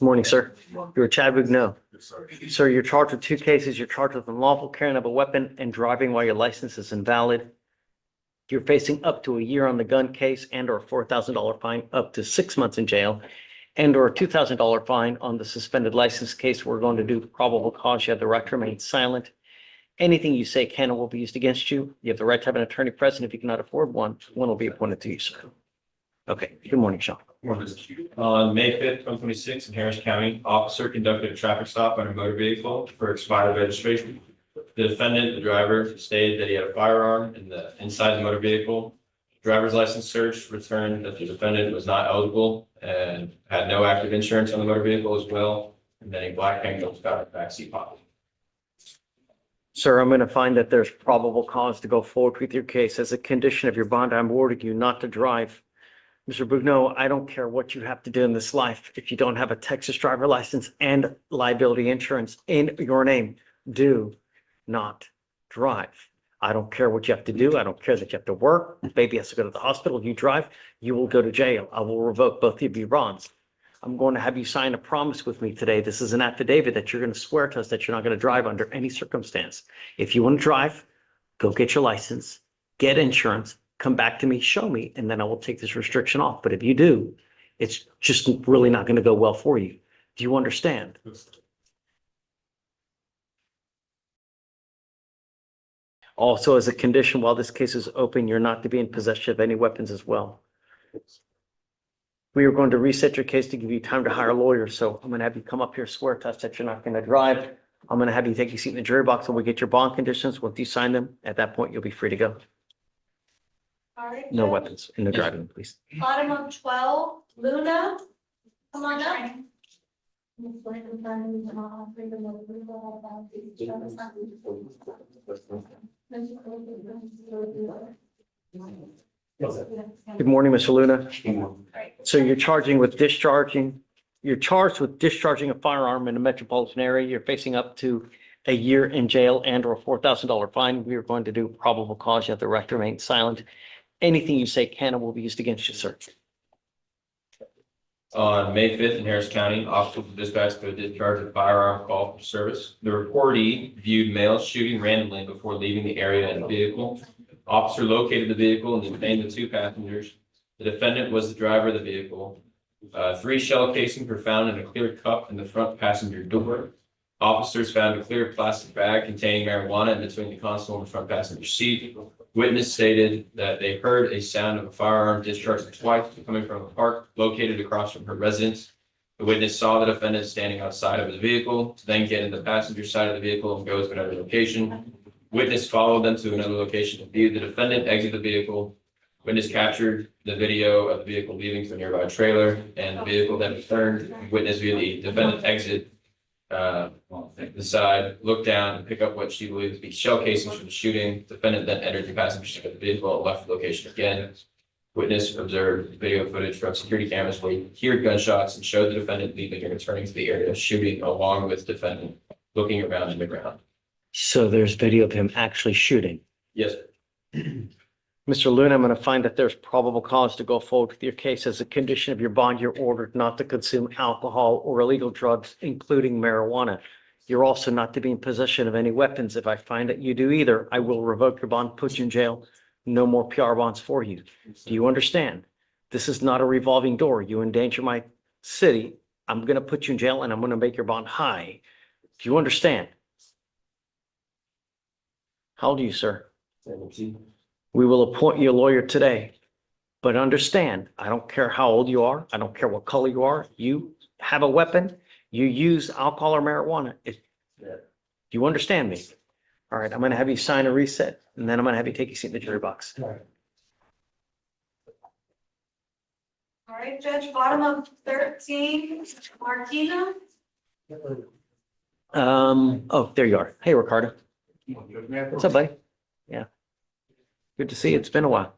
Morning, sir. You're Chad Bnau. Sir, you're charged with two cases. You're charged with unlawful carrying of a weapon and driving while your license is invalid. You're facing up to a year on the gun case and or $4,000 fine, up to 6 months in jail, and or a $2,000 fine on the suspended license case. We're going to do probable cause. You have the right to remain silent. Anything you say can and will be used against you. You have the right to have an attorney present. If you cannot afford one, one will be appointed to you, sir. Okay. Good morning, Sean. On May 5th, 2026, in Harris County, officer conducted a traffic stop on a motor vehicle for expired registration. The defendant, the driver, stated that he had a firearm inside the motor vehicle. Driver's license search returned that the defendant was not eligible and had no active insurance on the motor vehicle as well. And then a black handgun got in the backseat pocket. Sir, I'm going to find that there's probable cause to go forward with your case. As a condition of your bond, I'm ordering you not to drive. Mr. Bnau, I don't care what you have to do in this life. If you don't have a Texas driver license and liability insurance in your name, do not drive. I don't care what you have to do. I don't care that you have to work. The baby has to go to the hospital. You drive, you will go to jail. I will revoke both of your bonds. I'm going to have you sign a promise with me today. This is an affidavit that you're going to swear to us that you're not going to drive under any circumstance. If you want to drive, go get your license, get insurance, come back to me, show me, and then I will take this restriction off. But if you do, it's just really not going to go well for you. Do you understand? Also, as a condition, while this case is open, you're not to be in possession of any weapons as well. We are going to reset your case to give you time to hire a lawyer. So I'm going to have you come up here, swear to us that you're not going to drive. I'm going to have you take your seat in the jury box and we'll get your bond conditions. Once you sign them, at that point, you'll be free to go. All right. No Judge. weapons in the driving, please. Bottom of 12, Luna, come on up. Good morning, Mr. Luna. So you're charged with discharging a firearm in a metropolitan area. You're facing up to a year in jail and or a $4,000 fine. We are going to do probable cause. You have the right to remain silent. Anything you say can and will be used against you, sir. On May 5th in Harris County, officers were dispatched to a discharge of firearm call for service. The reportee viewed males shooting randomly before leaving the area in the vehicle. Officer located the vehicle and detained the two passengers. The defendant was the driver of the vehicle. 3 shell casings were found in a clear cup in the front passenger door. Officers found a clear plastic bag containing marijuana in between the console and the front passenger seat. Witness stated that they heard a sound of a firearm discharged twice coming from a park located across from her residence. The witness saw the defendant standing outside of the vehicle, to then get in the passenger side of the vehicle and go to another location. Witness followed them to another location to view the defendant exit the vehicle. Witness captured the video of the vehicle leaving to a nearby trailer, and the vehicle then returned. Witness viewed the defendant exit the side, looked down and pick up what she believed to be shell casings from the shooting. Defendant then entered the passenger seat of the vehicle and left the location again. Witness observed video footage from security cameras where he heard gunshots and showed the defendant leaving and returning to the area shooting along with defendant looking around in the ground. So there's video of him actually shooting. Yes. Mr. Luna, I'm going to find that there's probable cause to go forward with your case. As a condition of your bond, you're ordered not to consume alcohol or illegal drugs, including marijuana. You're also not to be in possession of any weapons. If I find that you do either, I will revoke your bond, put you in jail. No more PR bonds for you. Do you understand? This is not a revolving door. You endanger my city. I'm going to put you in jail and I'm going to make your bond high. Do you understand? How old are you, sir? 17. We will appoint you a lawyer today, but understand, I don't care how old you are. I don't care what color you are. You have a weapon, you use alcohol or marijuana. Do you understand me? All right, I'm going to have you sign a reset and then I'm going to have you take your seat in the jury box. All right, Judge, bottom of 13, Martina. Oh, there you are. Hey, Ricardo. What's up, buddy? Yeah. Good to see you. It's been a while.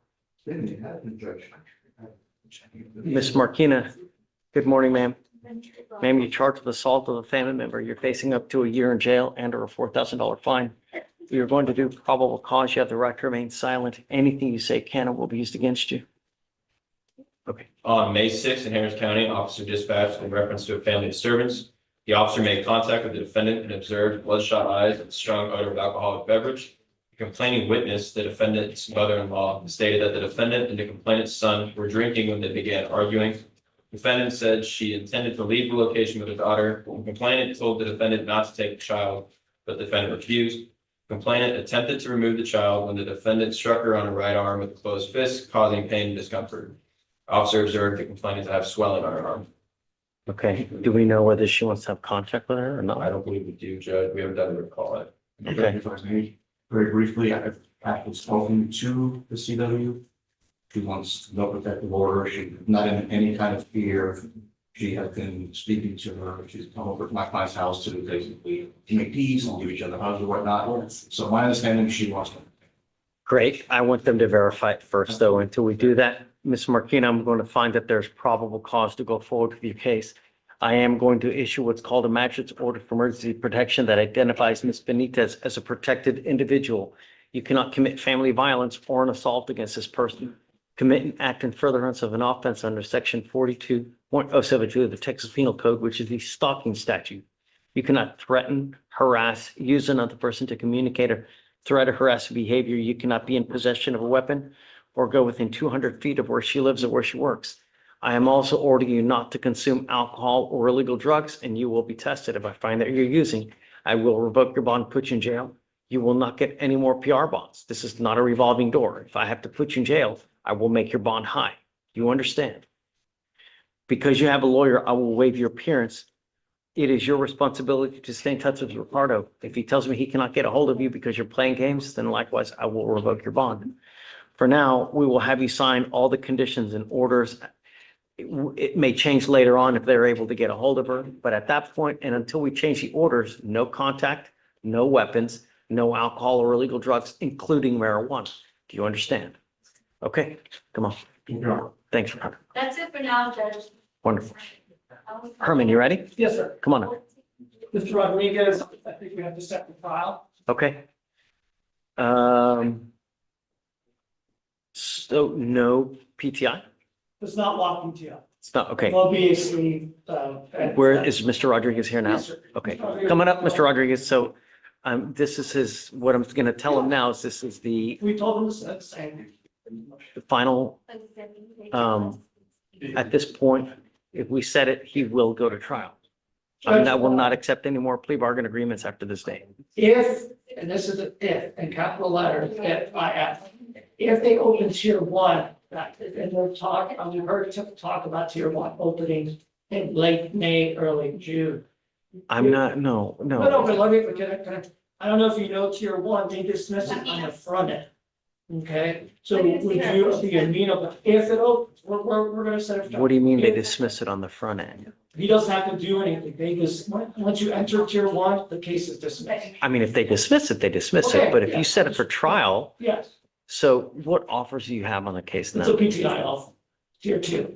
Miss Marquina, good morning, ma'am. Ma'am, you're charged with assault of a family member. You're facing up to a year in jail and or a $4,000 fine. You're going to do probable cause. You have the right to remain silent. Anything you say can and will be used against you. Okay. On May 6th in Harris County, officer dispatched in reference to a family disturbance. The officer made contact with the defendant and observed bloodshot eyes and strong odor of alcoholic beverage. The complaining witness, the defendant's mother-in-law, stated that the defendant and the complainant's son were drinking when they began arguing. Defendant said she intended to leave the location with her daughter. The complainant told the defendant not to take the child, but the defendant refused. Complainant attempted to remove the child when the defendant struck her on her right arm with a closed fist, causing pain and discomfort. Officer observed the complainant to have swelling on her arm. Okay. Do we know whether she wants to have contact with her or I not? don't believe we do, Judge. We haven't done a recall it. Okay. If I may, very briefly, I've spoken to the CW. She wants no protective order. She's not in any kind of fear. She has been speaking to her. She's come over to my client's house to basically make peace and give each other hugs and whatnot. So my understanding, she wants to. Great. I want them to verify it first, though. Until we do that, Ms. Marquina, I'm going to find that there's probable cause to go forward with your case. I am going to issue what's called a magistrate's order for emergency protection that identifies Ms. Benitez as a protected individual. You cannot commit family violence or an assault against this person. Commit an act in furtherance of an offense under section 42.072 of the Texas Penal Code, which is the stalking statute. You cannot threaten, harass, use another person to communicate or threat or harass behavior. You cannot be in possession of a weapon or go within 200 feet of where she lives or where she works. I am also ordering you not to consume alcohol or illegal drugs, and you will be tested. If I find that you're using, I will revoke your bond, put you in jail. You will not get any more PR bonds. This is not a revolving door. If I have to put you in jail, I will make your bond high. Do you understand? Because you have a lawyer, I will waive your appearance. It is your responsibility to stay in touch with Ricardo. If he tells me he cannot get a hold of you because you're playing games, then likewise, I will revoke your bond. For now, we will have you sign all the conditions and orders. It may change later on if they're able to get a hold of her, but at that point, and until we change the orders, no contact, no weapons, no alcohol or illegal drugs, including marijuana. Do you understand? Okay, come on. Thanks. That's it for now, Judge. Wonderful. Herman, you ready? Yes, sir. Come on up. Mr. Rodriguez, I think we have to set the file. Okay. So no PTI? It's not locking to you. It's not, okay. Obviously. Where is Mr. Rodriguez here now? Yes, sir. Okay, coming up, Mr. Rodriguez. So this is his, what I'm going to tell him now is this is the We told him the same. final, at this point, if we set it, he will go to trial. I will not accept any more plea bargain agreements after this day. If, and this is an if, in capital letters, if they open tier one, and we'll talk, we heard talk about tier one opening in late May, early June. I'm not, no. No, but let me, I don't know if you know tier one, they dismiss it on the front end. Okay, so would you be amenable, if it opens, we're gonna set it. What do you mean they dismiss it on the front end? He doesn't have to do anything, they just, once you enter tier one, the case is dismissed. I mean, if they dismiss it, they dismiss it, Okay, but if yeah. you set it for trial, Yes, so what offers do you have on the case it's a now? PTI off, tier two.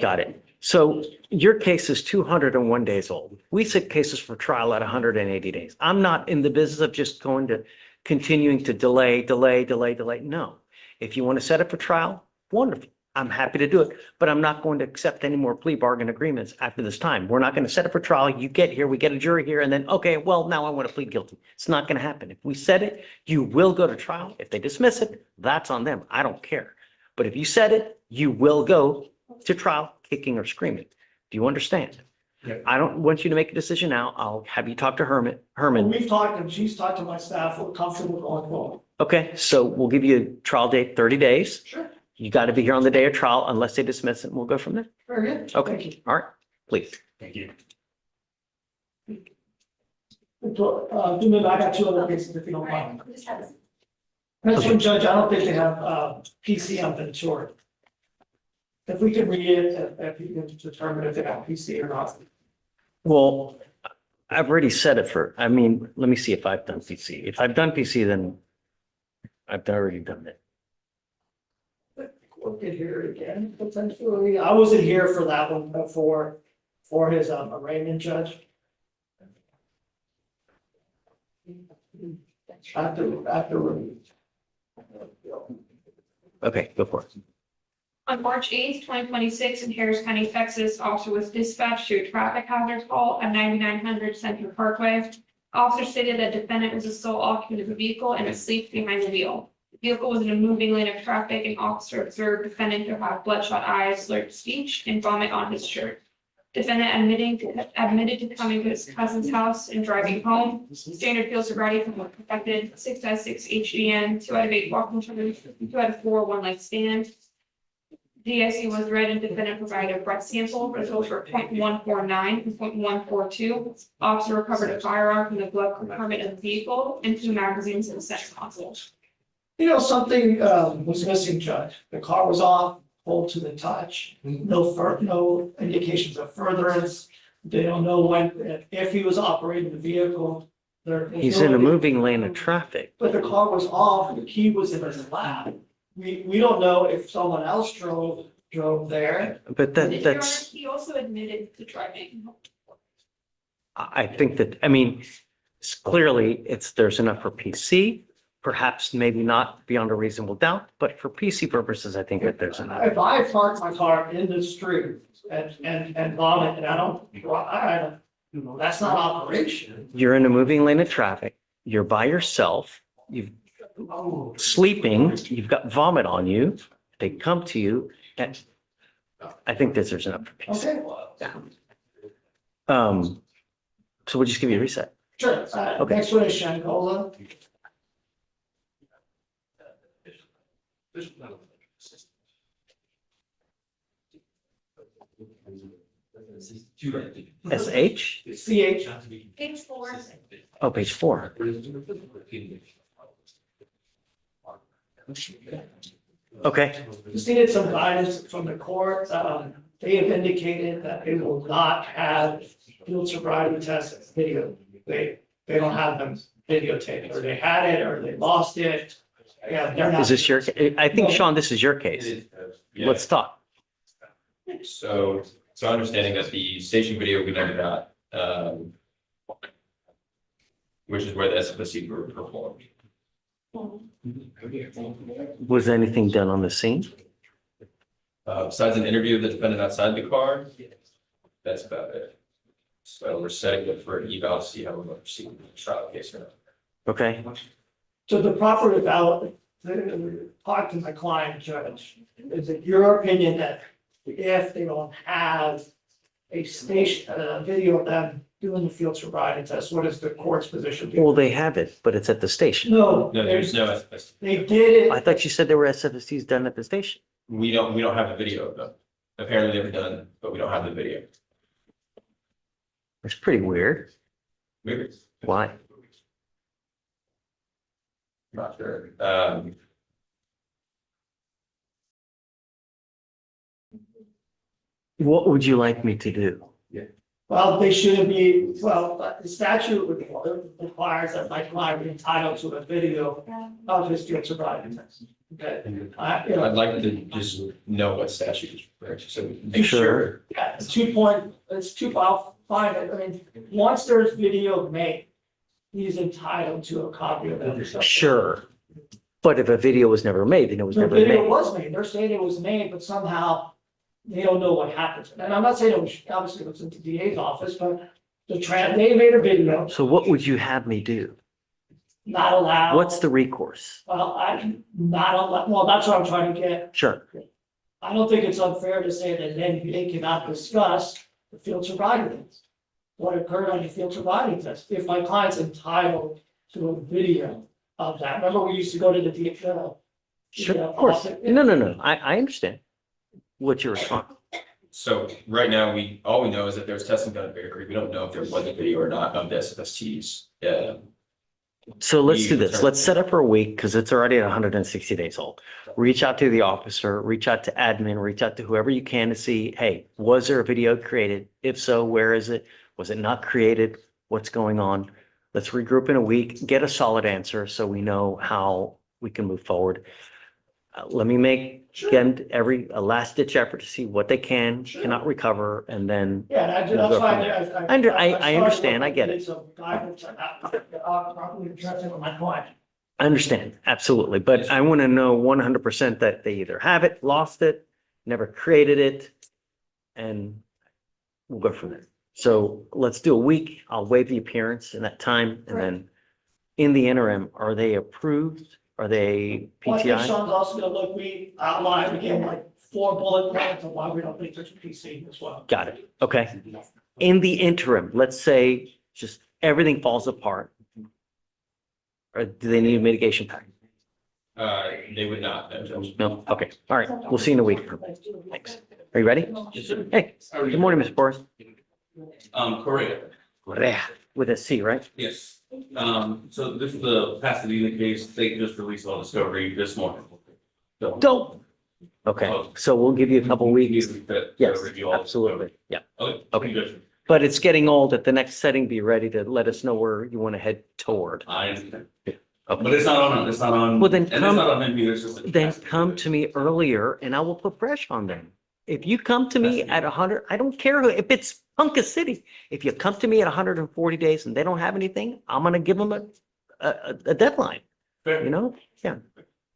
Got it. So your case is 201 days old. We set cases for trial at 180 days. I'm not in the business of just going to continuing to delay. No. If you want to set it for trial, wonderful. I'm happy to do it, but I'm not going to accept any more plea bargain agreements after this time. We're not going to set it for trial. You get here, we get a jury here, and then, okay, well, now I want to plead guilty. It's not going to happen. If we set it, you will go to trial. If they dismiss it, that's on them. I don't care. But if you set it, you will go to trial, kicking or screaming. Do you understand? Yeah. I don't want you to make a decision now. I'll have you talk to Herman. We've talked, and she's talked to my staff, we're comfortable going forward. Okay, so we'll give you a trial date, 30 days. Sure. You got to be here on the day of trial unless they dismiss it, and we'll go from there. Very good. Thank Okay, you. all right, please. Thank you. I got two other cases if you don't mind. Next one, Judge, I don't think they have PC on Ventura. If we can read it, if you can determine if they have PC or not. Well, I've already said it let me see if I've done PC. If I've done PC, then I've already done it. We'll get here again, potentially. I wasn't here for that one before. for his arraignment judge. After review. Okay, go for it. On March 8th, 2026, in Harris County, Texas, officer was dispatched to a traffic hazard call at 9900 Central Parkway. Officer stated that defendant was the sole occupant of the vehicle and asleep behind the wheel. The vehicle was in a moving lane of traffic, and officer observed defendant to have bloodshot eyes, slurred speech, and vomit on his shirt. Defendant admitted to coming to his cousin's house and driving home. Standard field sobriety from what perfected 6/6 HDN, 2 out of 8 walking turns, 2 out of 4 one leg stand. DIC was read and defendant provided a breath sample. Results were 0.149 and 0.142. Officer recovered a firearm from the glove compartment of the vehicle and 2 magazines in the center console. You know, something was missing, Judge. The car was off, hold to the touch, no indications of furtherance. They don't know when, if he was operating the vehicle. He's in a moving lane of traffic. But the car was off, the key was in his lap. We don't know if someone else drove there. But that's, He also admitted to driving. I think that, I mean, clearly there's enough for PC. Perhaps maybe not beyond a reasonable doubt, but for PC purposes, I think that there's enough. If I park my car in the street and vomit and I don't, that's not operation. You're in a moving lane of traffic. You're by yourself. You've sleeping. You've got vomit on you. They come to you, and I think that there's enough for PC. Okay, Yeah. So we'll just give you a reset. sure. Okay. Next one is Shangola. SH? CH. Page 4. Oh, page 4. Okay. Just needed some guidance from the court. They have indicated that they will not have field sobriety test video. They don't have them videotaped, or they had it, or they lost it. Yeah, they're not. Is this your, I think, Sean, this is your case. Let's talk. So understanding that the station video we never got, which is where the SFSC were performed. Was anything done on the scene? Besides an interview of the defendant outside the car, that's about it. So we're setting it for an eval to see how we're going to proceed with the trial case or not. Okay. So the proper eval, talk to my client, Judge, is it your opinion that if they don't have a station, video of them doing the field sobriety test, what is the court's position? Well, they have it, but it's at the station. No, No, there's no SFSC. they did I it. thought you said there were SFSTs done at the station. We don't have a video of them. Apparently they were done, but we don't have the video. It's pretty weird. Weird. Why? Not sure. What would you like me to do? Well, they shouldn't be, well, the statute requires that my client be entitled to a video of his field sobriety test. Okay. I'd like to just know what statute is referred to, so we can make Sure. sure. Yeah, I'll find it. I mean, once there's video made, he's entitled to a copy of it. Sure. But if a video was never made, then it was The never video made. was made. They're saying it was made, but somehow they don't know what happened. And I'm not saying it was, obviously it was in the DA's office, but they made a video, So what would you have me do? not allowed. What's the recourse? Well, I'm not allowed, well, that's what I'm trying to get. Sure. I don't think it's unfair to say that then they cannot discuss the field sobriety test. What occurred on the field sobriety test, if my client's entitled to a video of that. Remember, we used to go to the DHL. Sure, of course. No. I understand. What's your response? So right now, all we know is that there's testing done at Bear Creek. We don't know if there was a video or not of the SFSTs. So let's do this. Let's set up for a week because it's already at 160 days old. Reach out to the officer, reach out to admin, reach out to whoever you can to see, hey, was there a video created? If so, where is it? Was it not created? What's going on? Let's regroup in a week, get a solid answer so we know how we can move forward. let me make, again, a last ditch effort to see what they cannot recover, and then, Yeah, and We'll that's go why from there. I understand, I get it. So guidance, properly addressing with my client. I understand, absolutely, but I want to know 100% that they either have it, lost it, never created it, and we'll go from there. So let's do a week. I'll waive the appearance in that time, and then in the interim, are they approved? Are they Well, I think PTI? Sean's also gonna look, we outlined, we gave him like 4 bullet points of why we don't think there's a PC as well. Got it, okay. In the interim, let's say just everything falls apart. Or do they need a mitigation pack? They would not, no, Judge. No, okay, all right, we'll see you in a week. Thanks. Are you ready? Yes, sir. Hey, good morning, Mr. Boris. Correa. Correa, with a C, right? Yes, so this is the Pasadena case, they just released on discovery this morning. So- Dope. Okay, so we'll give you a couple weeks. Yes, Review all the absolutely, yeah. discovery. Okay. Okay, Judge. But it's getting old. At the next setting, be ready to let us know where you want to head toward. I understand, but Okay. it's not on, it's not on. Well, then and it's come- not on me, it's just. Then come to me earlier and I will put pressure on them. If you come to me at 100, I don't care if it's Punka City. If you come to me at 140 days and they don't have anything, I'm gonna give them a deadline, Fair. you know? Yeah.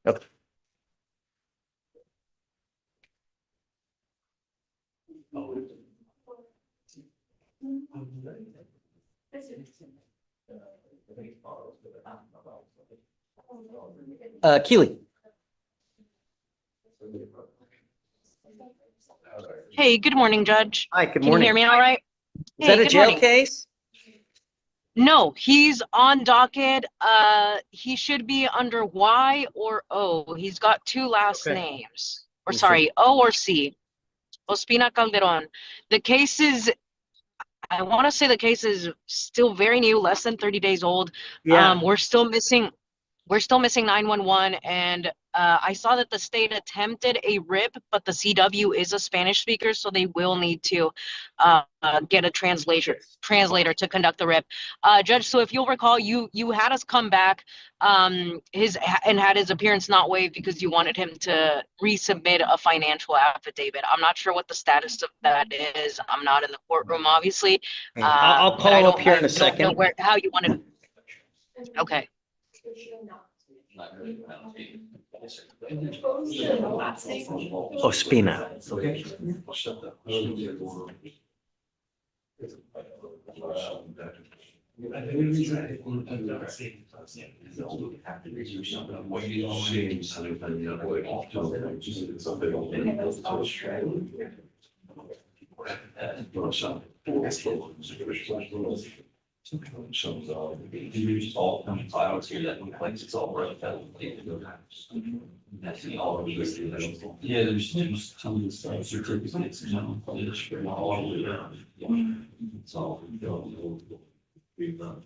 Okay. Keely. Hey, good morning, Judge. Hi, good Can you morning. hear me all right? Is that Hey, a good jail morning. case? No, he's on docket. He should be under Y or O. He's got 2 last Okay. names. Or You sorry, O or C. Ospina Calderon. The case is, I want to say the case is still very new, less than 30 days old. Yeah, We're still missing 911, and I saw that the state attempted a RIP, but the CW is a Spanish speaker, so they will need to get a translator to conduct the RIP. Judge, so if you'll recall, you had us come back and had his appearance not waived because you wanted him to resubmit a financial affidavit. I'm not sure what the status of that is. I'm not in the courtroom, obviously. I'll but call I him up don't- here in I a don't know second. how you wanted. Okay. Ospina. Yeah, there's just tons of certificates, you know, all the way around. It's all.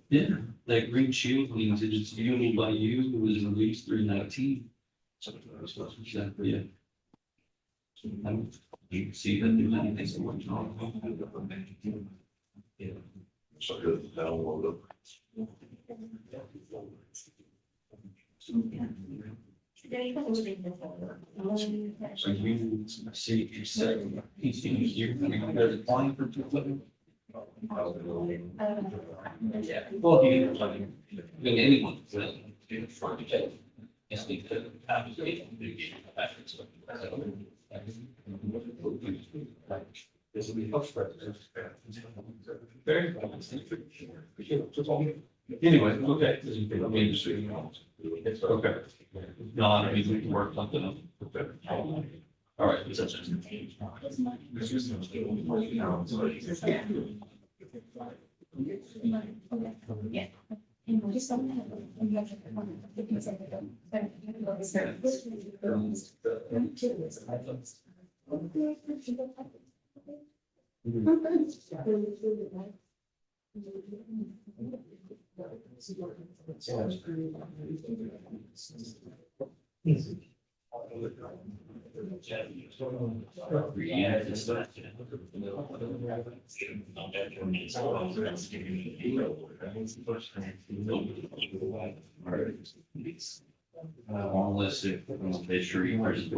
Yeah, that green shield means that it's viewable by you, it was released 3/19. Yeah. You can see that there's anything going on. Yeah. So good, download So you see, you said, you're applying for 2 Yeah. Well, anyone. Yes, they could have a this will be very. Anyway, okay. It's okay. No, I mean, we can work something out. All right. Unless if they sure you first.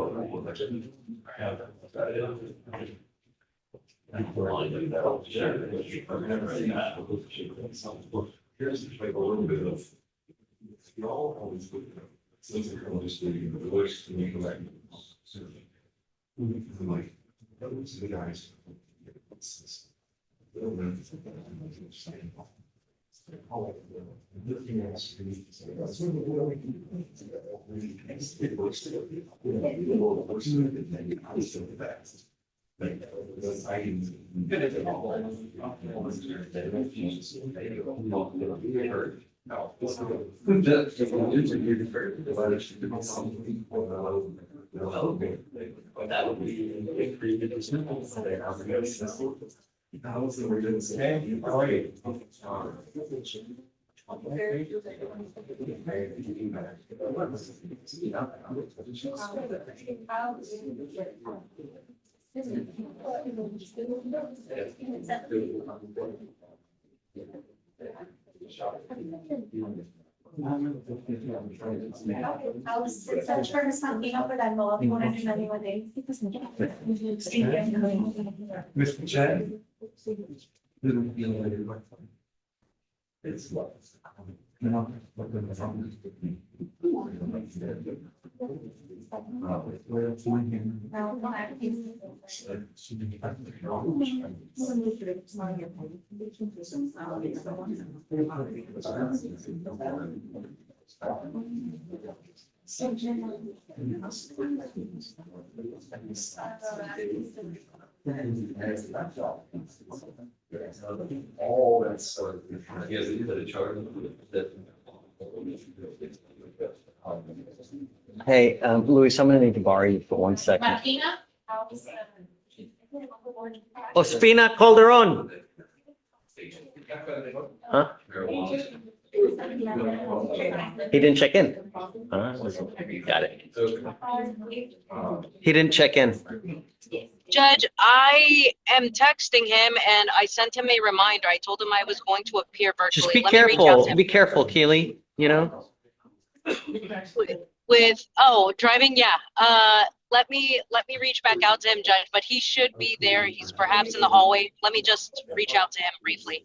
Here's like a little bit of. Y'all always look at. Since they're only speaking the voice to make like. Like, those are the guys. That would Mr. Chad? It's what? All that stuff. Yes, you had a chart that. Hey, Luis, I'm gonna need to borrow you for 1 second. Martina? Ospina Calderon. Huh? He didn't check in. Got it. He didn't check in. Judge, I am texting him and I sent him a reminder. I told him I was going to appear Just virtually. be Let me reach out careful. to him. Be careful, Keely, you know? Driving, yeah. Let me reach back out to him, Judge, but he should be there. He's perhaps in the hallway. Let me just reach out to him briefly.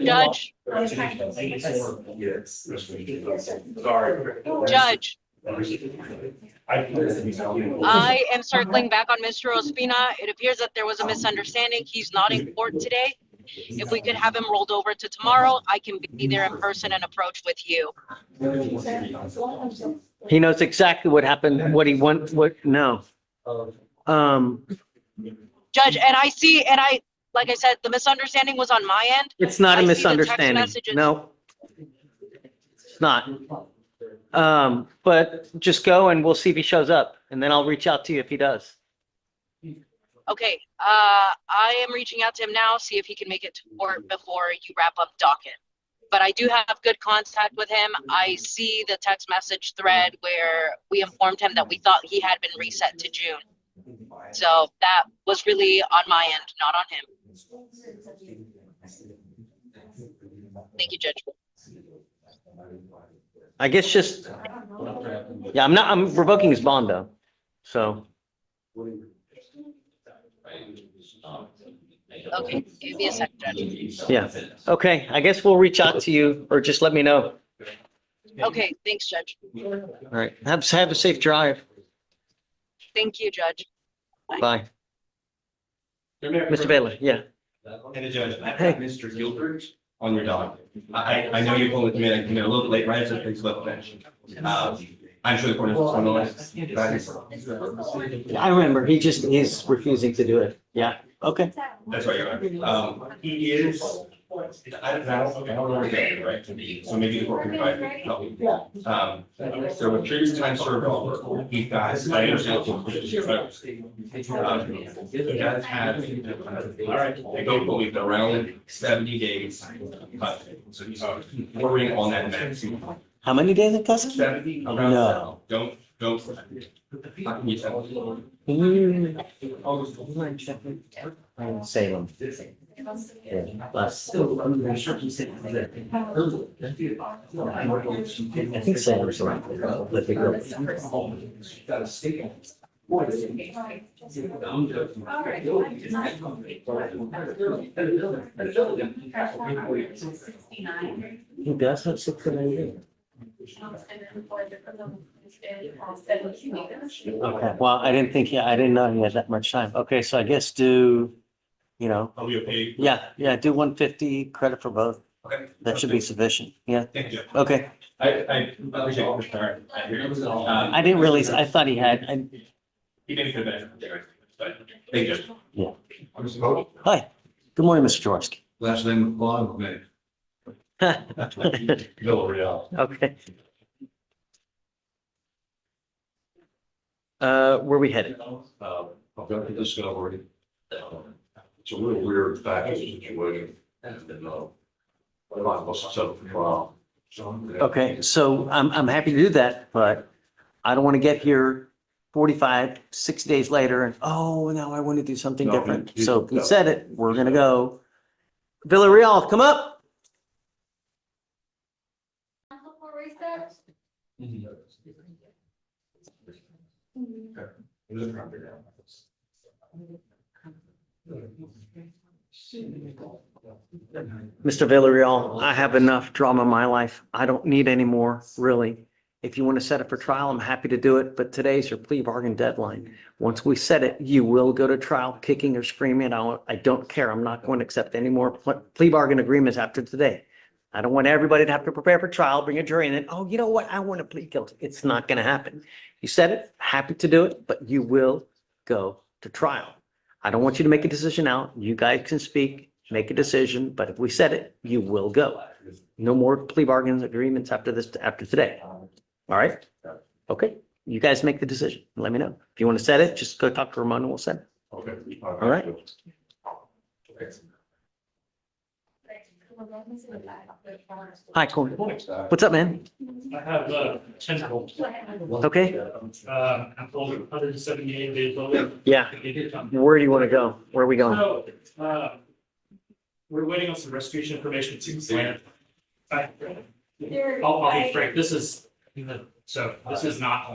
Judge. Judge. I am circling back on Mr. Ospina. It appears that there was a misunderstanding. He's not in court today. If we could have him rolled over to tomorrow, I can be there in person and approach with you. He knows exactly what happened, what he wants, no. Judge, like I said, the misunderstanding was on my end. It's not a I see the text misunderstanding. messages. No. It's not. But just go and we'll see if he shows up and then I'll reach out to you if he does. Okay, I am reaching out to him now, see if he can make it to court before you wrap up docket. But I do have good contact with him. I see the text message thread where we informed him that we thought he had been reset to June. So that was really on my end, not on him. Thank you, Judge. I guess just, yeah, I'm revoking his bond though. So, Okay, give me a sec, Judge. yeah. Okay, I guess we'll reach out to you or just let me know. Okay, thanks, Judge. All right. Have a safe drive. Thank you, Judge. Bye. Mr. Baylor, yeah. And the judge, I've Hey. got Mr. Gilbert on your docket. I know you've only come in a little bit late, right? So please let me finish. I'm sure the court is. I remember. He's refusing to do it. Yeah. Okay. That's right, Your Honor. He is, I don't know exactly, right? So maybe the court can provide help. So with previous time served, he got, I understand. He does have, all right, they go believe around 70 days. So he's working on that maximum. How many days it cost? 70 around. No. Don't. Salem. Yeah, last. I think Salem's around. Let me go. He does have 6 Okay, well, I didn't know he had that much time. Okay, so I guess do, Are we okay? yeah, do 150 credit for both. Okay. That should be sufficient. Yeah, Thank you. okay. I appreciate it. I didn't realize, I thought he had, He didn't come back. But thank you. Yeah. Hi, good morning, Mr. Jaworski. Last name Bond, man. Bill Real. Okay. Where we headed? I've got the discovery. It's a real weird factual situation. And, I'm supposed to settle for trial. Okay, so I'm happy to do that, but I don't want to get here 45, 60 days later and, oh, now I want to do something No, different. you- So we said it, we're gonna go. Villarreal, come up. Before recess? Mr. Villarreal, I have enough drama in my life. I don't need any more, really. If you want to set it for trial, I'm happy to do it, but today's your plea bargain deadline. Once we set it, you will go to trial kicking or screaming. I don't care. I'm not going to accept any more plea bargain agreements after today. I don't want everybody to have to prepare for trial, bring a jury, and then, oh, you know what? I want to plead guilty. It's not going to happen. You said it, happy to do it, but you will go to trial. I don't want you to make a decision out. You guys can speak, make a decision, but if we said it, you will go. No more plea bargains agreements after today. All right? Okay, you guys make the decision. Let me know. If you want to set it, just go talk to Ramon and we'll set it. Okay. All right. Hi, Corey. What's up, man? I have, 10 homes. Okay, I'm over 178 days old. yeah. Where do you want to go? Where are we going? So, we're waiting on some restitution information to plan. I'll be frank, this is not,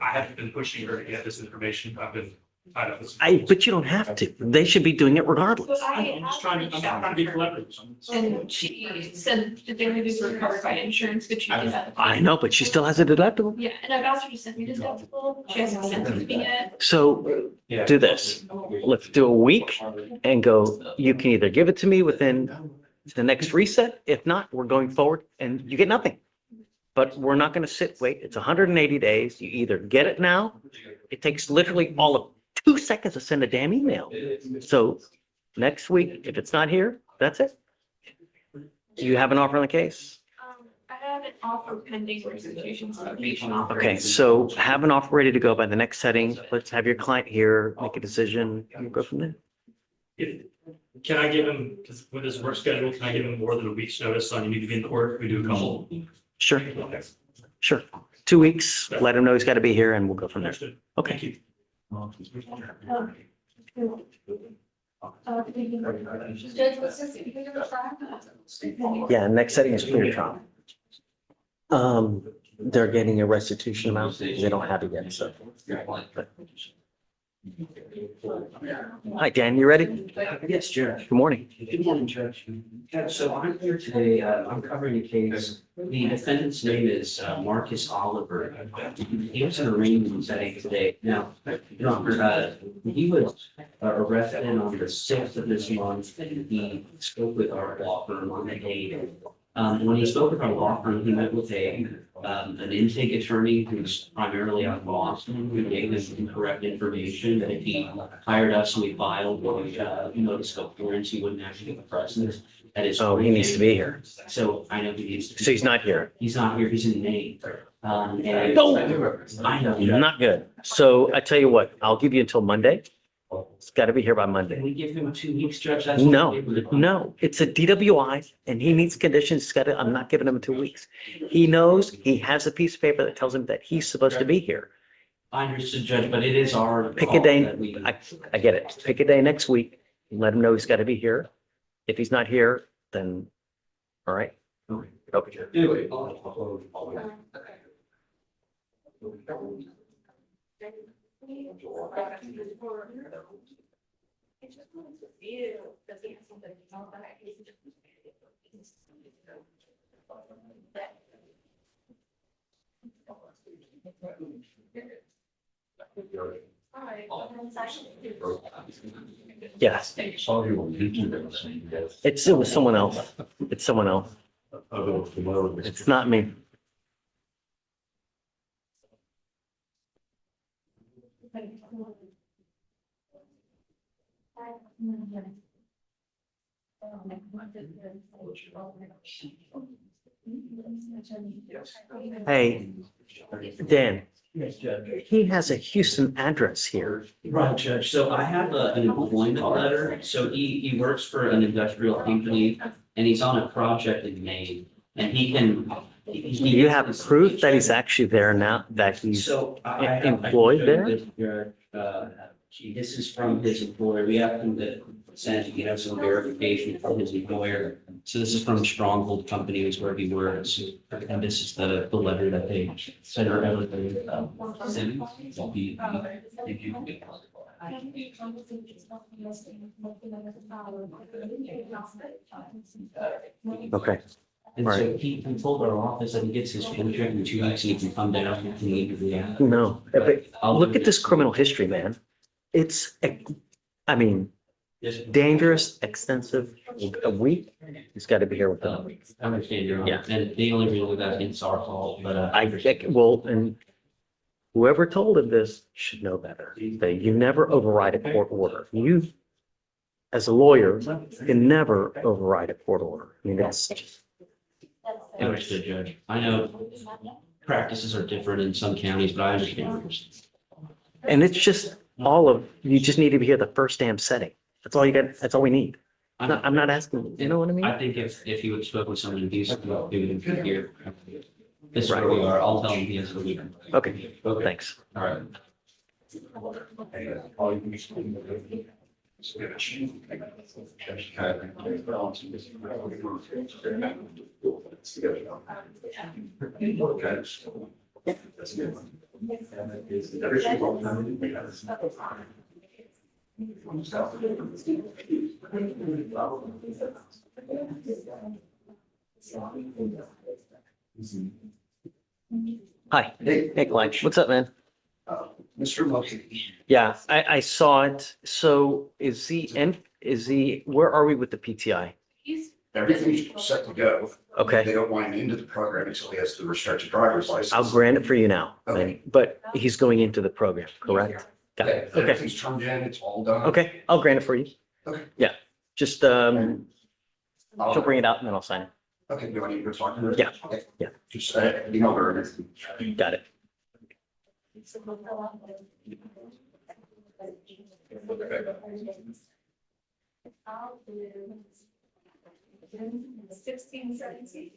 I haven't been pushing her to get this information. I've been tied up with. But you don't have to. They should be doing it regardless. I'm trying to be collaborative. And she said that their movies were covered by insurance, but she did that. I know, but she still has a deductible. Yeah, and I've asked her to send me deductible. She hasn't sent it to me yet. So do this. Let's do a week and go, you can either give it to me within the next reset. If not, we're going forward and you get nothing. But we're not going to wait. It's 180 days. You either get it now. It takes literally all of 2 seconds to send a damn email. So next week, if it's not here, that's it. Do you have an offer on the case? I have have an offer pending restitution probation offer. Okay, so have an offer ready to go by the next setting. Let's have your client here, make a decision, and we'll go from there. If, can I give him, because with his work schedule, can I give him more than a week's notice on you need to be in court? We do a couple. Sure, sure. 2 weeks, let him know he's got to be here and we'll go from there. Understood. Okay. Thank you. Judge, what's this? You can go try? Yeah, next setting is clear trial. They're getting a restitution amount. They don't have it yet, so. Hi, Dan, you ready? Yes, Judge. Good morning. Good morning, Judge. So I'm here today, I'm covering a case. The defendant's name is Marcus Oliver. He was in a arraignment setting today. Now, he was arrested on the 6th of this month. He spoke with our law firm on the 8th. When he spoke with our law firm, he met with an intake attorney who's primarily out of Boston, who gave him incorrect information that if he hired us and we filed a notice of clearance, he wouldn't actually get present. That is. Oh, he needs to be here. So I know he needs to. So he's not here. He's not here. He's in Maine. And No. I know. Not good. So I tell you what, I'll give you until Monday. It's got to be here by Can Monday. we give him 2 weeks, Judge? That's what No, we did. no, it's a DWI and he needs conditions. He's got to, I'm not giving him 2 weeks. He knows, he has a piece of paper that tells him that he's supposed to be here. I understood, Judge, but it is our. Pick a call day, that we- I get it. Pick a day next week. Let him know he's got to be here. If he's not here, then, all right. Okay. Anyway, Yes, it was someone else. It's someone else. It's not me. Hey, Dan, yes, Judge. he has a Houston address here. Right, Judge. So I have an employment letter. So he works for an industrial company and he's on a project in Maine and he can. Do you have proof that he's actually there now, that he's, So I employed there? This is from his employer. We have him to send, you know, some verification from his employer. So this is from Stronghold Company is where he works. And this is the letter that they sent her everything. Sent. okay. And so he told our office that he gets his contract in 2 weeks and he can come down and can interview. No, but look at this criminal history, man. It's, I mean, dangerous, extensive, a week. He's got to be here with them. I understand your. Yeah. And they only really that it's our fault, but Well, and whoever told him this should know better. That you never override a court order. You, as a lawyer, can never override a court order. I mean, it's just. Understood, Judge. I know practices are different in some counties, but I understand. And it's just you just need to be here the first damn setting. That's all you got. That's all we need. I'm not asking, you know what I mean? I think if he would spoke with someone in Houston, they would have here. This is where we are. I'll tell him he has a week. Okay, thanks. All right. Hi. Hey, Glenn. What's up, man? Mr. Lucky. Yeah, I saw it. So where are we with the PTI? He's Everything's set to go. Okay. They don't want him into the program until he has the restricted driver's license. I'll grant it for you now, Okay. but he's going into the program, correct? Got Yeah, it. Okay, everything's turned in, it's all done. okay, I'll grant it for you. Okay. Yeah, just, she'll bring it out and then I'll sign it. Okay, do I need to talk to her? Yeah. Okay. Yeah. Just, you know where it is. Got it. Sixteen, 17.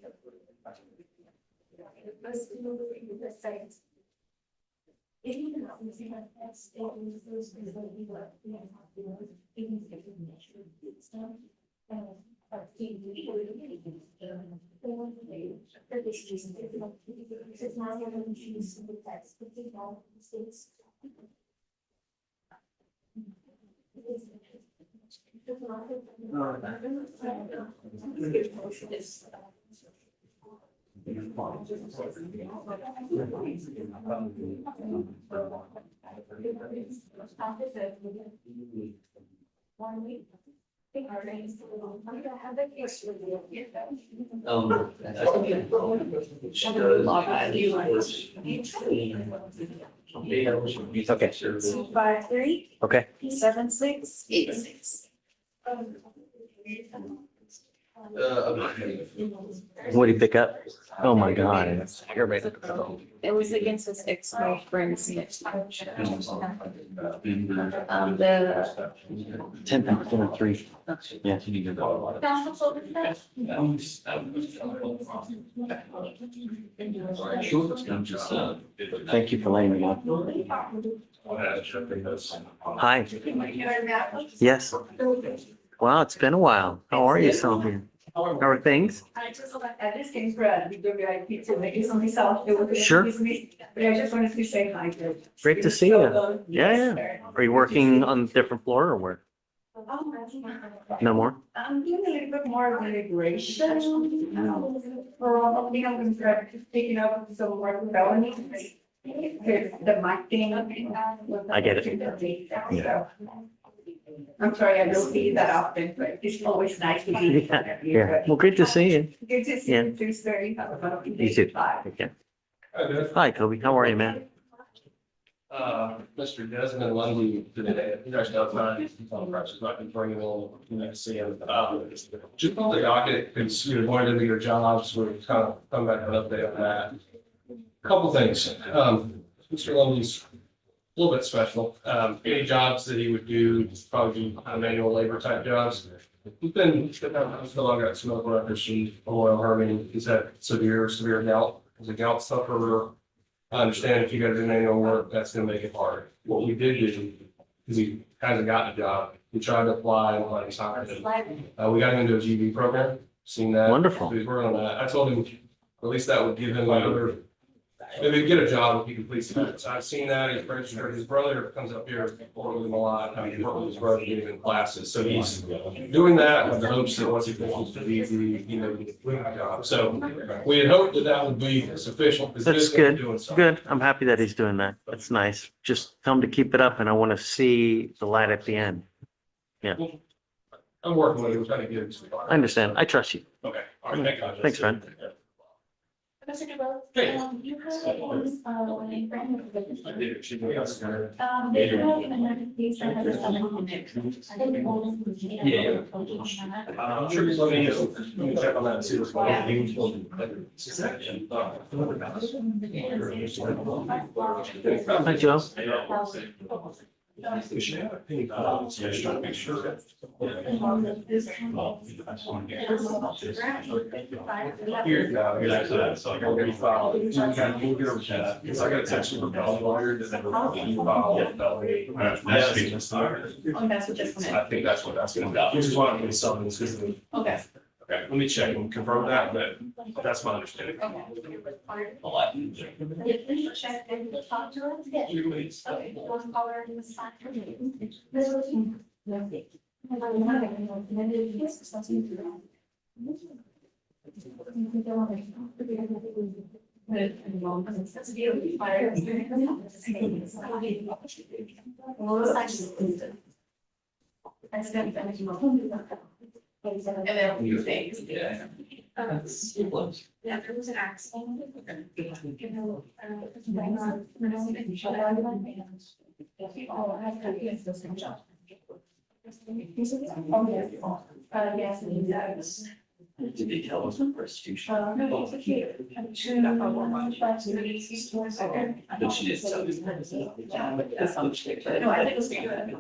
Okay. 253, Okay. 7686. What did he pick up? Oh my God. It's aggravated. It was against his ex-girlfriend's. The 10.3. Yeah. Thank you for letting me know. Hi. Yes. Wow, it's been a while. How are you, Sophie? How are things? I just came for a video VIP to make it on myself. It was Sure. But I just wanted to say hi. Great to see you. Yeah, yeah. Are you working on a different floor or where? No more? I'm doing a little bit more of immigration. Probably I'm going to try picking up some more felonies. The mic thing. I get it. So, I'm sorry, I don't see you that often, but it's always nice to be. Yeah, yeah. Well, great to see you. Good to see Yeah. you too, sir. You too. Take care. Hi, Kobe. How are you, man? Mr. Desmond Lundy today, he's actually outside, he's on press, not confirming all, you know, see him. Just on the docket, because you're going into your jobs, we're kind of come back and update on that. Couple things, Mr. Lundy's a little bit special, any jobs that he would do, probably be kind of manual labor type jobs. He's still got smoke records from oil harming, he's had severe gout, he's a gout sufferer. I understand if you gotta do manual work, that's gonna make it hard. What we did do, because he hasn't gotten a job, we tried to apply and like time. We got him into a GV program, seen that. Wonderful. He's working on that. I told him, at least that would give him another, maybe get a job if he completes that. So I've seen that, he's registered, his brother comes up here, work with him a lot, I mean, work with his brother, getting in classes. So he's doing that with the hopes that once he finishes the DV, you know, get a job. So we had hoped that that would be sufficient. because That's this guy's good. doing something. Good. I'm happy that he's doing that. That's nice. Just tell him to keep it up and I want to see the light at the end. I'm working with him, trying to get him. I understand. I trust you. Okay. All right. Thank you. Thanks, friend. Mr. DeVoe, Hey. you have a friend. I did. She got scared. They have another case that has a settlement. Yeah. Sure, let me check on that too. Hi, Joe. We should have a penny balance, yeah, just trying to make sure. Here, no, you're not, so I'm gonna refile. Because I got a text from a felony lawyer, does that refile felony? Oh, that's what this one is. I think that's what that's gonna be, which is why I'm gonna sell this, because of the. Okay. Okay, let me check and confirm that, but that's my understanding. Check and talk to us. Okay, one color in the side. And then a few things. Yeah. Yeah, there was an accident. Yes, Did they tell us on restitution? No, it's okay. But she did tell us. No, I think it's good.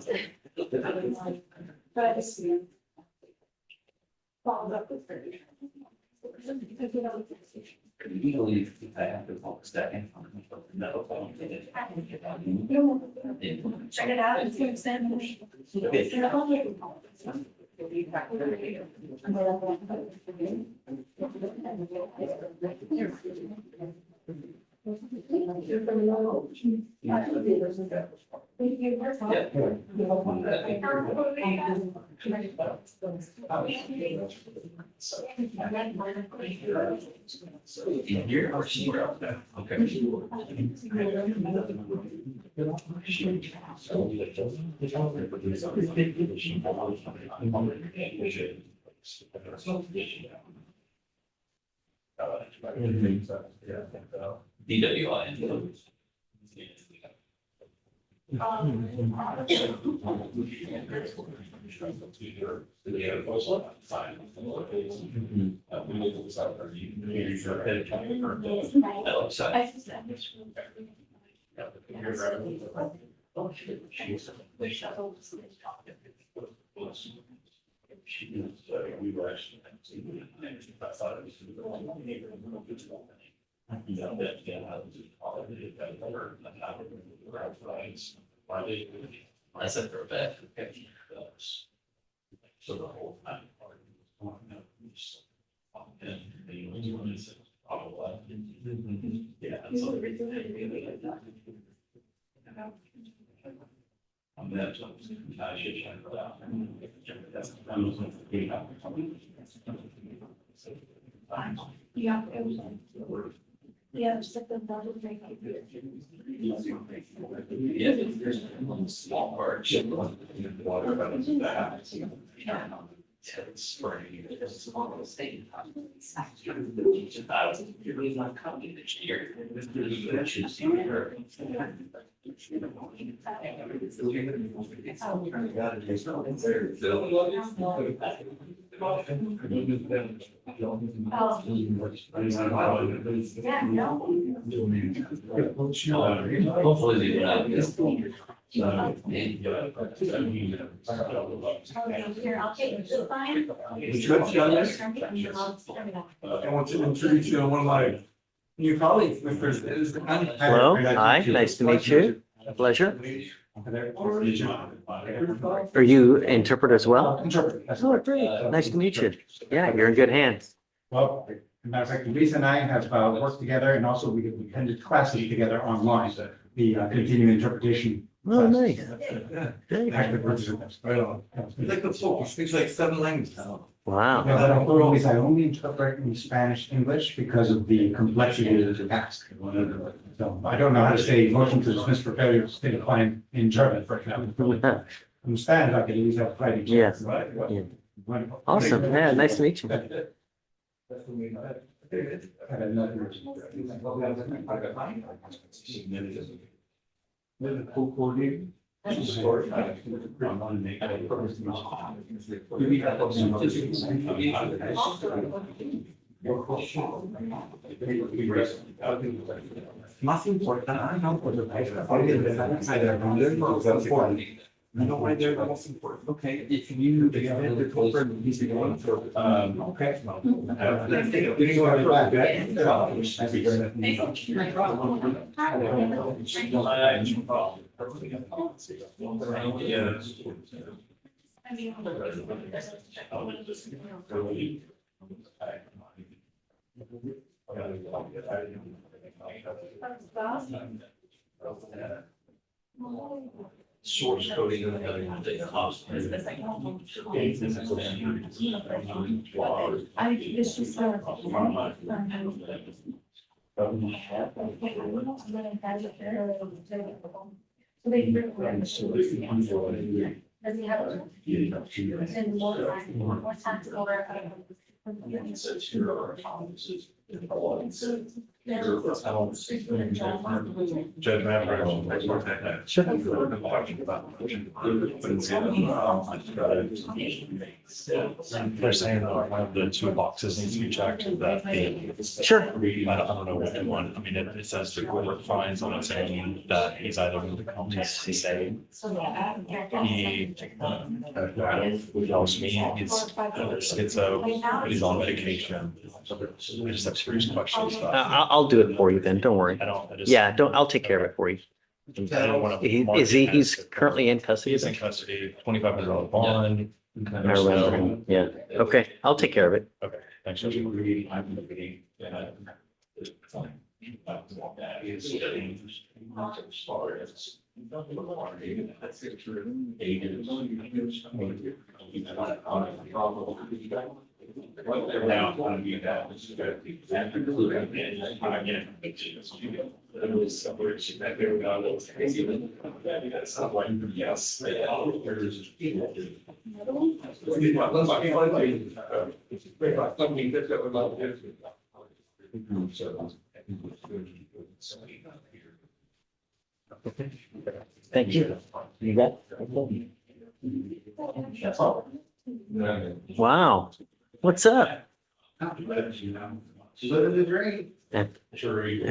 But I just. Followed up with. Legally, I have to focus that in. No. Check it out. It's good. Stand. Here or somewhere else there? Okay. DWI. I said for a bet. So the whole time. Yeah. Yeah. Yeah, it's like the bottom right. Yeah, there's one small part. It's spraying. It's all the same. You're really not coming this year. Hopefully they don't have this. Here, I'll take it. Fine. I want to introduce you to one of my new colleagues, Mr. Hello, hi, nice to meet you. Pleasure. Are you interpret as well? Interpret. Oh, great. Nice to meet you. Yeah, you're in good hands. Well, as a matter of fact, Lisa and I have worked together, and also we attended classes together online, the continuing interpretation. Oh, nice. Great. Active participants. Right on. He's like the Pope, he speaks like 7 languages. Wow. Yeah, but I only interpret in Spanish, English because of the complexity of the task. So I don't know how to say motion to dismiss for failure to state a claim in German, for example. In Spanish, I could at least have fighting. Yes. Right. Yeah. Awesome. Yeah, nice to meet you. Más importante, no, por lo que I know why they're the most important. Okay, if you, they have the corporate, he's the one for, okay. Didn't go right back. Source coding and the cost. I it's just. So they. Does he have? And more tax over. Judge Maverick. They're saying one of the two boxes needs to be checked that the. Sure. I don't know what one, I mean, it says the court finds on its own that he's either going to come to say. He tells me he's schizo, but he's on medication. I just have serious questions. I'll do it for you then. Don't worry. I just. Yeah, I'll take care of it for you. I don't want to. He's currently in custody? He's in custody, $2,500 bond. I remember him. Yeah. Okay, I'll take care of it. Okay, thanks. Judge. Thank you. You bet. Wow. What's up? I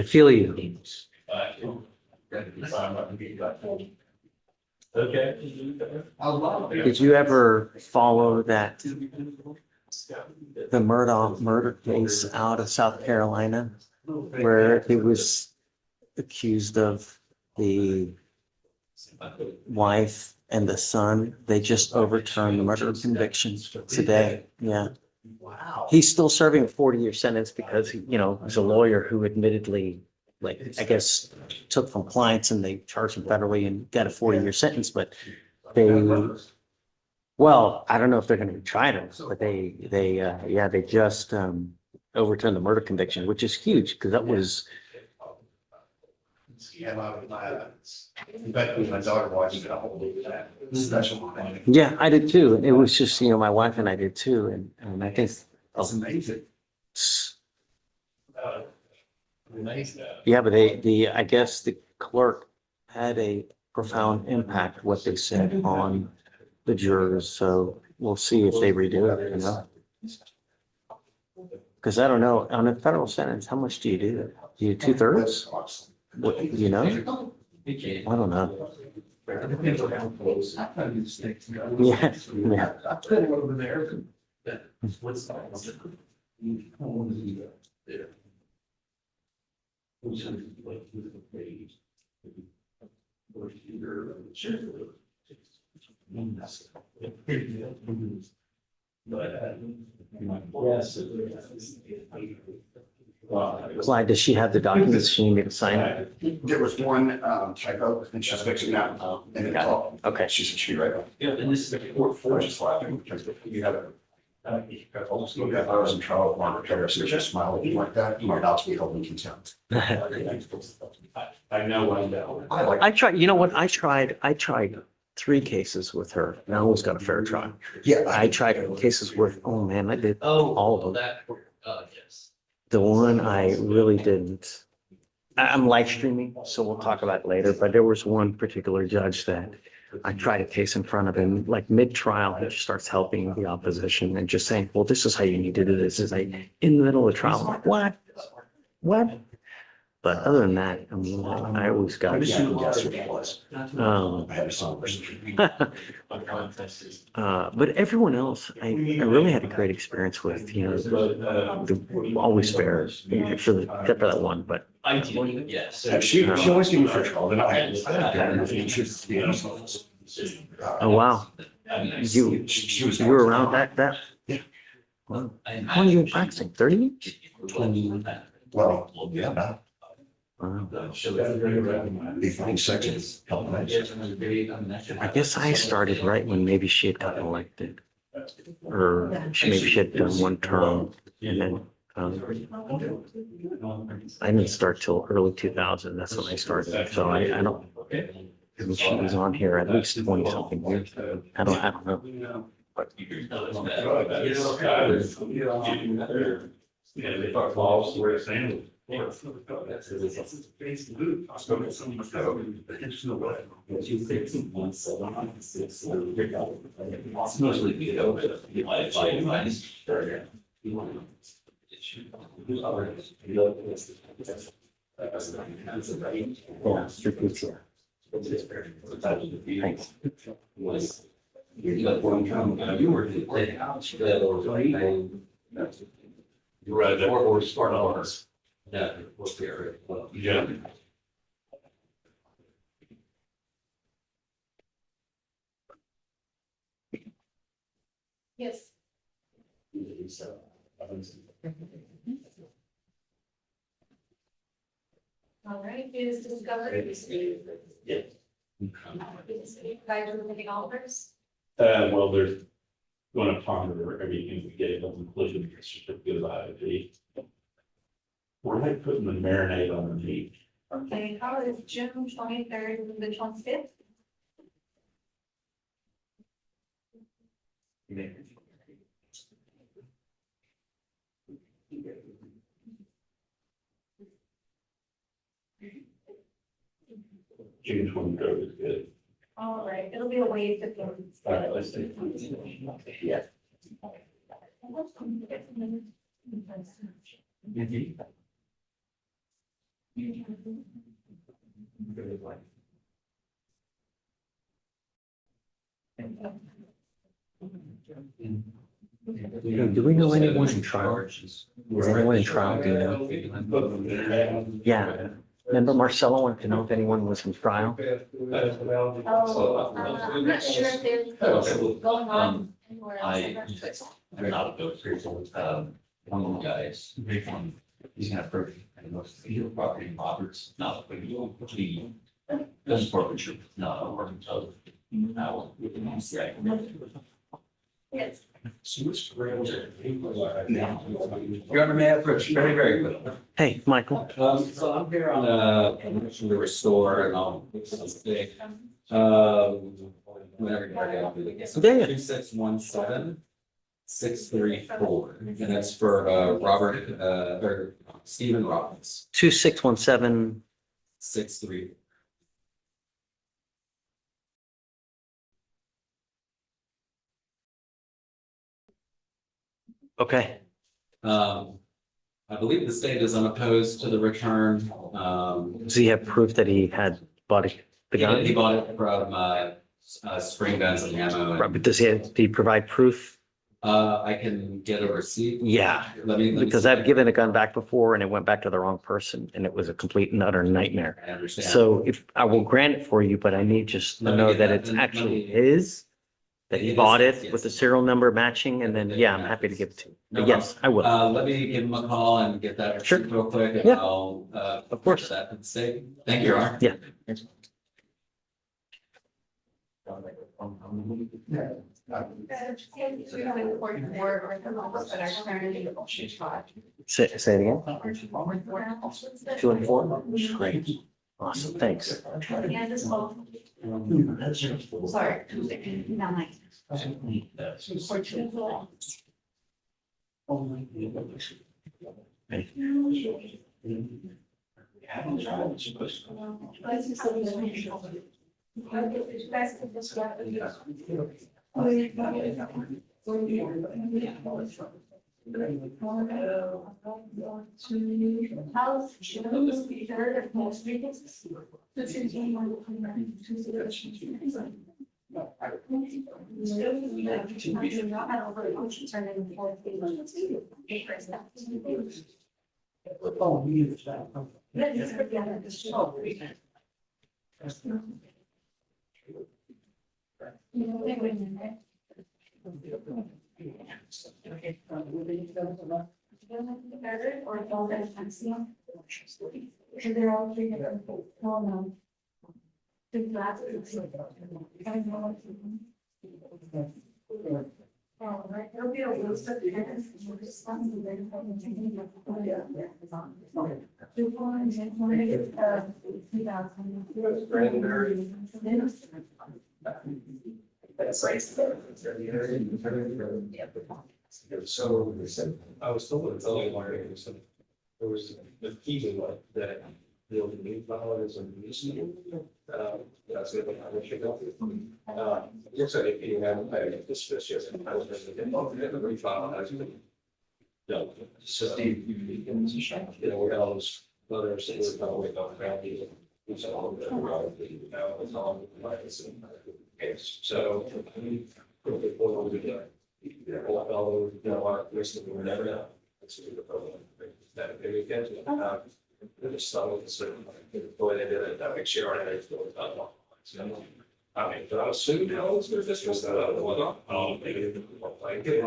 feel you. Did you ever follow that the Murdoch murder case out of South Carolina where he was accused of the wife and the son? They just overturned the murder conviction today. Yeah. Wow. He's still serving a 40-year sentence because he, he's a lawyer who admittedly, I guess, took from clients and they charged him federally and got a 40-year sentence. But well, I don't know if they're going to try him, but they just overturned the murder conviction, which is huge because that was. My daughter watched it. Special. Yeah, I did too. It was just, my wife and I did too. And I think. That's amazing. Yeah, but I guess the clerk had a profound impact, what they said on the jurors. So we'll see if they redo it, Because I don't know, on a federal sentence, how much do you do? Do you do 2/3? What, I don't know. Yeah. Yeah. I put it over there. What's that? Clyde, does she have the documents she needed to sign? There was one typo and she's fixing that. And it's all, Okay. she said she'd be right back. Yeah, and this is the court for just laughing because you have I was in trouble with one repair, so just smiling like that, you might not be holding contempt. I know. I tried, you know what? I tried 3 cases with her and I always got a fair trial. Yeah. I tried cases with, oh man, I did all of them. Yes. The one I really didn't. I'm live streaming, so we'll talk about it later, but there was one particular judge that I tried a case in front of him, like mid-trial, he just starts helping the opposition and just saying, well, this is how you need to do this. Is in the middle of the trial. I'm like, what? But other than that, I mean, I always got. I just didn't guess what it was. I had a song. But everyone else, I really had a great experience with, always fair, except for that one, but. Yes. She always gave me first call, then I Oh, wow. You were around that? Yeah. Wow. How long have you been practicing? 30 years? Well, yeah, about. Wow. They find sections. I guess I started right when maybe she had gotten elected. Or maybe she had done one term and then I didn't start till early 2000. That's when I started. So I don't, I mean, she was on here at least 20 something years. I don't know. But Yeah, they thought balls were saying. Mostly be over. You're right, that Or was part of ours. Yeah. What's the area? Yeah. Yes. All right, is discovered. Yeah. Guys are looking offers. Well, there's going to ponder everything we get on including the certificate of IIP. Where are they putting the marinade on the meat? Okay, how is June 23rd to the 25th? June 23rd is good. All right, it'll be a wait to go. All right, let's do. Yeah. Do we know anyone in trial? Is anyone in trial? Do you know? Yeah. Remember Marcelo wanted to know if anyone was in trial? Oh, I'm not sure if there's going on anywhere else. I'm not a voter. One of the guys, big one, he's gonna approach, and most of the property in Roberts, not the gun forfeiture, not working so. Now, with the next right. Yes. Your Honor, may I approach very, very quickly? Hey, Michael. So I'm here on a motion to restore and I'll fix something. Whenever you're ready, I'll do it. So Yeah, yeah. 2617-634, and that's for Robert or Stephen Robbins, 2617. 634. Okay. I believe the state is unopposed to the return. Does he have proof that he had bought the gun? He bought it from Spring Guns and Ammo. Right, but did he provide proof? I can get a receipt. Yeah, Let me because see. I've given a gun back before and it went back to the wrong person and it was a complete and utter nightmare. I understand. So if I will grant it for you, but I need just to Let me know get that that. it's Let me- actually his, that he It is bought his, it yes. with the serial number matching, and then, yeah, I'm happy to give it to you. No But yes, I will. Let me give him a call and get that Sure. receipt real quick, and Yeah. I'll Of course. that to the state. Thank you, Your Honor. Yeah. Say it again. 2 and 4? Great. Awesome, thanks. Yeah, this whole. Sorry. Not like. House, third of most meetings. Or all that fancy. And they're all three different. Oh, no. The glasses. Oh, right, there'll be a list of tenants. We'll just find them there. The one, and one is, 2000. So I was told it's only learning, so there was the key like that. The new file is a misdemeanor. That's it. I wish I got. Looks like if you haven't had this yes, I was just getting the refile has been done. So you know, we got all those others that we're going to wait on family. It's all now it's all case. So before we do that, all our list of whatever now. That's the problem. That maybe get just some of the way they did it, that makes sure I had to done. I mean, but I was soon now, it's going to discuss that. I don't know. Oh, maybe like the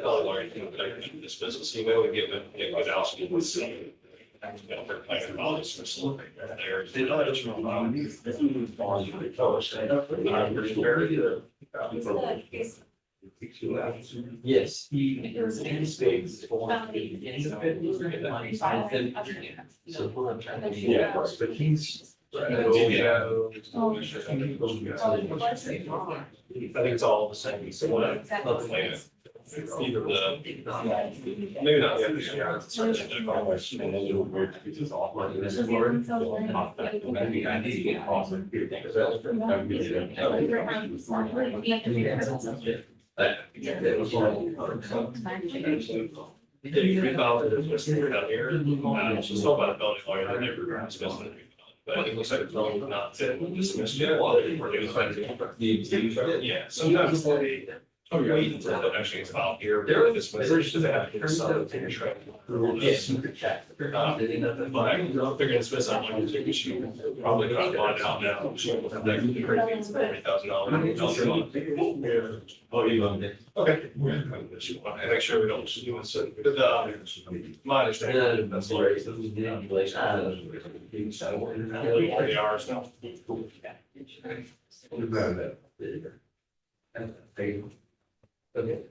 other lawyer, this business email we get with Alston was see. Yes. Yeah, but he's. I think it's all the same. So what? Either the maybe not. She's told by the felony lawyer that never discussed it. But it looks like it's wrong not to dismiss it. Yeah, sometimes they. Oh, you're waiting until it actually gets filed here. They're dismissed. They have to some to track. Yes. But they're gonna dismiss that one. She probably got bought out now. She will have that $40,000. Oh, you owned it. Okay. I make sure we don't do it. So, my understanding. That's the way. 40 hours now. Okay.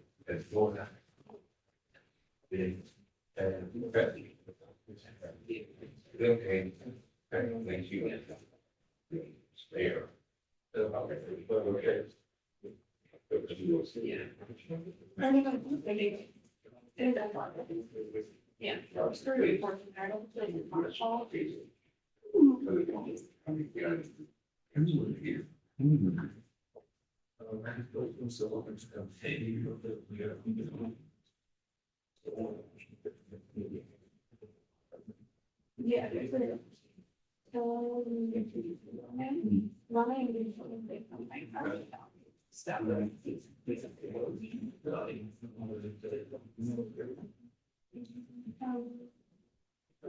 Okay. Thank you. There. Yeah.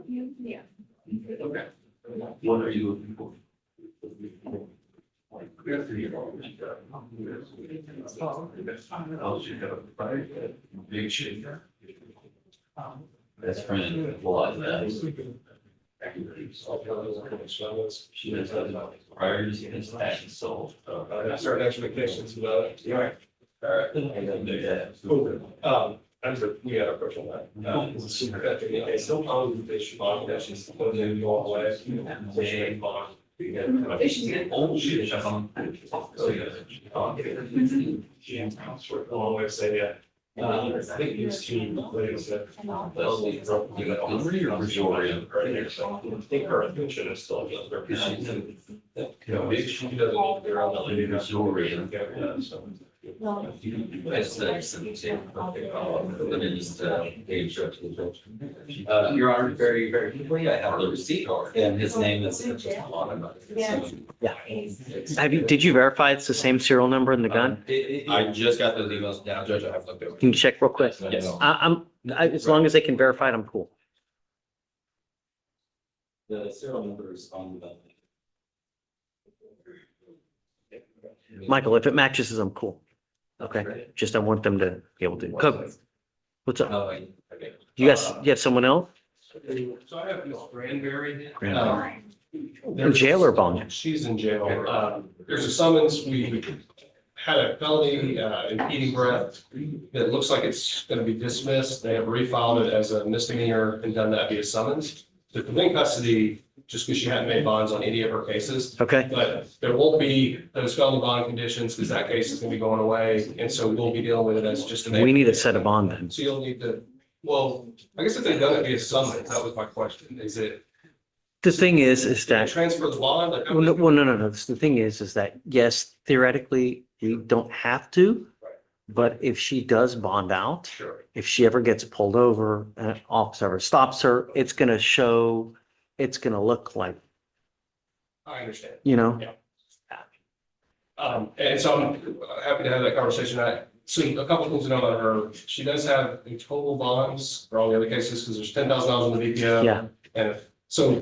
Yeah. Yeah. Okay. What are you looking for? Big shit. Best friend, a lot of that. She was prior to his tax sold. Certain expectations about it. Yeah. All right. We had a question on that. Still on the fish bond, that's just going to go all the way. Bond. Old shit. A long way to say that. I think these two ladies that. I think her attention is still. She doesn't. They're on the lady. Your Honor, very, very quickly, I have the receipt and his name is. Yeah. Did you verify it's the same serial number in the gun? I just got those emails now, Judge. I have looked over. Can you check real quick? Yes. As long as they can verify it, I'm cool. The serial number is on the. Michael, if it matches, I'm cool. Okay, just I want them to be able to. What's up? You have someone else? So I have Miss Granberry. In jail or bond? She's in jail. There's a summons. We had a felony impeding breath. It looks like it's going to be dismissed. They have refiled it as a misdemeanor and done that via summons. The in custody, just because she hadn't made bonds on any of her cases. Okay, But there won't be those felony bond conditions because that case is gonna be going away. And so we'll be dealing with it as just an. we need to set a bond then. So you'll need to, well, I guess if they've done it via summons, that was my question. Is it The thing is that, transfer the bond? Like, well, no. The thing is that, yes, theoretically, we don't have to. But if she does bond out, Sure. if she ever gets pulled over, an officer ever stops her, it's gonna show, it's gonna look like, I understand. you know? And so I'm happy to have that conversation. So a couple of things to know about her. She does have a total bonds for all the other cases because there's $10,000 in the VPO. Yeah. And so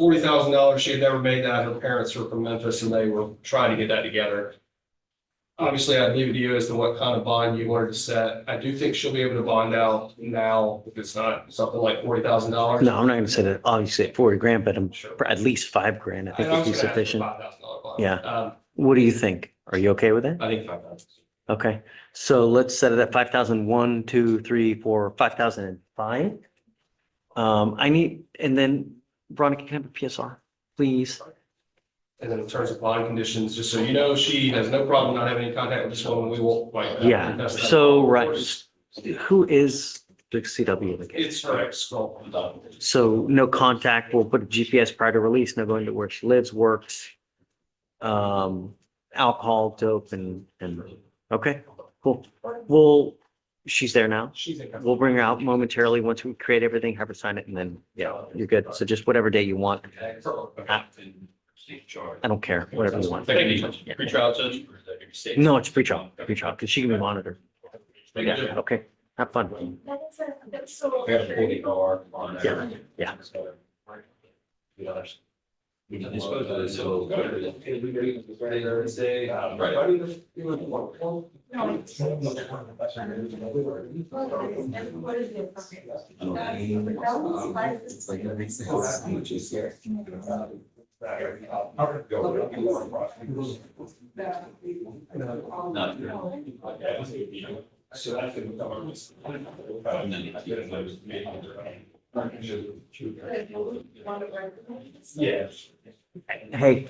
$40,000, she had never made that. Her parents were from Memphis and they were trying to get that together. Obviously, I'd leave it to you as to what kind of bond you wanted to set. I do think she'll be able to bond out now if it's not something like $40,000. No, I'm not gonna say that, obviously at 40 grand, but Sure. at least 5 grand, I think would be sufficient. $5,000 bond. Yeah. What do you think? Are you okay with it? I think 5,000. Okay, so let's set it at 5,000, 1, 2, 3, 4, 5,005. I need, and then Veronica, can I have a PSR, please? And then in terms of bond conditions, just so you know, she has no problem not having any contact with this woman. We won't like. Yeah, contest that. so, right, who is the CW in the case? It's her ex-girl. So no contact, we'll put a GPS prior to release, no going to where she lives, works. Alcohol, dope, and, okay, cool. She's there now. She's in. We'll bring her out momentarily once we create everything, have her sign it, and then, yeah, you're good. So just whatever day you want. I don't care, whatever you want. Thank you. Yeah. Pre-trial judge? Or is that your state? No, it's pre-trial, because she can be monitored. Thank you. Yeah, okay, have fun. That's so. We have a 40 car on Yeah, there. yeah. I suppose it is, so. So that can become. Yeah. Hey,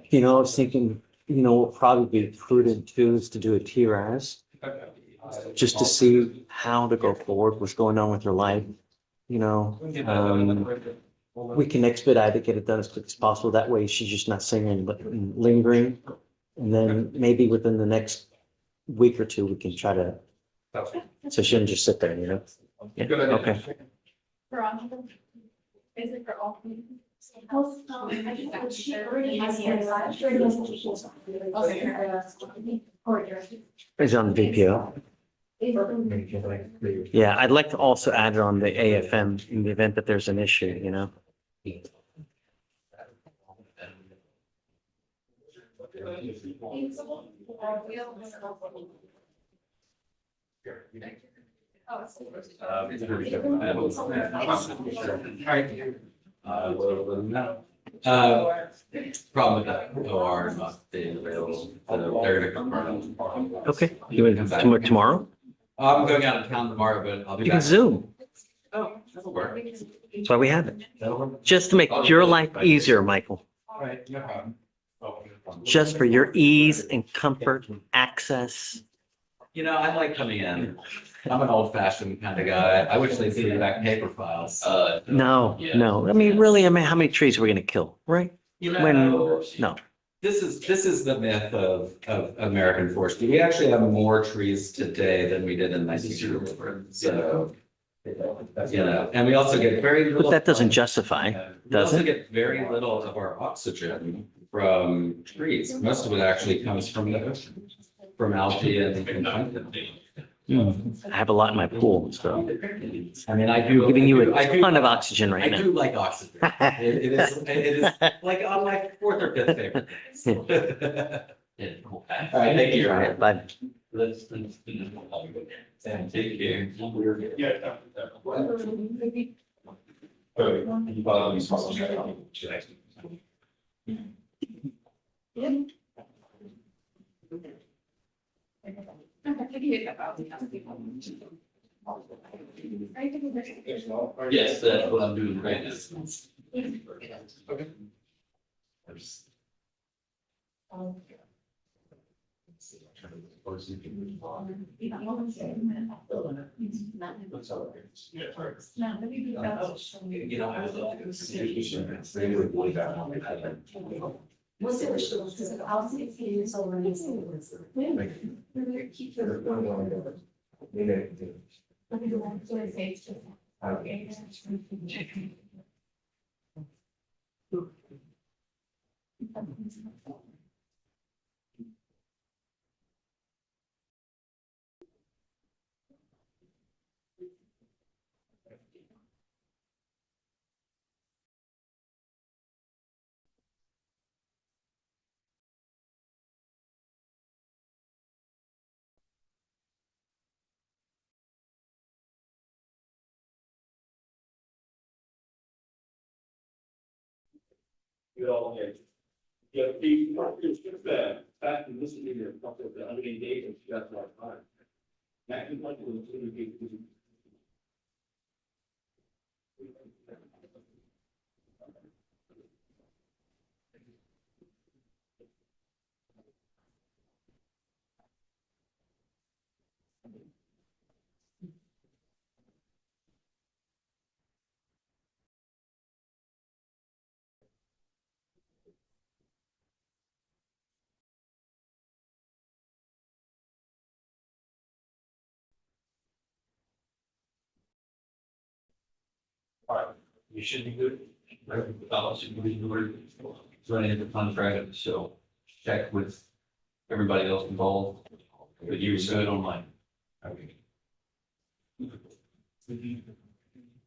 you know, I was thinking, what probably be prudent too is to do a TRAS, just to see how to go forward, what's going on with her life. We can expedite it, get it done as quick as possible. That way she's just not singing, but lingering. And then maybe within the next week or two, we can try to, so she doesn't just sit there, Yeah, okay. Veronica, is it for all? She already has the. She already has the. Is it on the VPO? Yeah, I'd like to also add it on the AFM in the event that there's an issue, Problem with that, OR not being available, they're gonna come around. Okay, you want tomorrow? I'm going out of town tomorrow, but I'll be You can back. Zoom. Oh, that'll work. That's why we have it. That'll work. Just to make your life easier, Michael. All right, no problem. Just for your ease and comfort and access. I like coming in. I'm an old fashioned kind of guy. I wish they'd see back paper files. No. I mean, really, how many trees are we gonna kill, right? No. This is the myth of American forestry. We actually have more trees today than we did in 1900. So, and we also get very little. But that doesn't justify, We does also it? get very little of our oxygen from trees. Most of it actually comes from the ocean, from algae and plankton. I have a lot in my pool, so I mean, I do. I'm giving you I a do- ton of oxygen right I now. do like oxygen. It is like on my fourth or fifth favorite. Yeah, cool. All right, thank you. All right, bye. And take care. Yeah. Yes, that's what I'm doing right now. You all, okay. Yeah, it's just that, back in this year, up to the 180 days, and she got a lot of time. That can like, all right, you should be good. Running into contract, so check with everybody else involved, but you were good on mine. Okay.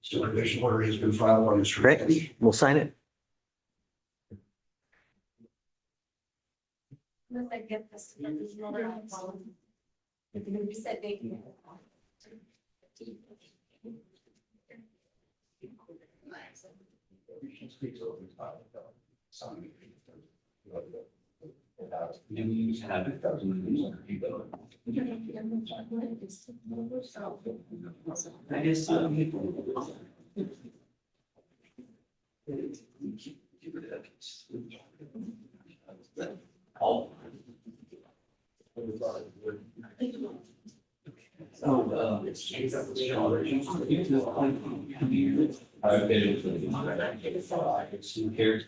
So additional order has been filed on this. Great, we'll sign it. Unless I get this. If you said they can. I guess, I've been who cares?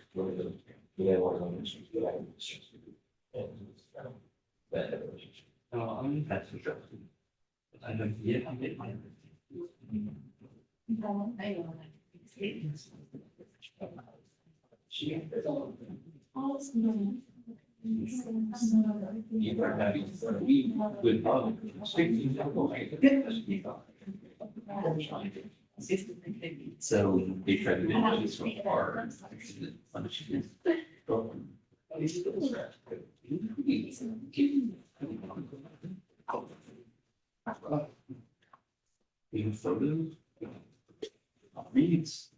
that's for sure. I know, yeah, I did mine. So they try to do this from far. In photos. Reads.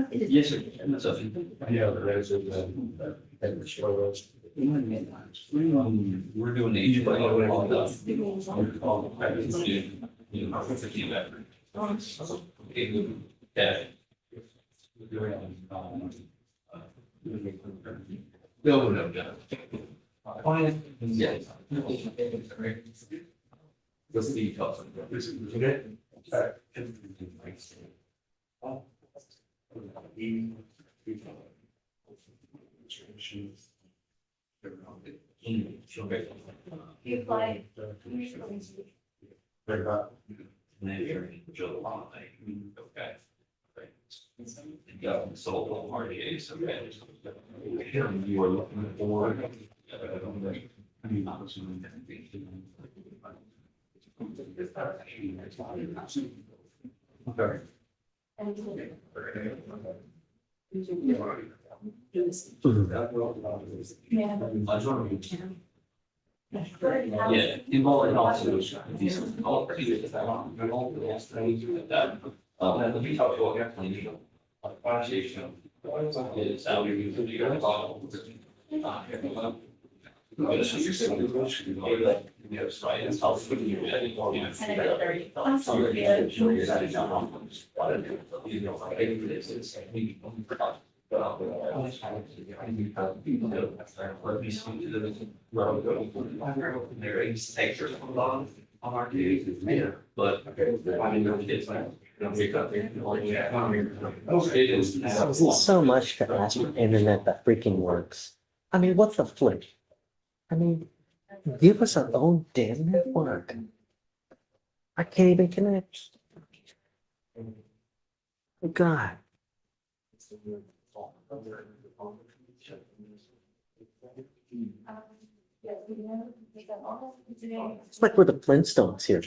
Yes, sir. That's up. Yeah, that's it. We're doing each. Yeah. No, no, no. Yes. Let's see. Okay. You apply. Okay. Yeah, so RDA, okay. You are looking for. Okay. Yeah, involved in also those. Let me talk about airplane. Is how on our days, but I mean, it's like. It's so much to ask for internet that freaking works. I mean, what the flip? I mean, give us our own damn network. I can't even connect. God. It's like we're the Flintstones here.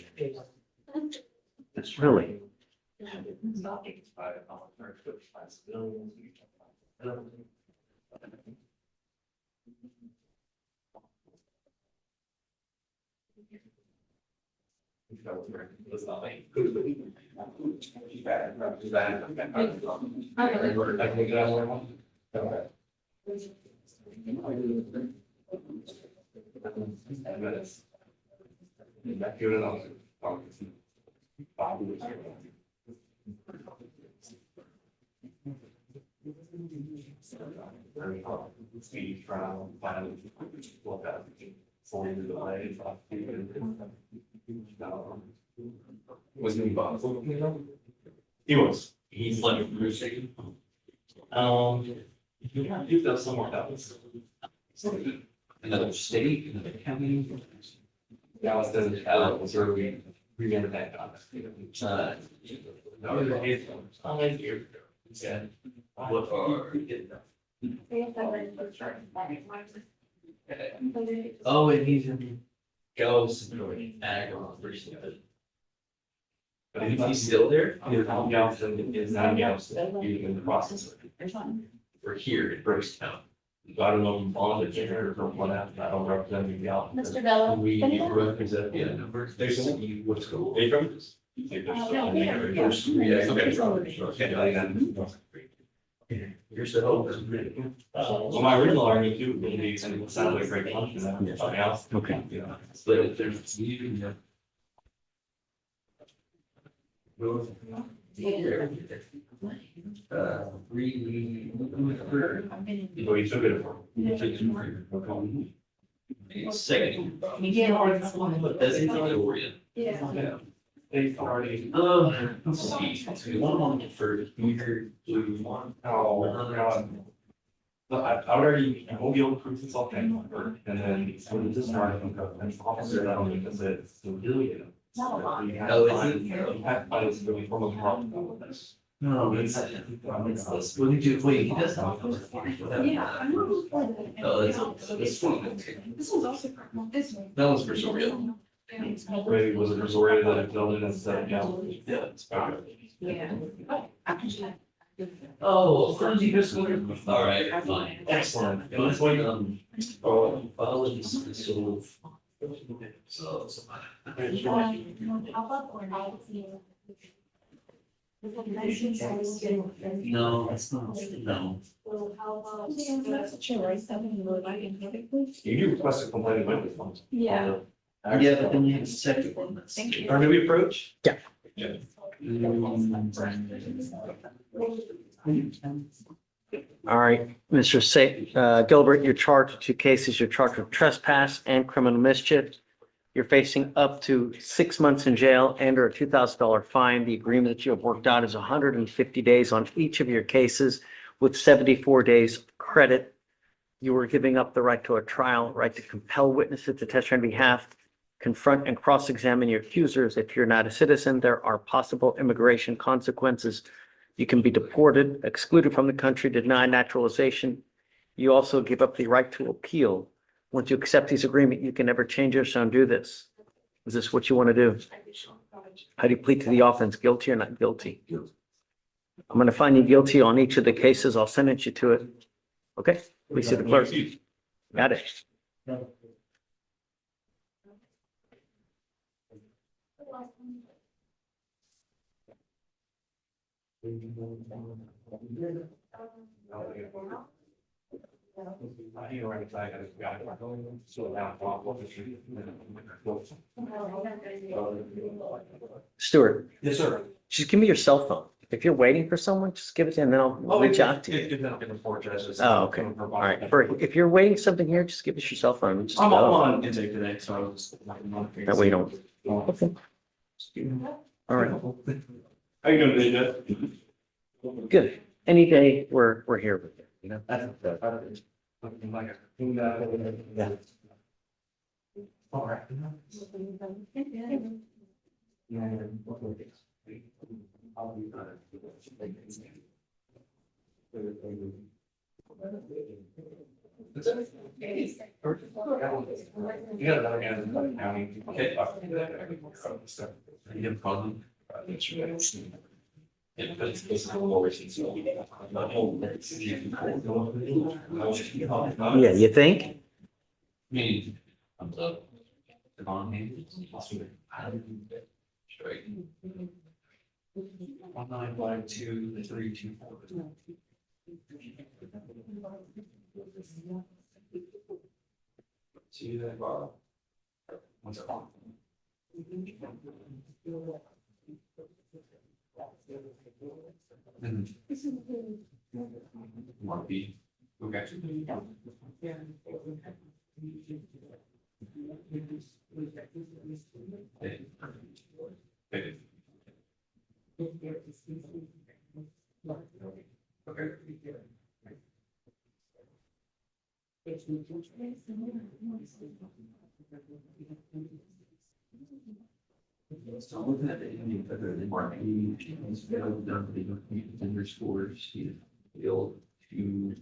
It's really. Was he He was. He's like. Yeah, he does somewhere else. another state, another county. That was the, was where we began that. No, it's, I'm in here. He said, what are? Oh, and he's in Ghost, ag, recently. But if he's still there, his Galveston is not Galveston, he's in the process. We're here in Bridgetown. So I don't know if I'm bonded there or from what happened, I don't represent the Galveston. Mr. Bella. We represent, yeah, there's what school? They from? You're so. Well, my original argument too, really, it sounded like a great punch, and something else. Okay. You know, but if there's. Really. Well, you took it for. Second. But that's in the Yeah. They've already. Let's see. One for here, blue one. Oh, God. But I would already, I won't be able to prove this all thing, and then when this started, an officer, I don't know, because it's civilian. Oh, is it? I was really from a problem with this. No, it's this. What did you, wait, he does not. Yeah, I'm looking for that. Oh, that's fine. This was also from this one. That was for sure. Maybe was it resorted that I filled in instead of gallery? Yeah. Yeah. Oh, all right, fine. Excellent. It was like, biology is sort of. So. How about or not? No, it's not, no. So how about? Yeah, that's a choice. I mean, would I can have it, please? You do request a complaint witness funds. Yeah. Yeah, but then you have a second one that's. Thank you. Or do we approach? Yeah. Yeah. All right, Mr. Gilbert, you're charged with 2 cases. You're charged with trespass and criminal mischief. You're facing up to 6 months in jail and or a $2,000 fine. The agreement that you have worked out is 150 days on each of your cases with 74 days of credit. You are giving up the right to a trial, right to compel witnesses to testify on behalf, confront and cross-examine your accusers. If you're not a citizen, there are possible immigration consequences. You can be deported, excluded from the country, denied naturalization. You also give up the right to appeal. Once you accept this agreement, you can never change this or undo this. Is this what you want to do? How do you plead to the offense, guilty or not guilty? I'm going to find you guilty on each of the cases. I'll sentence you to it. Okay, please see the clerk. Got it. Stuart, Yes, sir. just give me your cell phone. If you're waiting for someone, just give it to them, then I'll reach out to you. Oh, okay. All right. If you're waiting something here, just give us your cell phone. Just I'm go. on intake today, so I was. That way you don't. Okay. All right. How you doing today, Jeff? Good. Any day we're here with you, you know? Yeah. All right. You got another hand in the county. Okay. You have a problem? Yeah, but it's always. Yeah, you think? Me. I'm the. On hand. Straight. 1952324. See you then, Bob. What's up? Want be? Okay. Hey. So I'm looking at the Indian federal marketing, he's failed done the underscores, he's failed to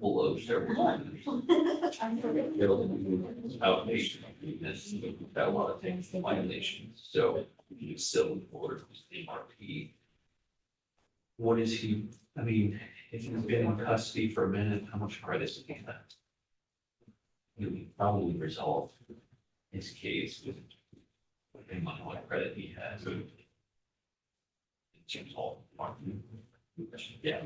below several. Failed to do outpatient, this, got a lot of things, violations, so you civil court, MRP. What is he, I mean, if he's been in custody for a minute, how much credit is he have? He'll probably resolve his case with depending on what credit he has. It seems all marketing. Yeah,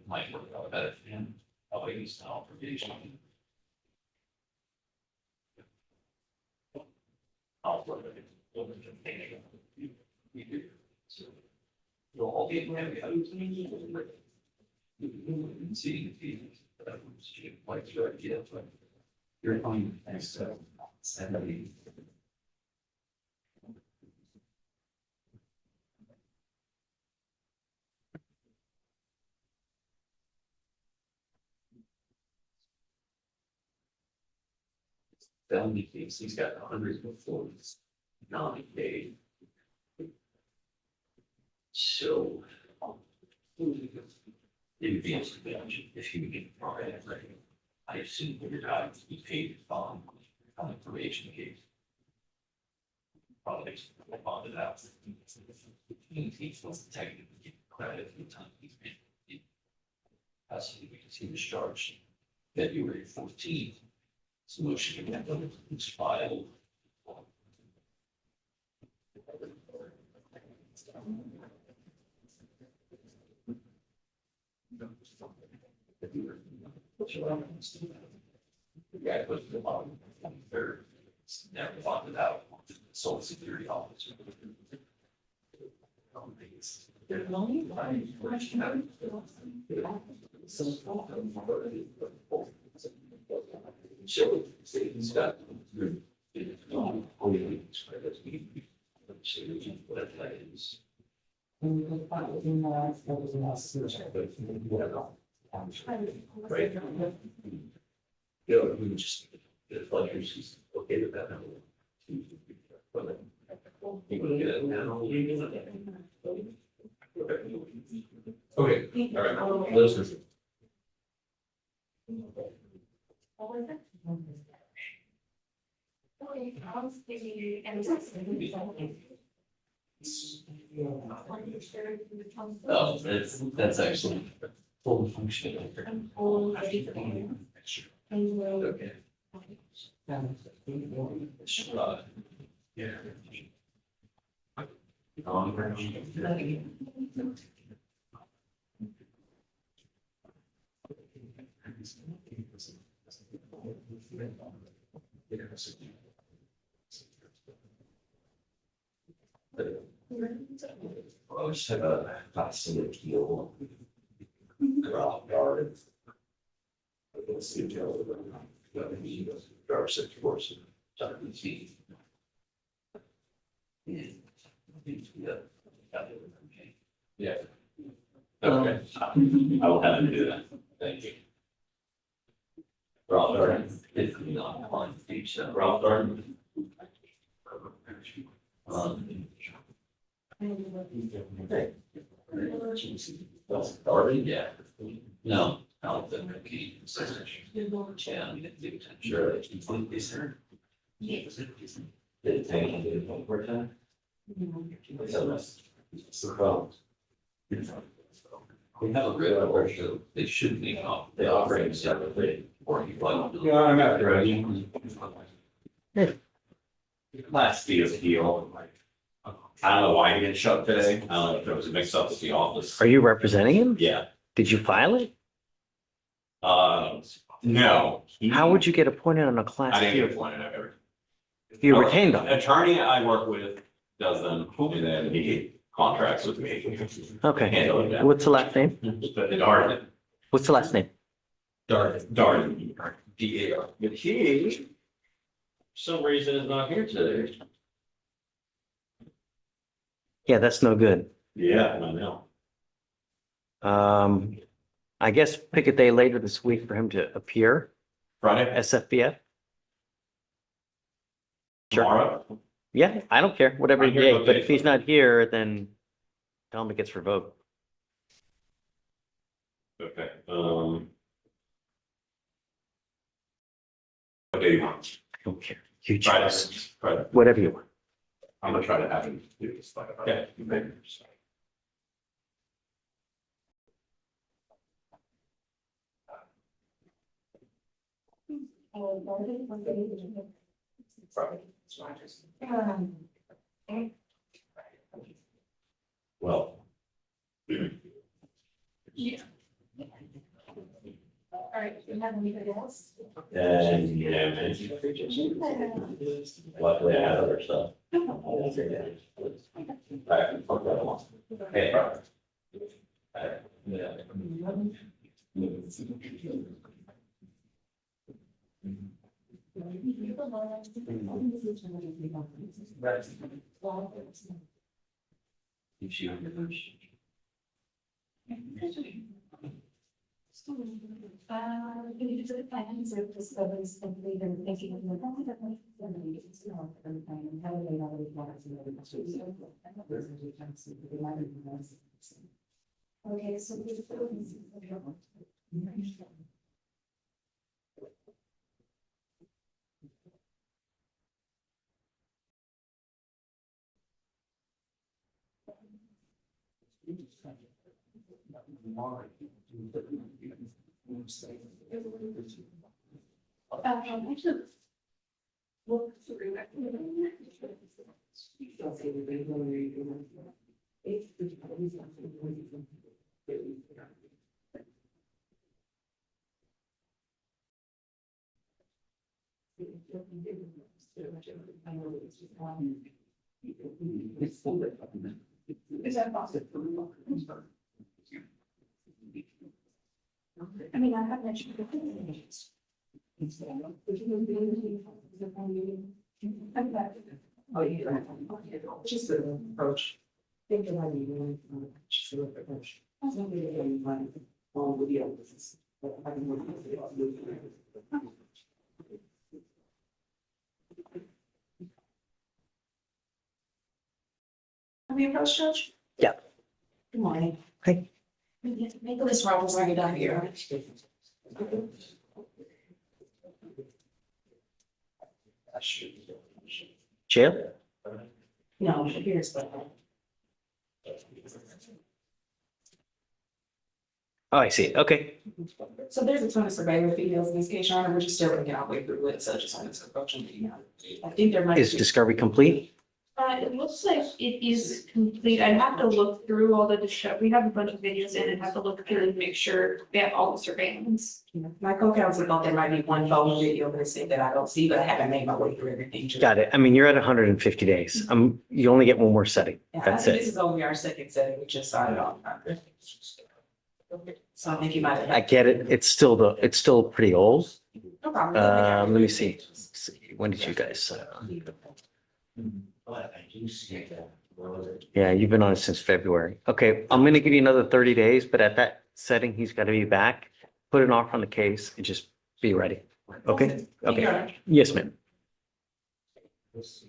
might work out better for him. How he's now probation. I'll look at it. You'll all be see if he likes your idea, but you're fine. Thanks. So, 70. Felony case, he's got hundreds of forms, not paid. So. It would be insufficient if you would get fired, right? I assume your guy he paid his bond on the probation case. Probably bonded out. He's supposed to technically get credit for the time he's been. Possibly because he was charged February 14th. Solution was filed. Yeah, it was the bottom. They're never bonded out. Social Security officer. So, he's got. What that is. Right. Yeah, we just, the Fleischer, she's okay with that. Okay, all right, listen. Oh, that's actually fully functional. Okay. Yeah. I just have a passing appeal. Ground guard. Let's see, Dark six force. Yeah. Okay. I will have him do that. Thank you. Ralph Darden. Ralph Darden. Darden, yeah. No. I'll the key. Yeah, sure. Did it take one more time? So that's the problem. We have a good hour show. They shouldn't be off. They operate separately or you like. Yeah, I'm not ready. Class D appeal. I don't know why he didn't show up today. I don't know if there was a mix up with the office. Are you representing him? Yeah. Did you file it? No. How would you get appointed on a I class didn't D? get appointed. I've ever. You retained them. Attorney I work with does them, and then he contracts with me. Okay. Handling that. What's the last name? Darden. What's the last name? Darden. D-A-R. But he, for some reason, is not here today. Yeah, that's no good. Yeah, I know. I guess pick a day later this week for him to appear, Friday, SFBF. Sure. tomorrow. Yeah, I don't care, whatever I'm here day, both but days. if he's not here, then tell him it gets revoked. Okay, what day do you want? I don't care. You Friday. choose, Friday. whatever you want. I'm gonna try to have him do this. Okay. Well. Yeah. All right, you have anything else? And, yeah, man. Luckily I had other stuff. Alright, fuck that one. Hey, bro. Alright, yeah. If you- Can you do the finance or discoveries complete and thinking of okay, so. Actually. Well, is that possible? I mean, I have mentioned. Oh, yeah. Just an approach. Think about it. Just an approach. Have you approached Judge? Yeah. Good morning. Hey. Make this Roberts when you're down here. Jail? No, here's the. Oh, I see. Okay. So there's a ton of surveillance videos in this case, Your Honor. We're just still working our way through it, so I just wanted to approach them. I think there might Is be. discovery complete? It looks like it is complete. I'd have to look through all the discharge. We have a bunch of videos in and have to look through and make sure we have all the surveillance. My co-counsel thought there might be one phone video missing that I don't see, but I haven't made my way through everything. Got it. I mean, you're at 150 days. You only get one more setting. Yeah, I That's think it. This is only our second setting, we just started off. So I think you might have. I get it. It's still pretty old. No problem. Let me see. When did you guys? Yeah, you've been on it since February. Okay, I'm gonna give you another 30 days, but at that setting, he's gotta be back. Put an offer on the case and just be ready. Okay? Okay. Yes, ma'am. Yes.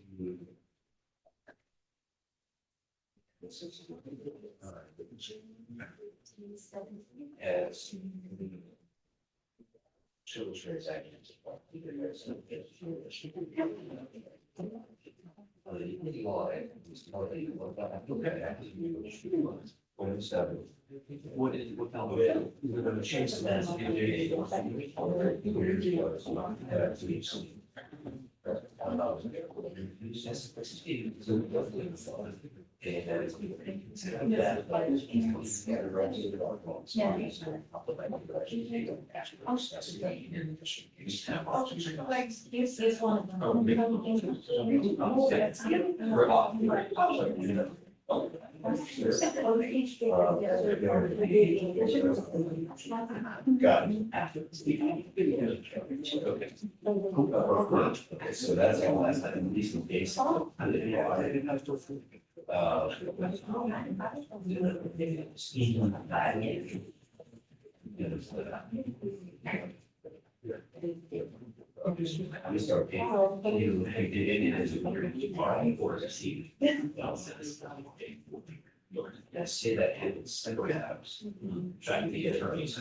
Children's actions. What is, what kind of? We're gonna change the Here's one of them. Got it. Okay, so that's all last time in decent case. I'm start paying. You did it as a or a seed. Let's say that happens. Trying to get attorneys.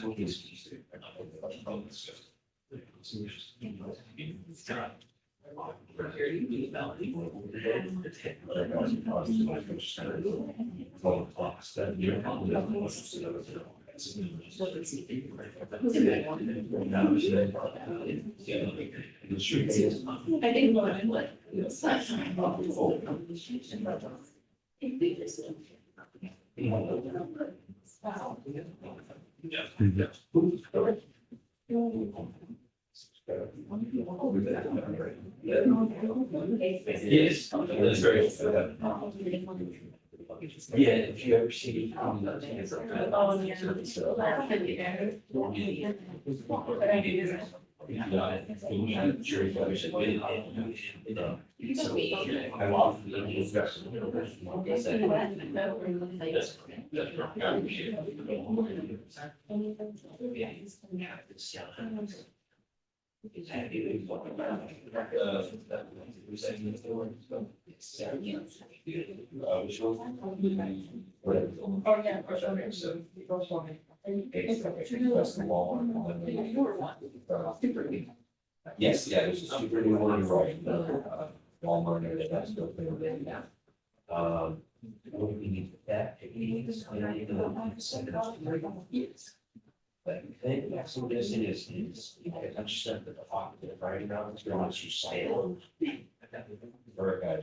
Yes, that's very. Yeah, if you ever see. Yes, yeah, there's a super new one, right? Walmart, and that's still there now. We need that. But I think that's what this is, you can understand that the pocket right now, it's very much you say. Or,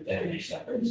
every second.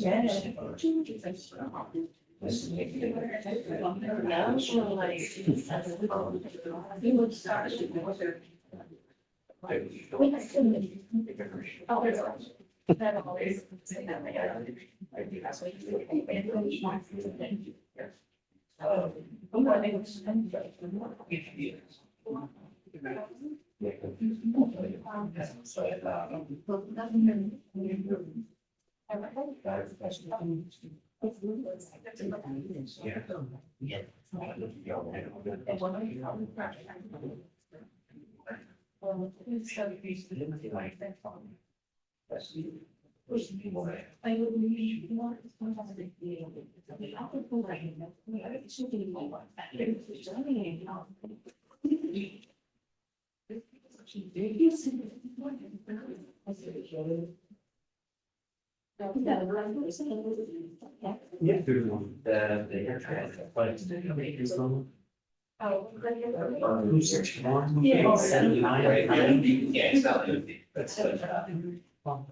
You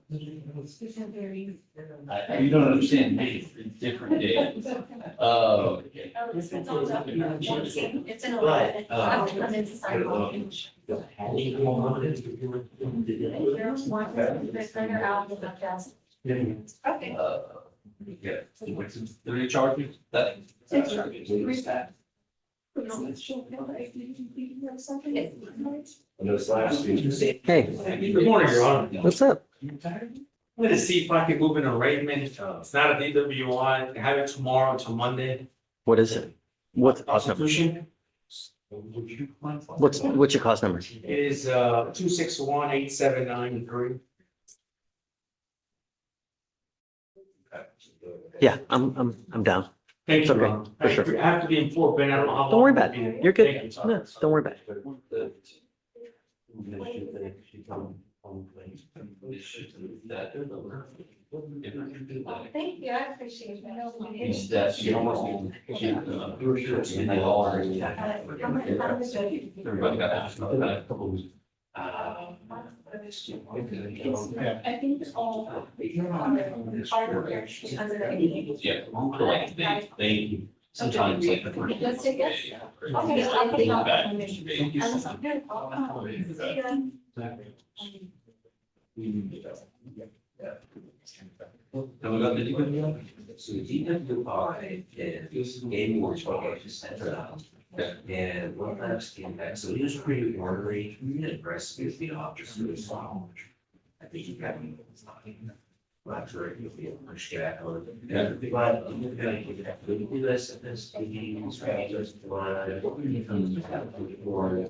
don't understand me, it's different days. Oh. It's in a Right, way. uh, I'm into sidewalk. There's one, there's further out of the desk. Okay. Yeah. The recharges, that. Hey, Good morning, Your Honor. what's up? I'm gonna see if I can move an arraignment. It's not a DWI. Have it tomorrow till Monday. What is it? What's the cost number? Restitution. What's your cost number? It is 2618793. Yeah, I'm down. Thank you, Okay, Ron. for sure. I have to be in Fort Bend. I don't know how long. Don't worry about I'll be it. there. You're good. Thank you. No, don't worry about it. Thank you, I appreciate it. That's your own. Everybody got asked about that. I think it's all. Yeah, they sometimes like. Let's take it. Okay, I'll take off. And we got the DWI. So the DWI is game works for and one last came back, so he was pretty ornery, aggressive, the officers. I think he got me. Not sure if you'll be able to push that or. Yeah. But I'm gonna give it we do this at this meeting, just or.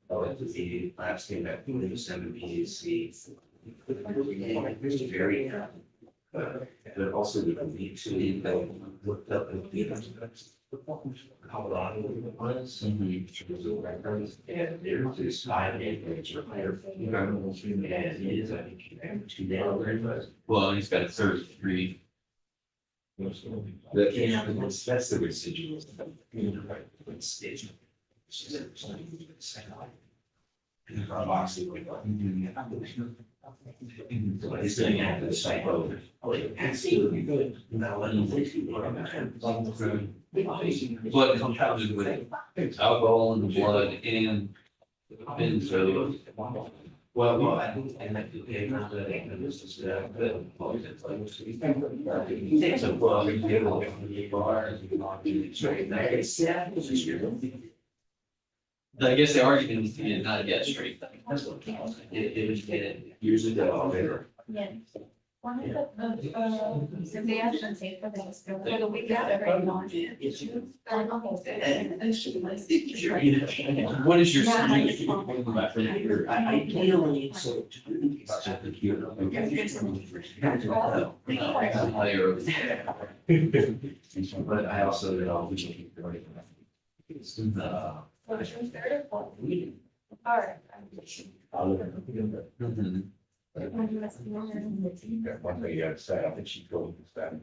Oh, it's the last game back, the 7 PAC. Very. But also we can need to look up and be. Colorado was. And there's this 5 acres or higher. And it is, I think, 2 down very much. Well, he's got a 33. That's the residual. Stage. He's going after the site over. Blood compounded with alcohol in the blood and benzo. Well, I think, and I think they found that this is he takes a bug and get away from the bar and straight back. I guess the argument is not yet straight. That's what it was usually the elevator. Yeah. One of the absentee for the week after. What is your? Ideally, so. But I also. All right. One thing you gotta say, I think she's going to stand.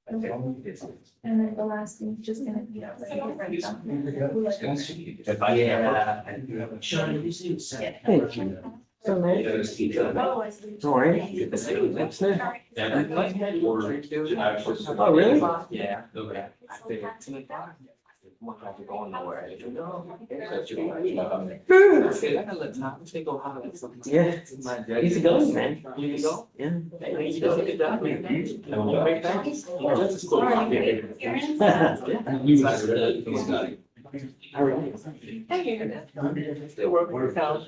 And then the last thing is just gonna be. If I. Sean, you see, Thank you. So nice. Sorry. Oh, really? Yeah. Okay. Yeah. Easy going, man. Easy go. Yeah. You did a good job, man. All right. They work out.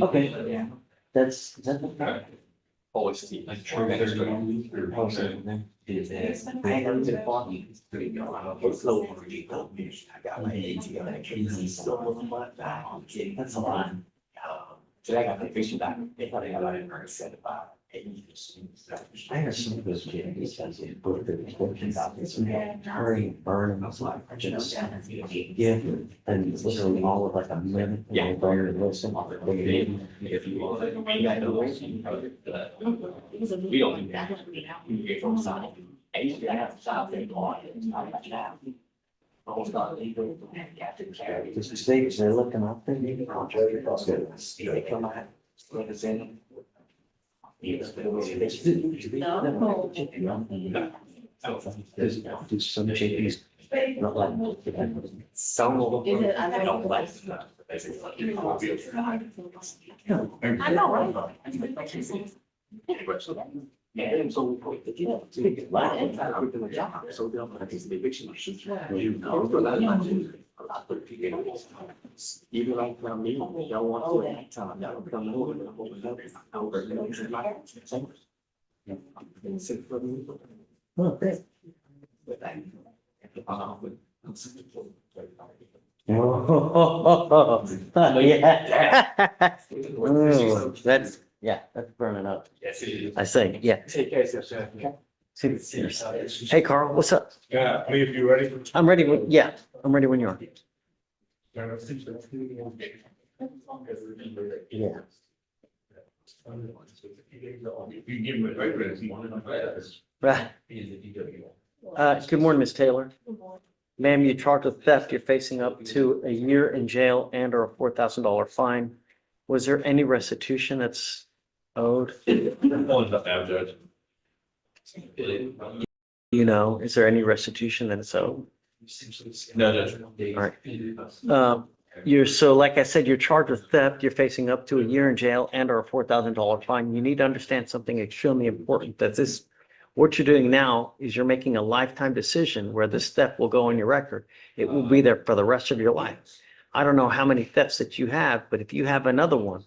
Okay. That's. Always see. Like true. I haven't been walking. I got my age, I got a crazy still that's a lot. Today I got my fishing back. They thought I got it said about I heard some of those kids says it put the descriptions out there, some hurry, burn, and I was like, just, yeah, and literally all of like a minute. Yeah. Burn and listen. If you want. We don't do that. We get from side. And you can have south and north, it's not much now. Almost not legal. Just the states, they're looking up there, maybe contract across the, they come out, look at them. There's some JPs, not like. Some of them. I know, right? And so we put the kid to get loud, the job, so they'll have the eviction. You know, for that much. Even like from me, y'all want to, y'all come over and hold it up. That's, yeah, that's burning up. Yes, it is. I say, yeah. Take care of yourself. Hey, Carl, what's up? Yeah, I mean, if you're ready. I'm ready. Yeah, I'm ready when you are. Yeah. If you give him a favor, if you want to. Right. Good morning, Ms. Taylor. Ma'am, you're charged with theft. You're facing up to a year in jail and or a $4,000 fine. Was there any restitution that's owed? You know, is there any restitution that is owed? No, Judge. All right. You're, so like I said, you're charged with theft. You're facing up to a year in jail and or a $4,000 fine. You need to understand something extremely important, that this, what you're doing now is you're making a lifetime decision where this theft will go on your record. It will be there for the rest of your life. I don't know how many thefts that you have, but if you have another one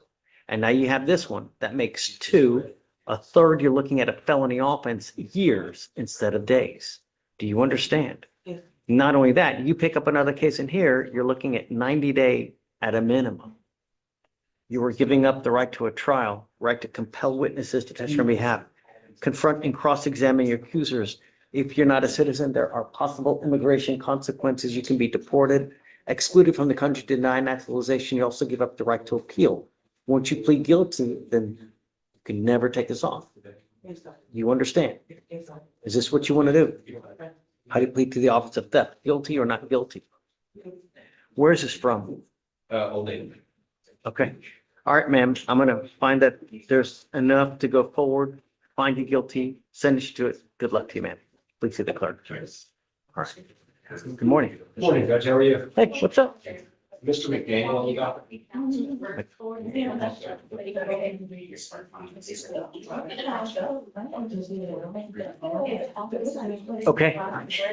and now you have this one, that makes two. A third, you're looking at a felony offense years instead of days. Do you understand? Yes. Not only that, you pick up another case in here, you're looking at 90-day at a minimum. You are giving up the right to a trial, right to compel witnesses to testify on behalf, confront and cross-examine your accusers. If you're not a citizen, there are possible immigration consequences. You can be deported, excluded from the country, denied naturalization. You also give up the right to appeal. Once you plead guilty, then you can never take this off. You understand? Is this what you want to do? How do you plead to the office of theft? Guilty or not guilty? Where is this from? Old Navy. Okay. All right, ma'am. I'm going to find that there's enough to go forward, find you guilty, sentence you to it. Good luck to you, ma'am. Please see the clerk. All right. Good morning. Morning, Judge, how are you? Hey, what's up? Mr. McDaniel, you got? Okay.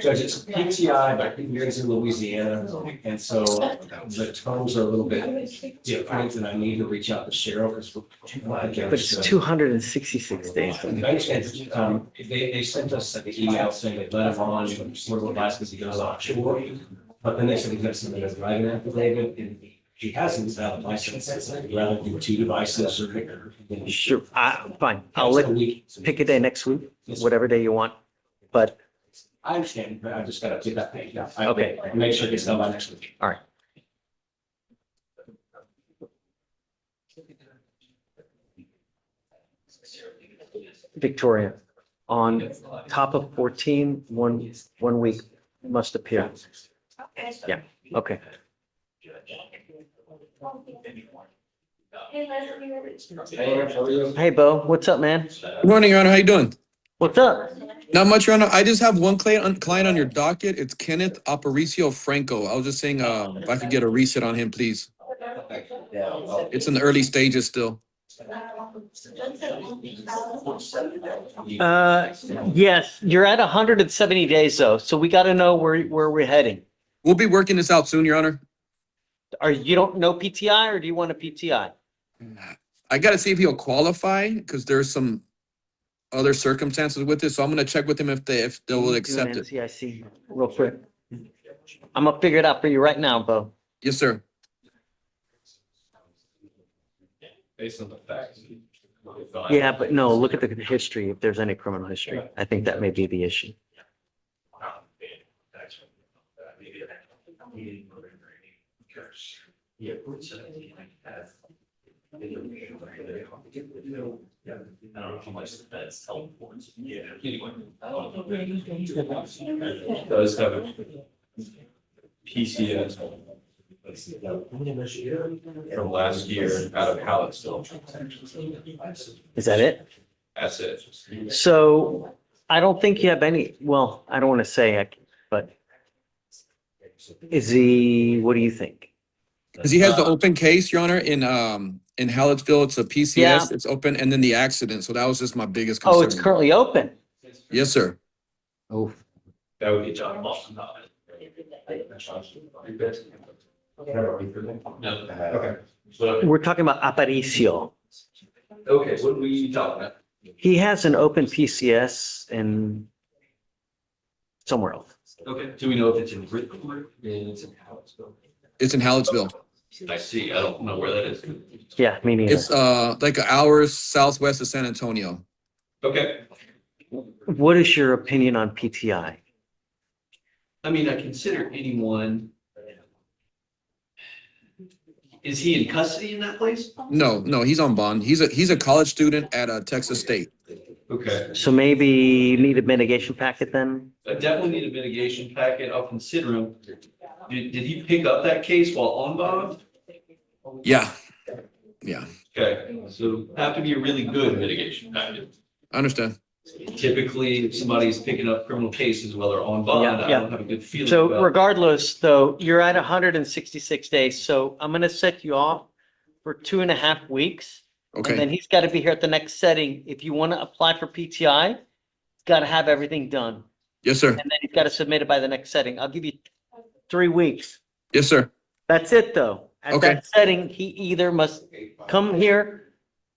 Judge, it's PTI, but I think yours in Louisiana, and so the terms are a little bit different, and I need to reach out to Cheryl. But it's 266 days. I understand, they sent us an email saying they let him on, portable device because he goes offshore. But then they said he's got something as driving affidavit, and he hasn't his valid license, rather do two devices or. Sure, fine. I'll pick a day next week, whatever day you want. But I understand, but I just gotta get that page down. Okay. Make sure it gets done by next week. all right. Victoria, on top of 14, one week must appear. Yeah, okay. Hey, Bo, what's up, man? Good morning, Your Honor. How you doing? What's up? Not much, Your Honor. I just have one client on your docket. It's Kenneth Aparicio Franco. I was just saying, if I could get a reset on him, please. It's in the early stages still. Yes, you're at 170 days though, so we got to know where we're heading. We'll be working this out soon, Your Honor. You don't know PTI or do you want a PTI? I got to see if he'll qualify because there's some other circumstances with it. So I'm going to check with him if they will accept it. NCIC real quick. I'm gonna figure it out for you right now, Bo. Yes, sir. Based on the facts. Yeah, but no, look at the history, if there's any criminal history. I think that may be the issue. Yeah. I don't know how much that's helpful. Yeah. Does have a PCS from last year out of Hallettsville. Is that it? That's it. So I don't think you have any, well, I don't want to say, but is he, what do you think? Because he has the open case, Your Honor, in Hallettsville, it's a PCS, Yeah. it's open, and then the accident. So that was just my biggest Oh, concern. it's currently open. Yes, sir. Oh, That would be John Boston. No. Okay. So, we're talking about Aparicio. okay, what are we talking about? He has an open PCS in somewhere else. Okay, do we know if it's in Ridgewood? It's in Hallettsville. It's in Hallettsville. I see, I don't know where that is. Yeah, me neither. It's like an hour southwest of San Antonio. Okay, What is your opinion on PTI? I mean, I consider anyone. Is he in custody in that place? No, he's on bond. He's a college student at Texas State. Okay, So maybe you need a mitigation packet then? I definitely need a mitigation packet, I'll consider him. Did he pick up that case while on bond? Yeah. Yeah, Okay, so have to be a really good mitigation packet. I understand. Typically, if somebody's picking up criminal cases while they're on bond, I Yeah. don't have a good feeling So about. regardless, though, you're at 166 days, so I'm gonna set you off for 2.5 weeks. And then Okay. he's got to be here at the next setting. If you want to apply for PTI, he's got to have everything done. Yes, sir. And then he's got to submit it by the next setting. I'll give you 3 weeks. Yes, sir. That's it, though. At Okay. that setting, he either must come here,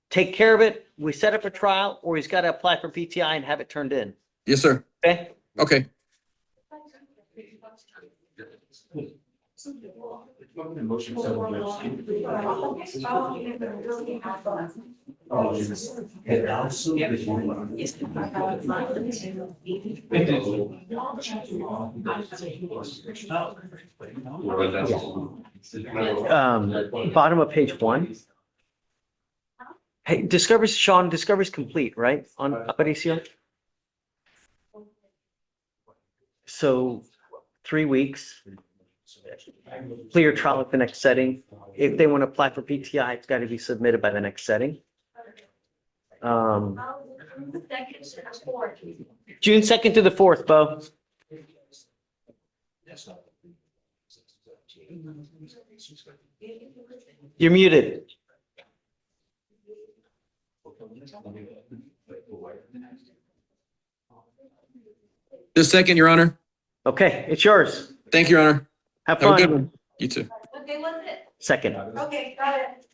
take care of it, we set up a trial, or he's got to apply for PTI and have it turned in. Yes, sir. Okay? Okay. Bottom of page 1. Hey, discovery's complete, right? On Aparicio? So 3 weeks. Clear trial at the next setting. If they want to apply for PTI, it's got to be submitted by the next setting. June 2nd to the 4th, Bo. You're muted. The second, Your Honor. Okay, it's yours. Thank you, Your Honor. Have Have a good fun. one. You too. What day was it? Second. Okay, got it.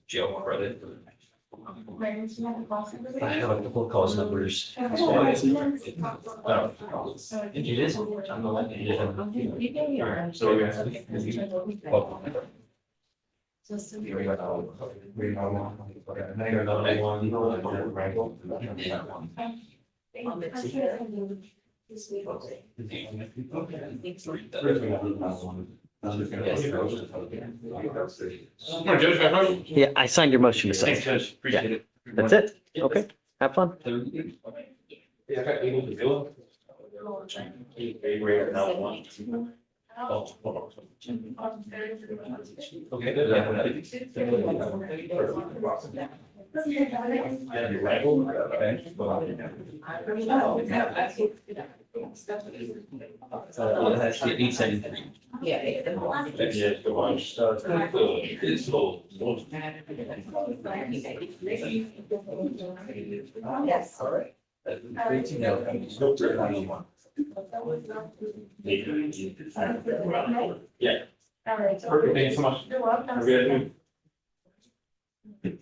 Jail credit. I have a couple of calls numbers. It is. I'm the one. Yeah, I signed your motion to Thanks, sign. Judge, appreciate it. That's it? Okay, have fun. Yeah, I got able to do That's the 873. Yes. All right. Yeah. All right. Perfect, thank you so much. You're welcome. Have a good afternoon. Do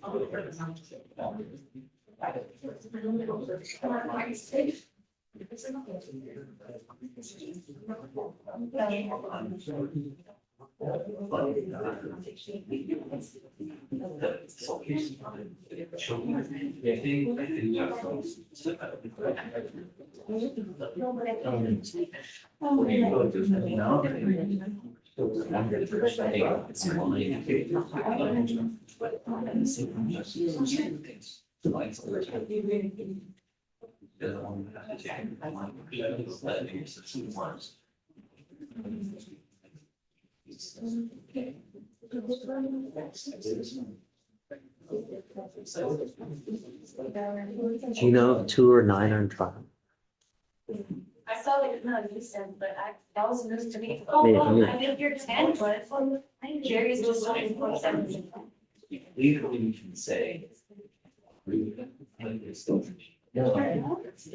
you know if 2 or 9 are in trial? I saw it, no, you said, but that was news to me. Maybe, Oh, yeah. I think you're 10, but I think Jerry's just talking for 17. Legally, you can say. No, it's,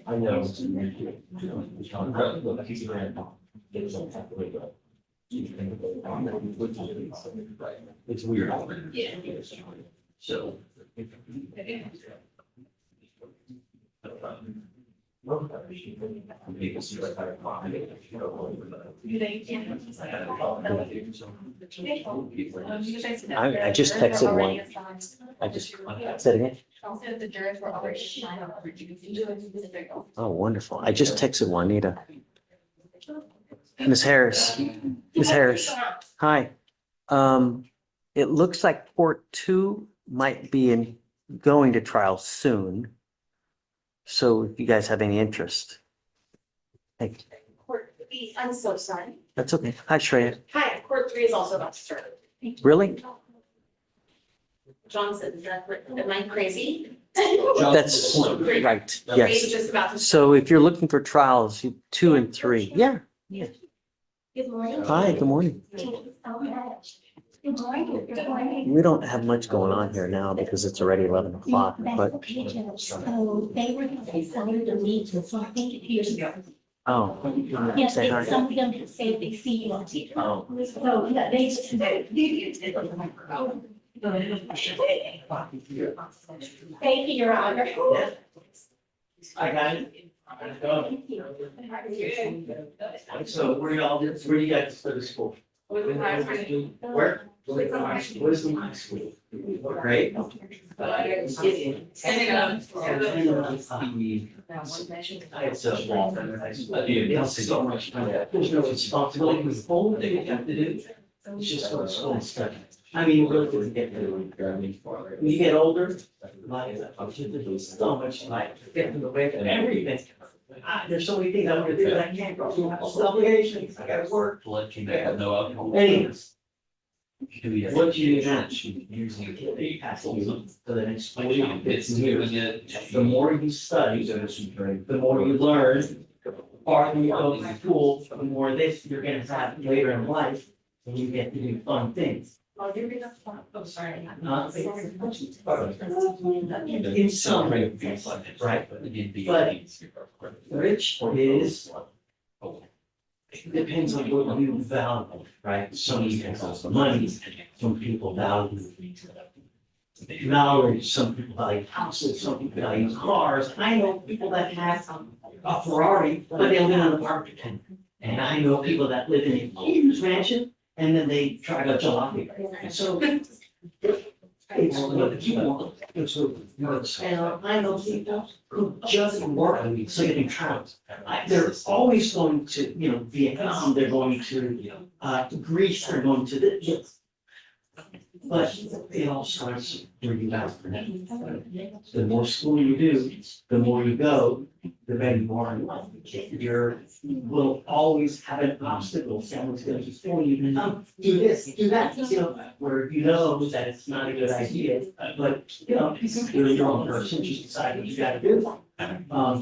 I know. It's weird. Yeah. So. I just texted one. I just said again. Also, the jurors were already signed up. Oh, wonderful. I just texted Juanita. Miss Harris, Miss Harris, hi. It looks like Court 2 might be going to trial soon. So if you guys have any interest. Thank you. Court 3, I'm so sorry. That's okay. Hi, Shreya. Hi, Court 3 is also about to start. Really? Johnson, is that, am I crazy? That's right. It's Yes. just about to. So if you're looking for trials, 2 and 3. Yeah. Yeah. Good morning. Hi, good morning. Good morning. Good morning. We don't have much going on here now because it's already 11 o'clock, but, So they were decided to meet for, I think, years ago. oh. Yes, Say hi. some of them have said they see you on TV. Oh. So, yeah, they. Thank you, Your Honor. I got it. So where do you guys go to school? Where? Wisdom High School. Great. Standing up. It's a small thing. It's so much time. There's no responsibility. The whole thing you have to do is just go to school and study. I mean, really doesn't get to when you get older, like, there's so much like getting away from everything. There's so many things I want to do that I can't. Obligations, I gotta work. Anyways. What you have you pass on for the next 40 years. The more you study, the more you learn, the farther you go to school, the more this you're gonna have later in life, and you get to do fun things. Oh, sorry. In some ways, right? But rich is, it depends on what you value, right? Some people value money, some people value knowledge, some people value houses, some people value cars. I know people that have a Ferrari, but they live in an apartment. And I know people that live in a huge mansion and then they drive a jalopy. So it's what you want. And I know people who just work so they can travel. They're always going to, Vietnam, they're going to, Greece, they're going to this. But it all starts where you go. The more school you do, the more you go, the better you are in life. You will always have an obstacle. Someone's going to tell you, do this, do that, where you know that it's not a good idea, but you're your own person, just decide what you gotta do.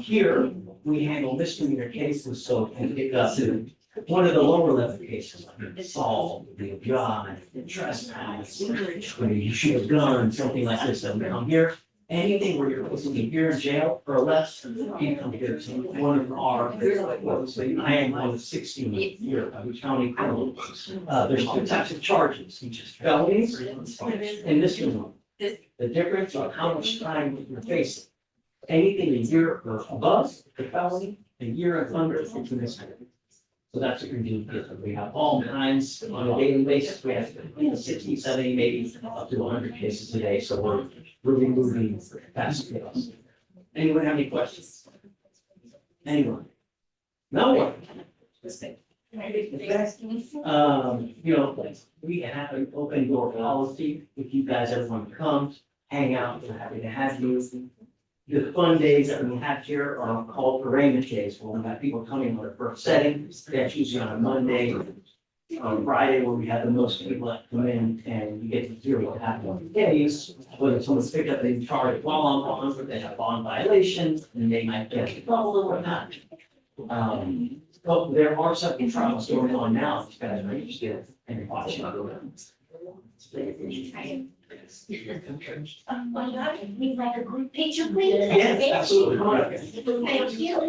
Here, we handle misdemeanor cases, so we pick up one of the lower level cases, like assault, drive, trespass, where you shoot a gun, something like this, that we come here, anything where you're supposed to be here in jail or less, you come here to one of our, I am one of 16 here, county criminal. There's two types of charges, felonies and misdemeanor. The difference on how much time you're facing. Anything a year or above the felony, a year and under is the misdemeanor. So that's what you're doing here. We have all kinds on a daily basis. We have 60, 70, maybe up to 100 cases a day. So we're really moving fast. Anyone have any questions? Anyone? No one? You know, we have an open door policy. If you guys ever want to come, hang out, we're happy to have you. The fun days that we have here are called arraignment days, where we have people coming on their first setting. That's usually on a Monday, on Friday, where we have the most people that come in and you get to hear what happened on the days. Whether someone's picked up a charge while on bond, or they have bond violations, and they might get in trouble or not. But there are several trials going on now, if you guys are interested in watching other ones. We'd like a group picture, please. Yes, absolutely. Thank you.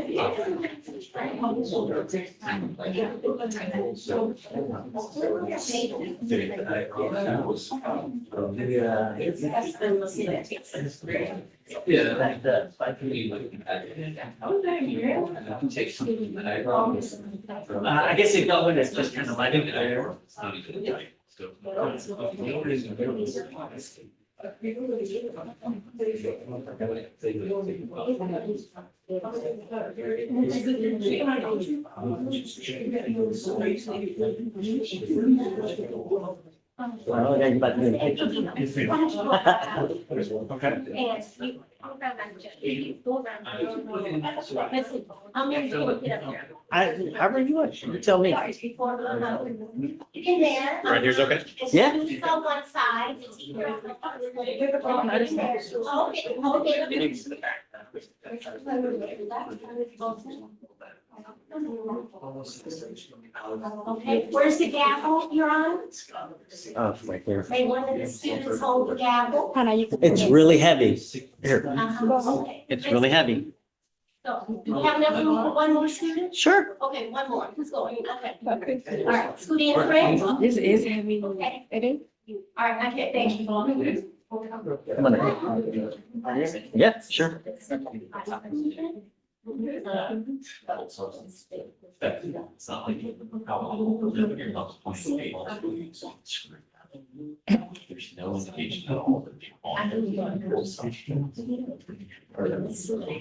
I guess it got when it's just kind of like there. Well, yeah, you about to do a picture. However you want, you tell me. You can dance. Right here's okay? Yeah. It's on one side. Okay, where's the gavel you're on? Oh, right here. May one of the students hold the gavel? It's really heavy. Here, Okay. it's really heavy. So, do we have enough room for one more student? Sure. Okay, one more, who's going? Okay. All right, Scooty and Fred? This is heavy. Okay. It is? All right, okay, thank you. Come on. Yeah, sure. There's no indication at all that people want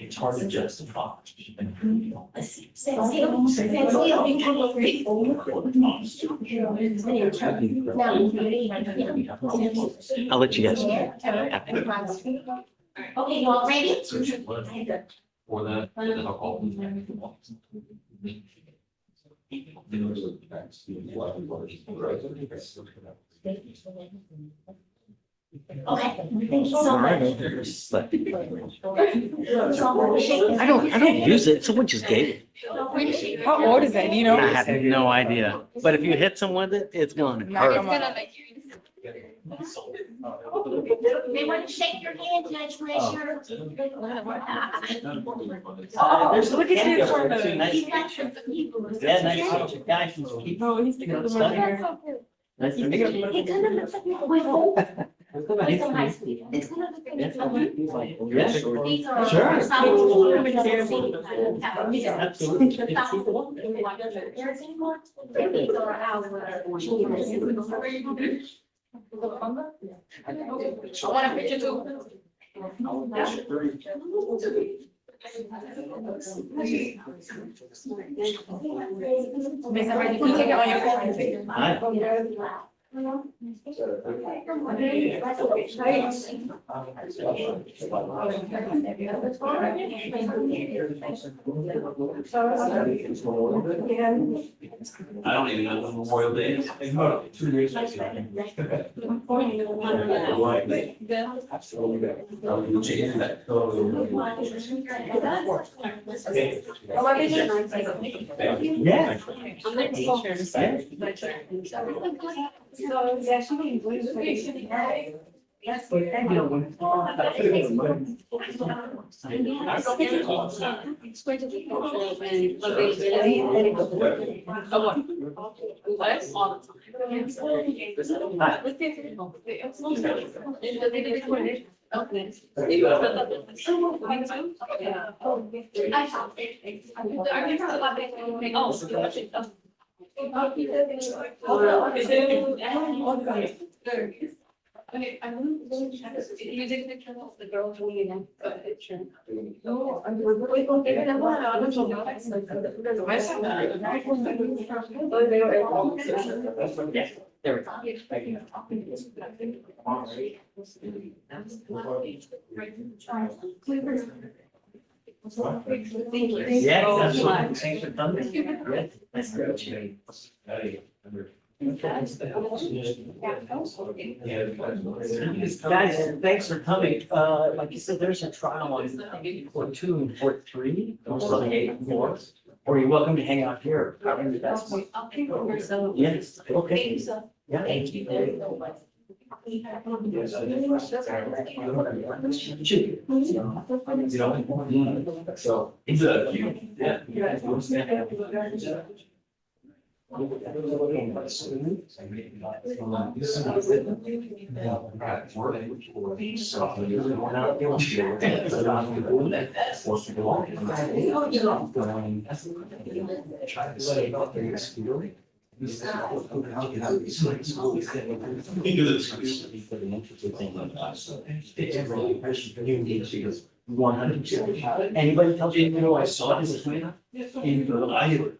it's hard to justify. I'll let you guys. Okay, you all ready? For that, then I'll call them. Okay, thank you so much. I don't use it. Someone just gave it. How old is that? Do you know? I have no idea. But if you hit someone with it, it's going to hurt. They want to shake your hand, Judge Fleischer. There's Look at this one. He's got some people. Yeah, nice to guy from keep. No, he's sticking the money here. Nice to meet you. It kind of looks like you're with some high school. It's kind of like. Yeah, These are. Sure. Absolutely. Absolutely. These are our children. I want a picture too. Miss, I'm ready. Can you take it on your phone? Hi. I don't even know when Memorial Day is. 2 days. Yeah. So, yeah, she can. Yes, thank you. It's going to be cultural and availability. Okay, I'm using the channel of the girls we in a picture. No, I'm really going to get it. I don't Guys, thanks for coming. Like you said, there's a trial on Court 2 and Court 3, those are the 8 and 4. Or you're welcome to hang out here. I'll keep over so. Yes, okay. Yeah. Thank you. So. Anybody tells you, I saw this in the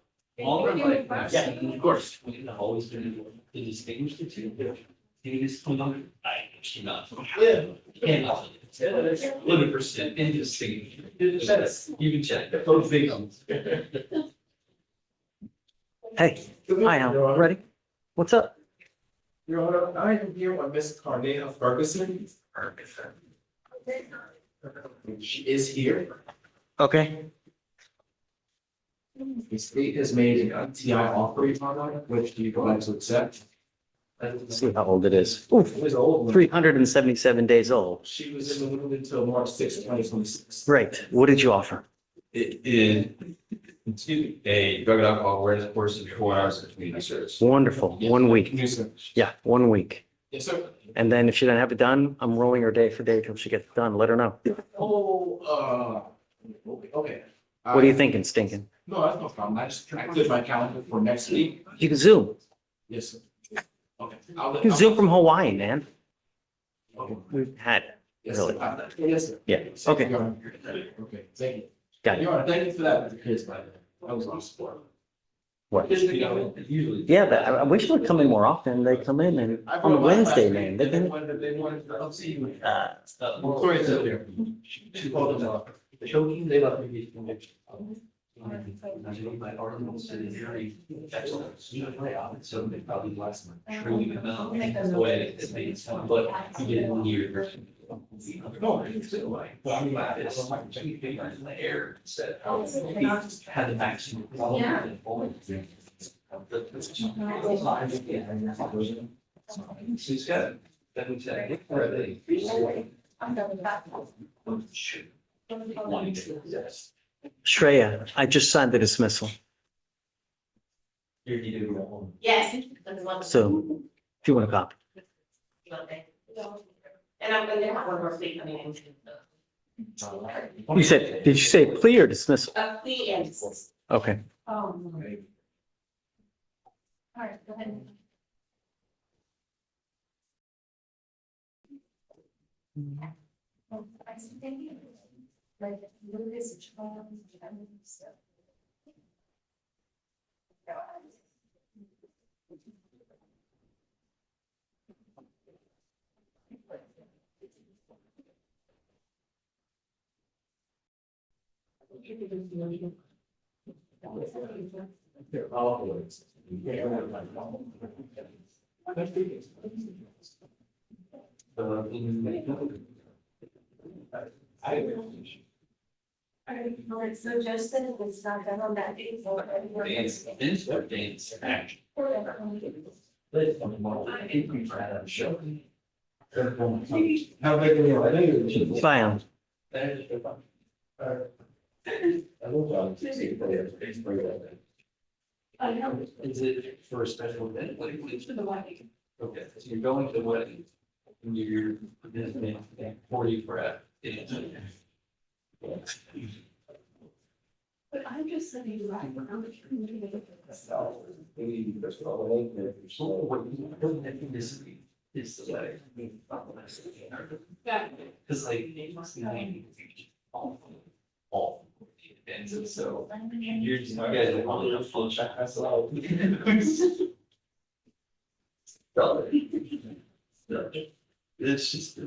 all of my, yeah, of course. Always been to distinguish the two. I cannot. Yeah. Cannot. 11% indistinguished. You can check. Both victims. Hey, hi, Al. Ready? What's up? Your Honor, I am here on Miss Carnea Ferguson. She is here. Okay. The state has made an TI offer, Your Honor, which do you go ahead to accept? Let's see how old it is. Oof, It was old. 377 days old. She was in the room until March 6, 2026. Great. What did you offer? It is a drug and alcohol awareness course of 4 hours of community service. Wonderful. 1 week. Yes, sir. Yeah, 1 week. Yes, sir. And then if she doesn't have it done, I'm rolling her day for day till she gets it done. Let her know. Okay. What are you thinking, stinking? No, that's no problem. I just cleared my calendar for next week. You can Zoom. Yes, sir. Okay. You can Zoom from Hawaii, man. Okay. We've had it. Yes, Really? sir. Yes, sir. Yeah, okay. Your Honor. Okay, thank you. Got it. Your Honor, thank you for that with the kids, by the way. That was awesome. What? Usually. Yeah, but I wish they would come in more often. They come in and on a Wednesday, man. They've been, They wanted to see you. Victoria's over there. She called them up. Choking, they left me. My articles in very excellent. So they probably last my training amount. Way but you didn't hear. No, it's still like. Well, I mean, like this, two fingers in the air instead of had the vaccine. She's got it. That was that. I'm done with that. Yes. Shreya, I just signed the dismissal. Yes. So if you want a copy. And I'm gonna have one more thing coming in. You said, did you say plea or dismissal? Plea and. Okay. All right, go ahead. Like, this. All right, so just that it was not done on that day. Dance action. But I think we've had a show. How big are you? I know you're. Fine. I know. Is it for a special event? Like, It's for the wedding. okay, so you're going to the wedding. And you're, 40 for a. But I'm just saying, right, when I'm. Is the way. Yeah. Cause like. All. And so. You're just, you guys are all in a full check. That's all. It's just.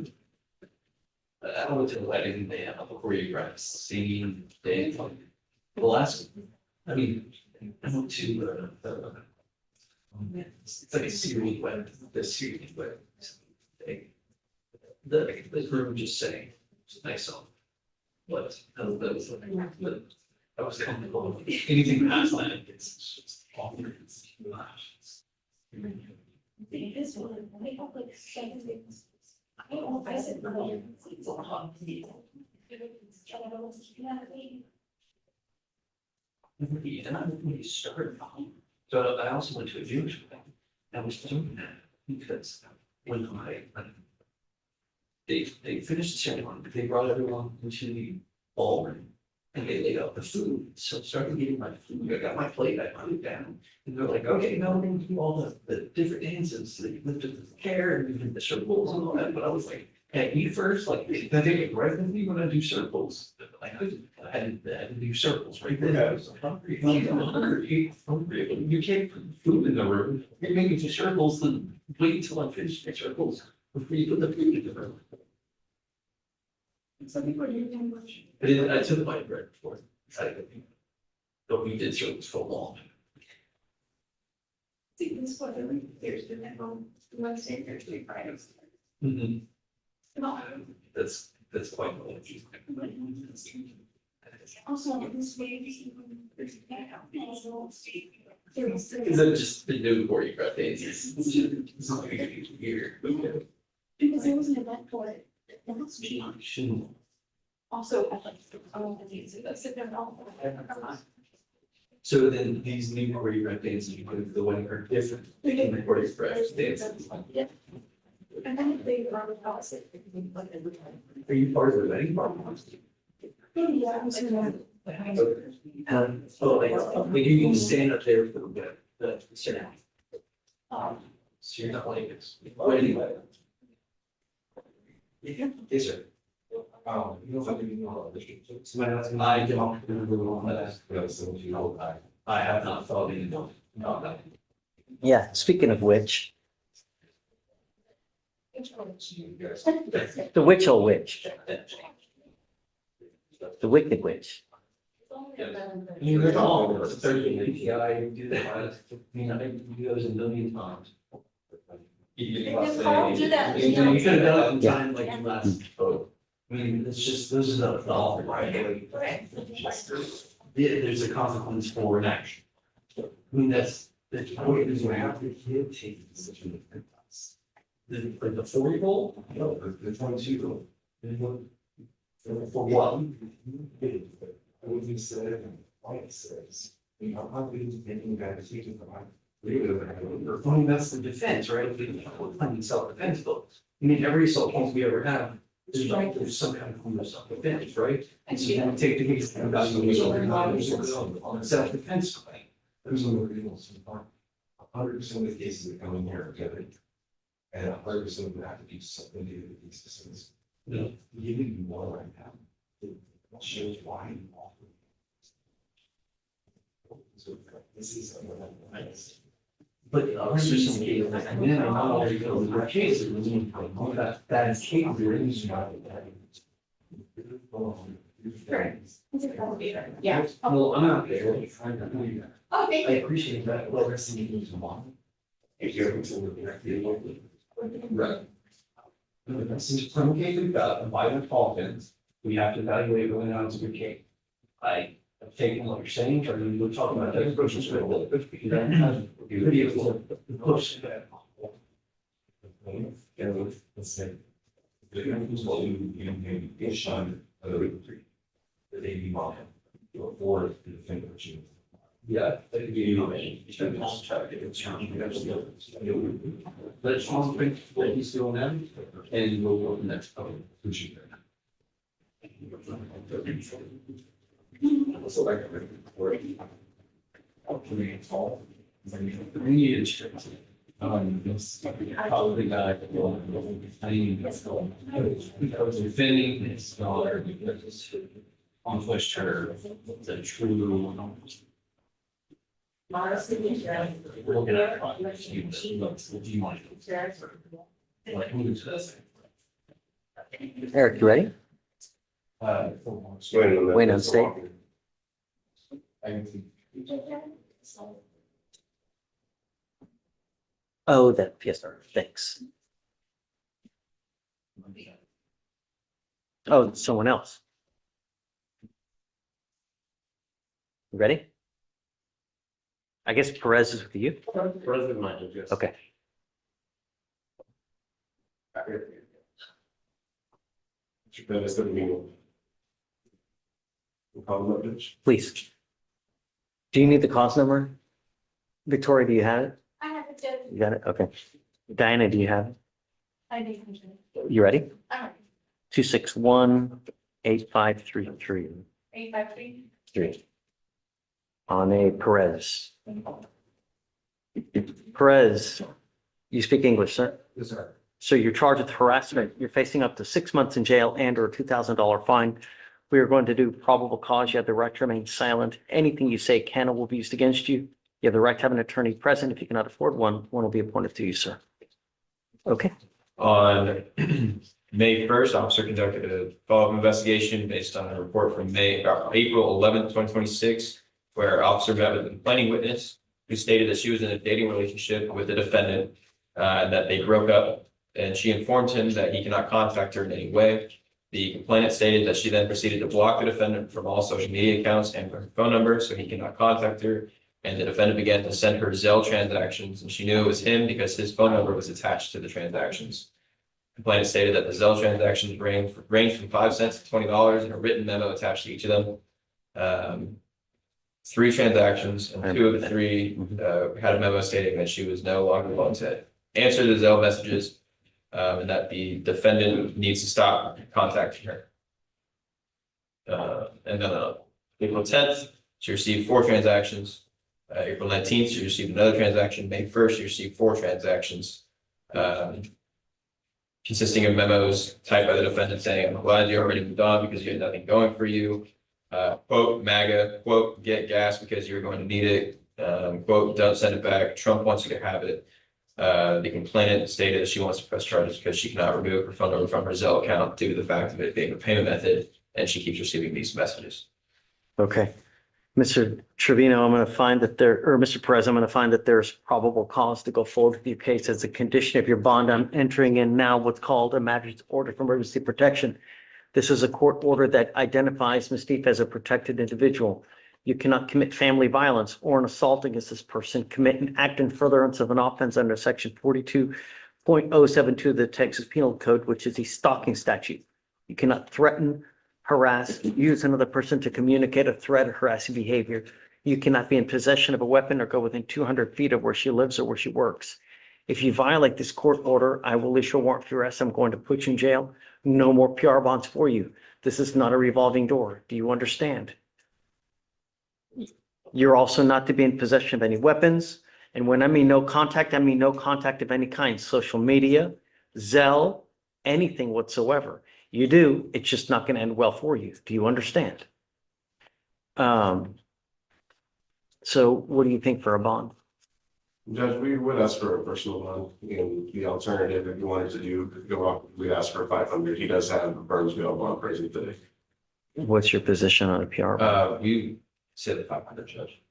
I went to the wedding, they have a choreographed singing day. The last, I mean, I went to, it's like a series wedding, the series wedding. The group just sang, it's a nice song. But, that was like, but I was comfortable, anything past that, it's just awful. It's too much. This one, they have like 7 things. I don't know if I said no. It's a lot. And I really started. So I also went to a Jewish wedding. I was doing that because when they finished the ceremony, they brought everyone into the ballroom and they laid out the food. So I started eating my food. I got my plate, I put it down. And they're like, okay, now we're gonna do all the different dances. So they lifted the hair and we did the circles and all that. But I was like, hey, eat first, like, I think right when we want to do circles, like, I had to do circles right then. I was hungry. I'm hungry. You can't put food in the room. You're making two circles, then wait until I finish my circles before you put the food in the room. I took my bread before. But we did circles for long. See, this one, there's the minimum, Wednesday, Thursday, Friday. Mhm. No. That's quite well. Also, this way. Is that just the new choreographed dances? It's not like a year. Because there was an event for it. It was cheap. Shouldn't. Also, I like, that's sit there and all. So then these new choreographed dances you put the wedding are different than the choreographed dances. Yeah. And then they run across it. Are you part of the wedding party? Yeah, I was gonna. Oh, like you can stand up there for the ceremony. So you're not like this. Wedding. Yes, sir. I have not thought any about that. Yeah, speaking of which, the witch old witch, the wicked witch. There's all, it's a 30 API, you do that, I mean, I do those a million times. You could have done it in time like you last vote. I mean, it's just, those are the all right. There's a consequence for an action. I mean, that's point is you have to give take decision. Like the 4-year-old, no, the 22-year-old. For what? What you said, like it says, you know, how do you think that is using the mind? I mean, that's the defense, right? We're playing self-defense books. I mean, every assault case we ever have, there's some kind of form of self-defense, right? And so then we take the case and on a self-defense claim. There's no reasons. 100% of the cases that come in here are good. And 100% of them have to be something to do with these systems. No. You need more right now. It shows why. So this is. But there's just some cases, and then I'm not already going to cases, that is capable. Yeah. Well, I'm not there. Oh, thank I you. appreciate that. Well, that's the news tomorrow. If you're able to. Right. Since from case we've got a violent Falcons, we have to evaluate whether or not it's a good case. I have taken what you're saying, or you were talking about that approach is really good, because that has the video will push that. And let's say. The what we issue the AD bond or the defendant. Yeah. That could be. Let's concentrate what he's doing now and we'll go to the next. So like. We need to check. This probably not. I mean, because defending this dollar because on Fleischer, the true. We're looking at projects. Do you want to? Like, who is this? Eric, you ready? Wayne on state. Oh, that, yes, sir. Thanks. Oh, someone else. You ready? I guess Perez is with you. President Michael, yes. Okay. Please. Do you need the cause number? Victoria, do you have it? I have it, Judge. You got it? Okay. Diana, do you have it? I do. You ready? All right. 261-8533. 853. 3. On a Perez. Perez, you speak English, sir? Yes, sir. So you're charged with harassment. You're facing up to 6 months in jail and or a $2,000 fine. We are going to do probable cause. You have the right to remain silent. Anything you say can or will be used against you. You have the right to have an attorney present. If you cannot afford one, one will be appointed to you, sir. Okay. On May 1st, officer conducted a follow-up investigation based on a report from April 11th, 2026, where officer met with a complaining witness who stated that she was in a dating relationship with the defendant, and that they broke up, and she informed him that he cannot contact her in any way. The complainant stated that she then proceeded to block the defendant from all social media accounts and her phone number, so he cannot contact her. And the defendant began to send her Zelle transactions, and she knew it was him because his phone number was attached to the transactions. Complainant stated that the Zelle transactions ranged from 5 cents to $20, and a written memo attached to each of them. 3 transactions, and 2 of the 3 had a memo stating that she was no longer willing to answer the Zelle messages, and that the defendant needs to stop contacting her. And then on April 10th, she received 4 transactions. April 19th, she received another transaction. May 1st, she received 4 transactions, consisting of memos typed by the defendant saying, "I'm glad you already moved on because you had nothing going for you." Quote, MAGA, quote, "Get gas because you're going to need it." Quote, "Don't send it back. Trump wants you to have it." The complainant stated that she wants to press charges because she cannot remove her phone number from her Zelle account due to the fact of it being a payment method, and she keeps receiving these messages. Okay. Mr. Trevino, I'm going to find that Mr. Perez, I'm going to find that there's probable cause to go forward with your case as a condition of your bond. I'm entering in now what's called a magistrate's order for emergency protection. This is a court order that identifies Mischief as a protected individual. You cannot commit family violence or an assault against this person, commit an act in furtherance of an offense under section 42.072 of the Texas Penal Code, which is a stalking statute. You cannot threaten, harass, use another person to communicate a threat or harassing behavior. You cannot be in possession of a weapon or go within 200 feet of where she lives or where she works. If you violate this court order, I will issue a warrant for your arrest. I'm going to put you in jail. No more PR bonds for you. This is not a revolving door. Do you understand? You're also not to be in possession of any weapons. And when I mean no contact, I mean no contact of any kind, social media, Zelle, anything whatsoever. You do, it's just not going to end well for you. Do you understand? So what do you think for a bond? Judge, we would ask for a personal bond, and the alternative, if you wanted to go up, we'd ask for 500. He does have a Burnsville bond present today. What's your position on a PR bond? We said the 500, Judge.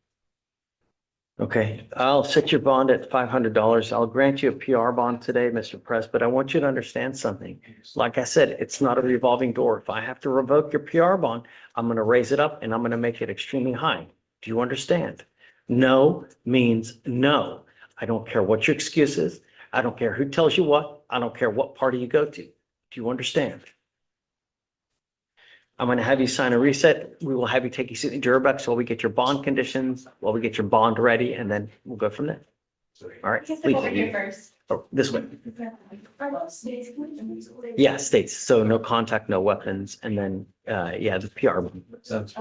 Okay, I'll set your bond at $500. I'll grant you a PR bond today, Mr. Press, but I want you to understand something. Like I said, it's not a revolving door. If I have to revoke your PR bond, I'm going to raise it up and I'm going to make it extremely high. Do you understand? No means no. I don't care what your excuse is. I don't care who tells you what. I don't care what party you go to. Do you understand? I'm going to have you sign a reset. We will have you take your signature back while we get your bond conditions, while we get your bond ready, and then we'll go from there. All right, I guess I'll go over please. here first. Oh, this way. Are those states? Yeah, states. So no contact, no weapons, and then, yeah, the PR. Just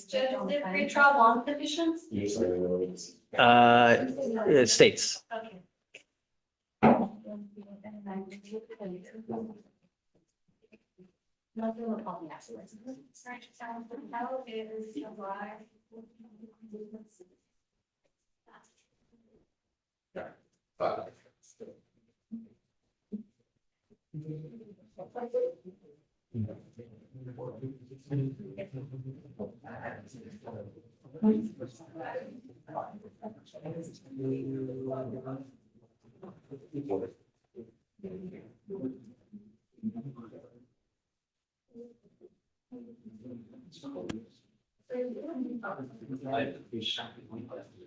the pre-trial bond conditions? States. Okay. Nothing will call me afterwards. How is your life?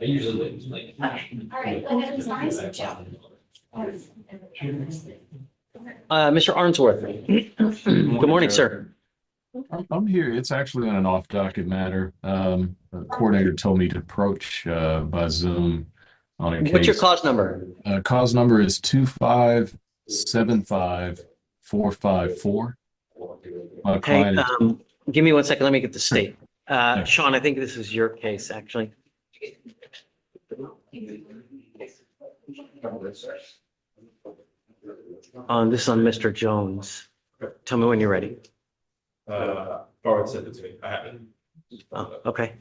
I usually like. All right, go ahead and sign. Mr. Arnsworth. Good morning, sir. I'm here. It's actually on an off docket matter. The coordinator told me to approach by Zoom on a case. What's your cause number? Cause number is 2575454. My Hey, client is give me 1 second. Let me get the state. Sean, I think this is your case, actually. This is on Mr. Jones. Tell me when you're ready. Forward sent it to me. I have it. Oh, okay.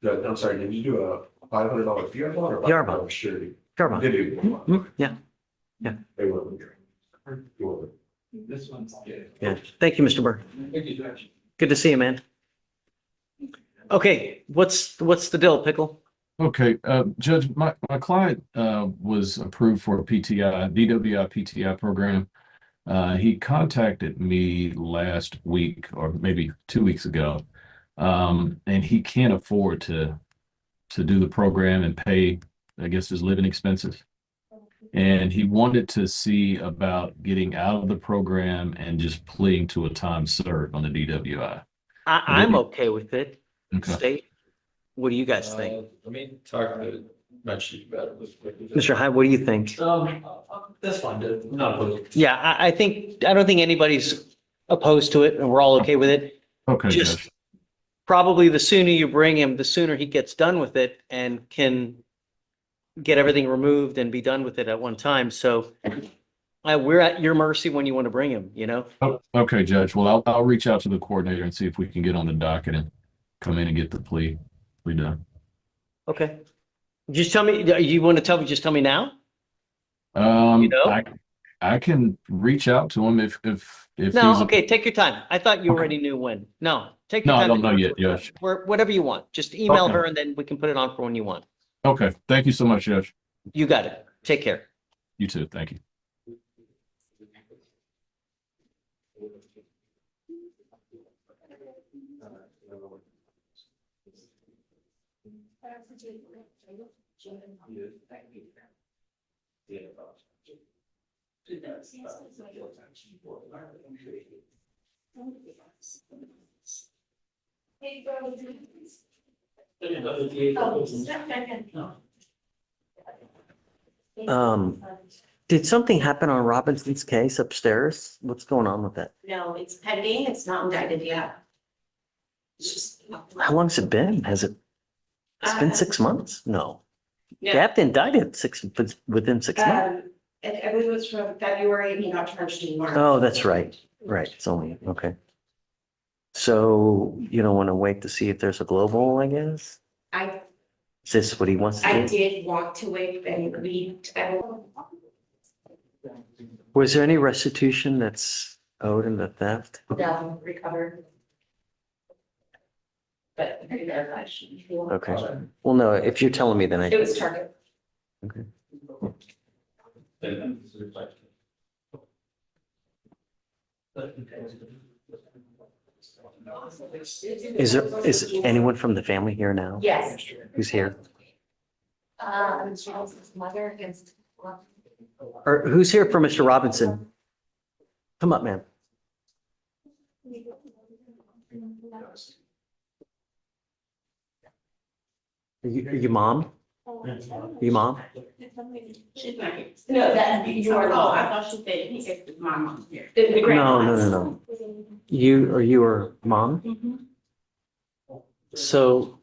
I'm sorry, did you do a $500 PR bond or PR bond. surety? Come on. Did you? Yeah, They were. This one's good. yeah. Thank you, Mr. Burr. Thank you, Judge. Good to see you, man. Okay, what's the deal, Pickle? okay. Judge, my client was approved for a PTI, DWI PTI program. He contacted me last week or maybe 2 weeks ago. And he can't afford to do the program and pay, I guess, his living expenses. And he wanted to see about getting out of the program and just pleading to a time served on the DWI. I'm okay with it. Okay. State, what do you guys think? Let me talk to my chief about it. Mr. Hyde, what do you think? That's fine, dude. Not opposed. Yeah, I don't think anybody's opposed to it and we're all okay with it. Okay, Just Judge. probably the sooner you bring him, the sooner he gets done with it and can get everything removed and be done with it at one time. So we're at your mercy when you want to bring him, you know? Oh, okay, Judge. Well, I'll reach out to the coordinator and see if we can get on the docket and come in and get the plea done. Okay. Just tell me, you want to tell me, just tell me now? You know? I can reach out to him if No, he's okay, take your time. I thought you Okay. already knew when. No, take your No, I time. don't know yet, Judge. Whatever you want. Just email Okay. her and then we can put it on for when you want. Okay. Thank you so much, Judge. You got it. Take care. You too. Thank you. Hey, bro. Did something happen on Robinson's case upstairs? What's going on with that? No, it's pending. It's not indicted yet. It's just. How long's it been? It's been 6 months? No. They Yeah. have to indict it within 6 months. I believe it was from February and he got charged in March. Oh, that's right. Right. It's only, okay. So you don't want to wait to see if there's a global, I guess? Is this what he wants to I do? did walk to it and Was there any restitution that's owed in the theft? recovered. But. Okay. Well, no, if you're telling me, then I. It was Target. Okay. Is anyone from the family here now? Yes. Who's here? Charles's mother against. Or who's here for Mr. Robinson? Come up, ma'am. Are you mom? Are you mom? She's married. No, that, you are, oh, I thought she said he said my mom here. The No, grandma. no. You are mom? Mhm. So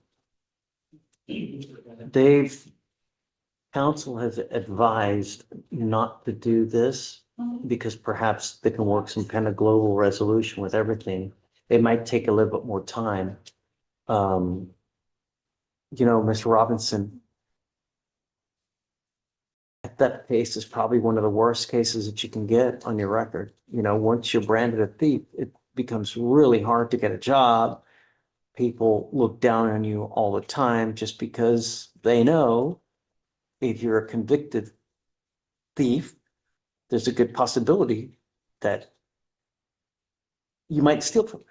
council has advised not to do this because perhaps they can work some kind of global resolution with everything. It might take a little bit more time. Mr. Robinson, that case is probably one of the worst cases that you can get on your record. Once you're branded a thief, it becomes really hard to get a job. People look down on you all the time just because they know if you're a convicted thief, there's a good possibility that you might steal from them.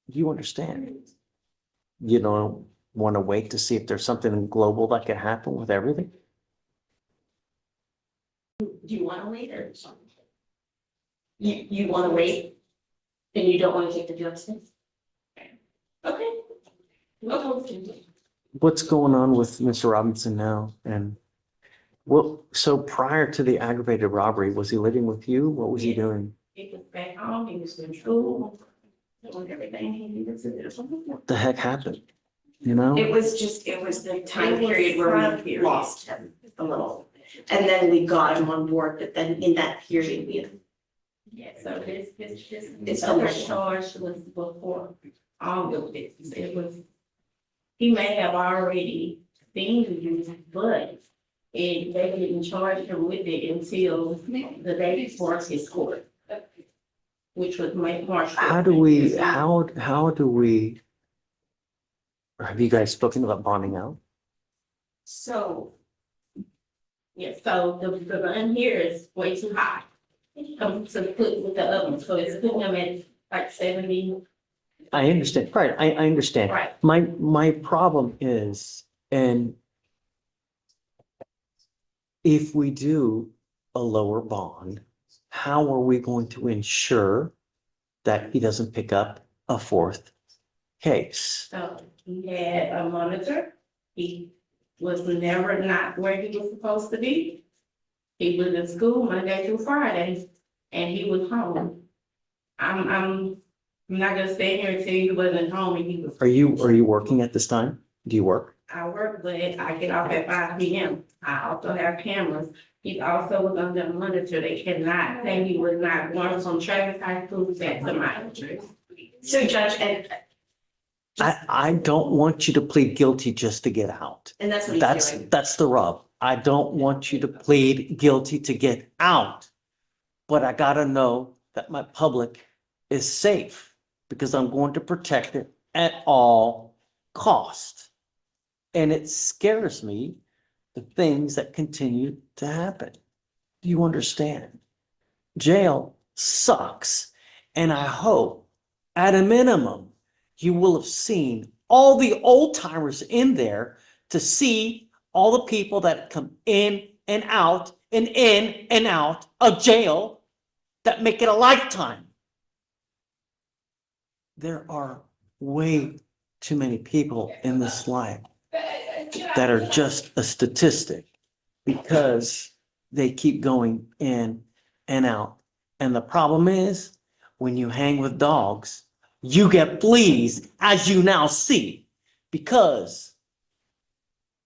You understand? You don't want to wait to see if there's something global that can happen with everything? Do you want to wait or something? You want to wait? And you don't want to take the justice? Okay. Okay. What's going on with Mr. Robinson now? And so prior to the aggravated robbery, was he living with you? What was he doing? He was back home, he was in school, doing everything he needed to do. What the heck happened? It was the time period where we lost him a little. And then we got him on board, but then in that period, so his other charge was before all of this. It was, he may have already seen you, but they didn't charge him with it until the day before his court, which was March. How do we, have you guys spoken about bonding out? So, so the gun here is way too high. Come to put with the oven, so it's putting them at like 70. I understand, right, I understand. Right. My problem is, and if we do a lower bond, how are we going to ensure that he doesn't pick up a fourth case? So he had a monitor. He was never not where he was supposed to be. He was in school Monday through Friday, and he was home. I'm not gonna stay here until he wasn't home and he was. Are you working at this time? Do you work? I work, but I get off at 5 p.m. I also have cameras. He also was under a monitor. They cannot say he was not going from Travis High School back to my. So Judge, and I don't want you to plead guilty just to get out. And that's what he's doing. That's the rub. I don't want you to plead guilty to get out. But I gotta know that my public is safe because I'm going to protect it at all costs. And it scares me, the things that continue to happen. Do you understand? Jail sucks. And I hope at a minimum, you will have seen all the old timers in there to see all the people that come in and out and in and out of jail that make it a lifetime. There are way too many people in this life that are just a statistic because they keep going in and out. And the problem is when you hang with dogs, you get fleas, as you now see, because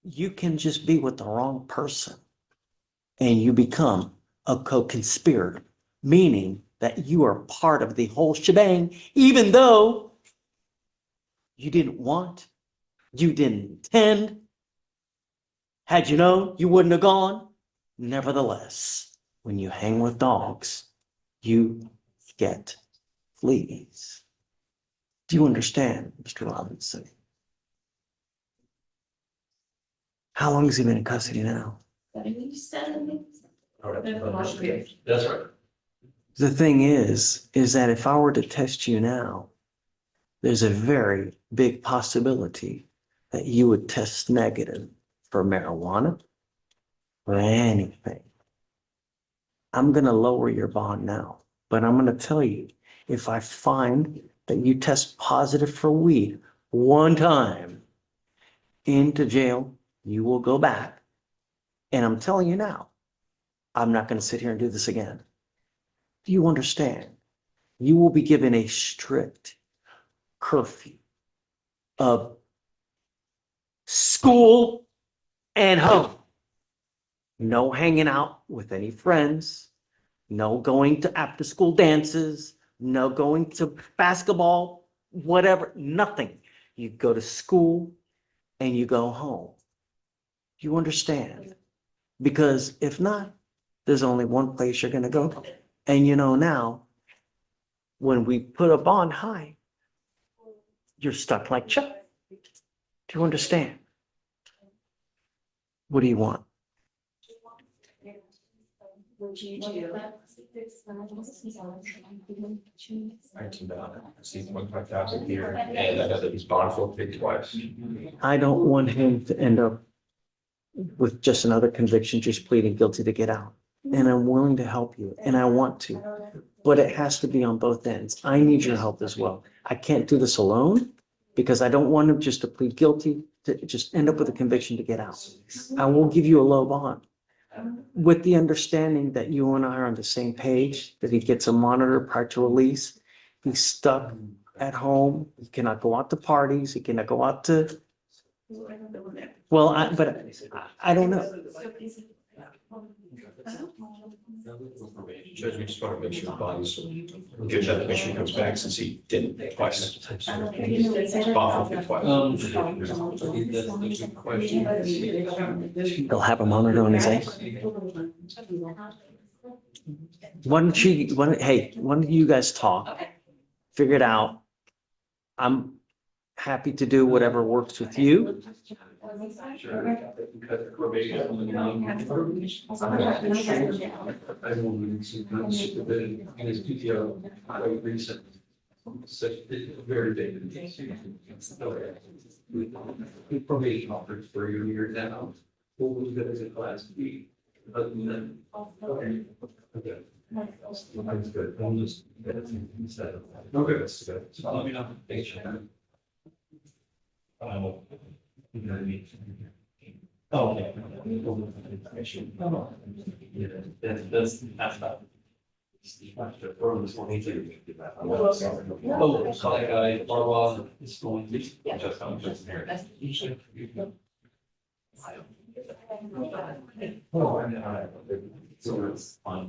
you can just be with the wrong person and you become a co-conspirator, meaning that you are part of the whole shebang, even though you didn't want, you didn't intend. Had you known, you wouldn't have gone. Nevertheless, when you hang with dogs, you get fleas. Do you understand, Mr. Robinson? How long has he been in custody now? 77. That's right. The thing is that if I were to test you now, there's a very big possibility that you would test negative for for marijuana, for anything, I'm gonna lower your bond now, but I'm gonna tell you, if I find that you test positive for weed one time into jail, you will go back. And I'm telling you now, I'm not gonna sit here and do this again. Do you understand? You will be given a strict curfew of school and home. No hanging out with any friends, no going to after school dances, no going to basketball, whatever, nothing. You go to school and you go home. You understand? Because if not, there's only one place you're gonna go. And you know now, when we put a bond high, you're stuck like Chuck. Do you understand? What do you want? Would you do? See 25,000 here, and I know that he's bond forfeited twice. I don't want him to end up with just another conviction, just pleading guilty to get out. And I'm willing to help you, and I want to, but it has to be on both ends. I need your help as well. I can't do this alone because I don't want him just to plead guilty, to just end up with a conviction to get out. I will give you a low bond with the understanding that you and I are on the same page, that he gets a monitor prior to release. He's stuck at home. He cannot go out to parties. He cannot go out to, well, I don't know. Judge, we just want to make sure bonds, good that the commissioner comes back since he didn't twice. Bond forfeited twice. They'll have a monitor on his ankle. Why don't you guys talk, figure it out. I'm happy to do whatever works with you. Very big. Probation offered for a year now. What was good as a class B? Other than that. Okay. That's good. I'm just. Okay, that's good. So let me know. Thanks. You know what I mean? Oh, okay. Yeah, that's not. Oh, sorry, Arwa is going to just come just there. Oh, and so it's fine.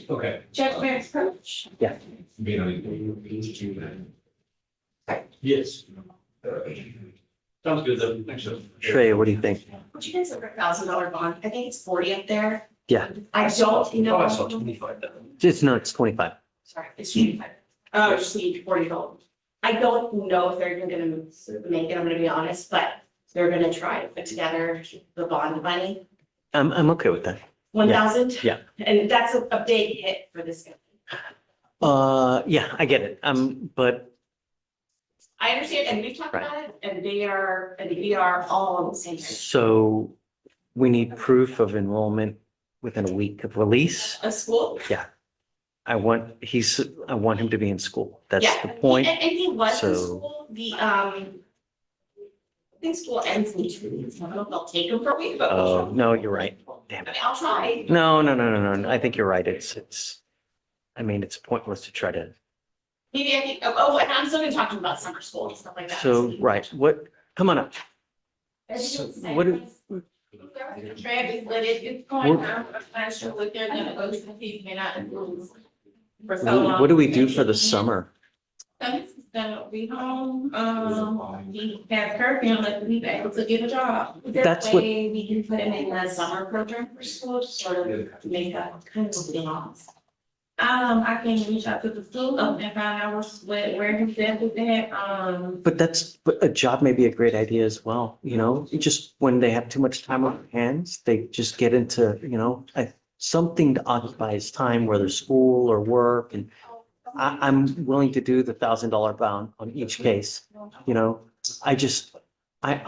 Okay. Judge Mayor's approach. Yeah. Yes. Sounds good though. Thanks. Trey, what do you think? Would you consider $1,000 bond? I think it's 40 up there. Yeah, I don't know. Oh, I saw 25 though. it's 25. Sorry, it's 25. I just need $40. I don't know if they're even gonna make it, I'm gonna be honest, but they're gonna try to put together the bond money. I'm okay with that. 1,000? Yeah. And that's a big hit for this guy. Yeah, I get it. But I understand, and we've talked about it, and we are all on the same page. so we need proof of enrollment within a week of release. A school? Yeah. I want him to be in school. That's Yeah, the point. And he was in So- school, I think school ends in 2 weeks. I don't know if they'll take him for a week, but Oh, no, you're right. Damn I it. mean, I'll try. No. I think you're right. It's pointless to try to. Maybe I think, and I'm still gonna talk to him about summer school and stuff like that. So, right, come on up. So What do- Travis, but it's going on, I'm not sure what they're gonna go to, he may not improve for so long. What do we do for the summer? He's gonna be home, he has curfew, unless he's able to get a job. That's That what- way we can put him in the summer program for school, to sort of make that kind of thing on. I can reach out to the school and find out where his desk is at, But a job may be a great idea as well, just when they have too much time on their hands, they just get into, something to occupy his time, whether school or work. And I'm willing to do the $1,000 bound on each case, I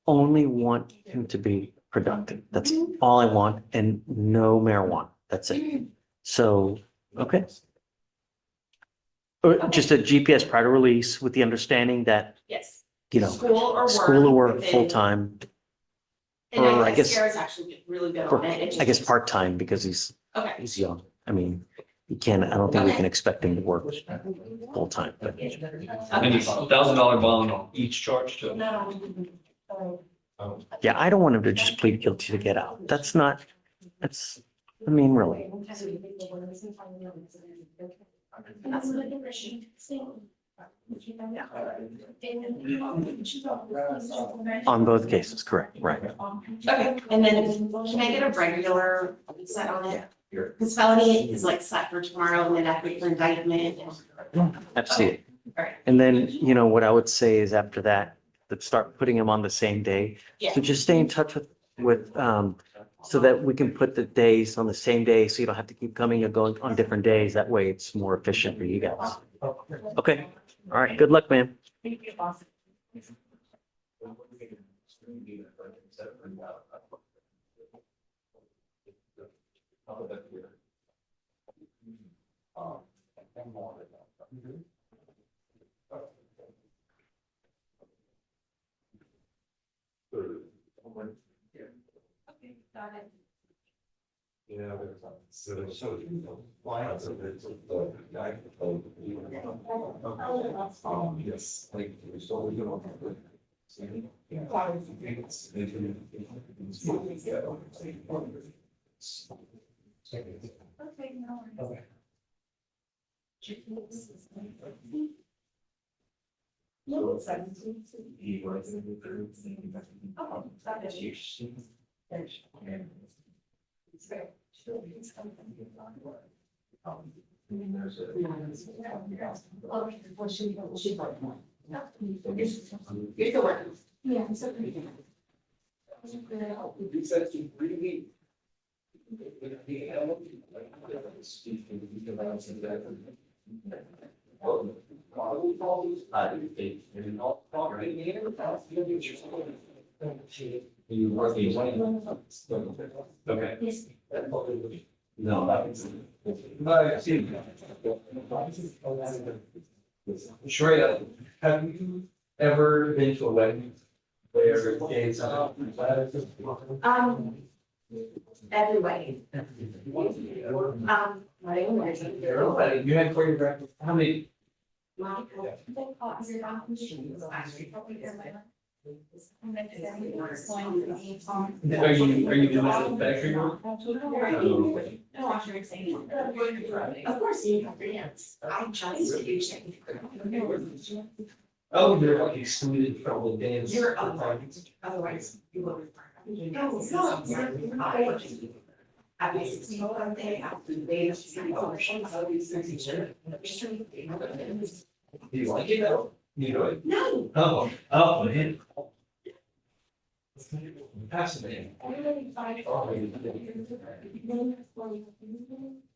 only want him to be productive. That's all I want, and no marijuana. That's it. So, okay. Or just a GPS prior to release with the understanding that, yes. you know, School or work. school or work, within- full-time, And or I I guess- guess Sarah's actually really good or on it. I guess part-time because he's Okay. young. I mean, I don't think we can expect him to work full-time, but And it's $1,000 bond on each charge too. yeah, I don't want him to just plead guilty to get out. Really. On both cases, correct, right. Okay, and then can I get a regular set on it? Because felony is like set for tomorrow and then after for indictment. Absolutely. Alright. And then, what I would say is after that, let's start putting him on the same day. Yeah. So just stay in touch with, so that we can put the days on the same day, so you don't have to keep coming and going on different days. That way it's more efficient for you guys. Okay, all right, good luck, man. Thank you, boss. Okay, got it. Yeah, why else? Yes, like, so we don't. Okay, no worries. No, it's 17. Oh, that is huge. You're still working. Yeah, I'm still pretty good. You working? Okay. Yes. No, that is. But, see. Shreya, have you ever been to a wedding where it's, Every way. My own way. you had choreographed, how many? Are you doing that in the factory room? Of course, you have your hands. I just do change. Oh, you're like excluded from the dance. You're otherwise you will. At least you know what they have to do. Do you like it though? You know it? No. Oh, man. Fascinating.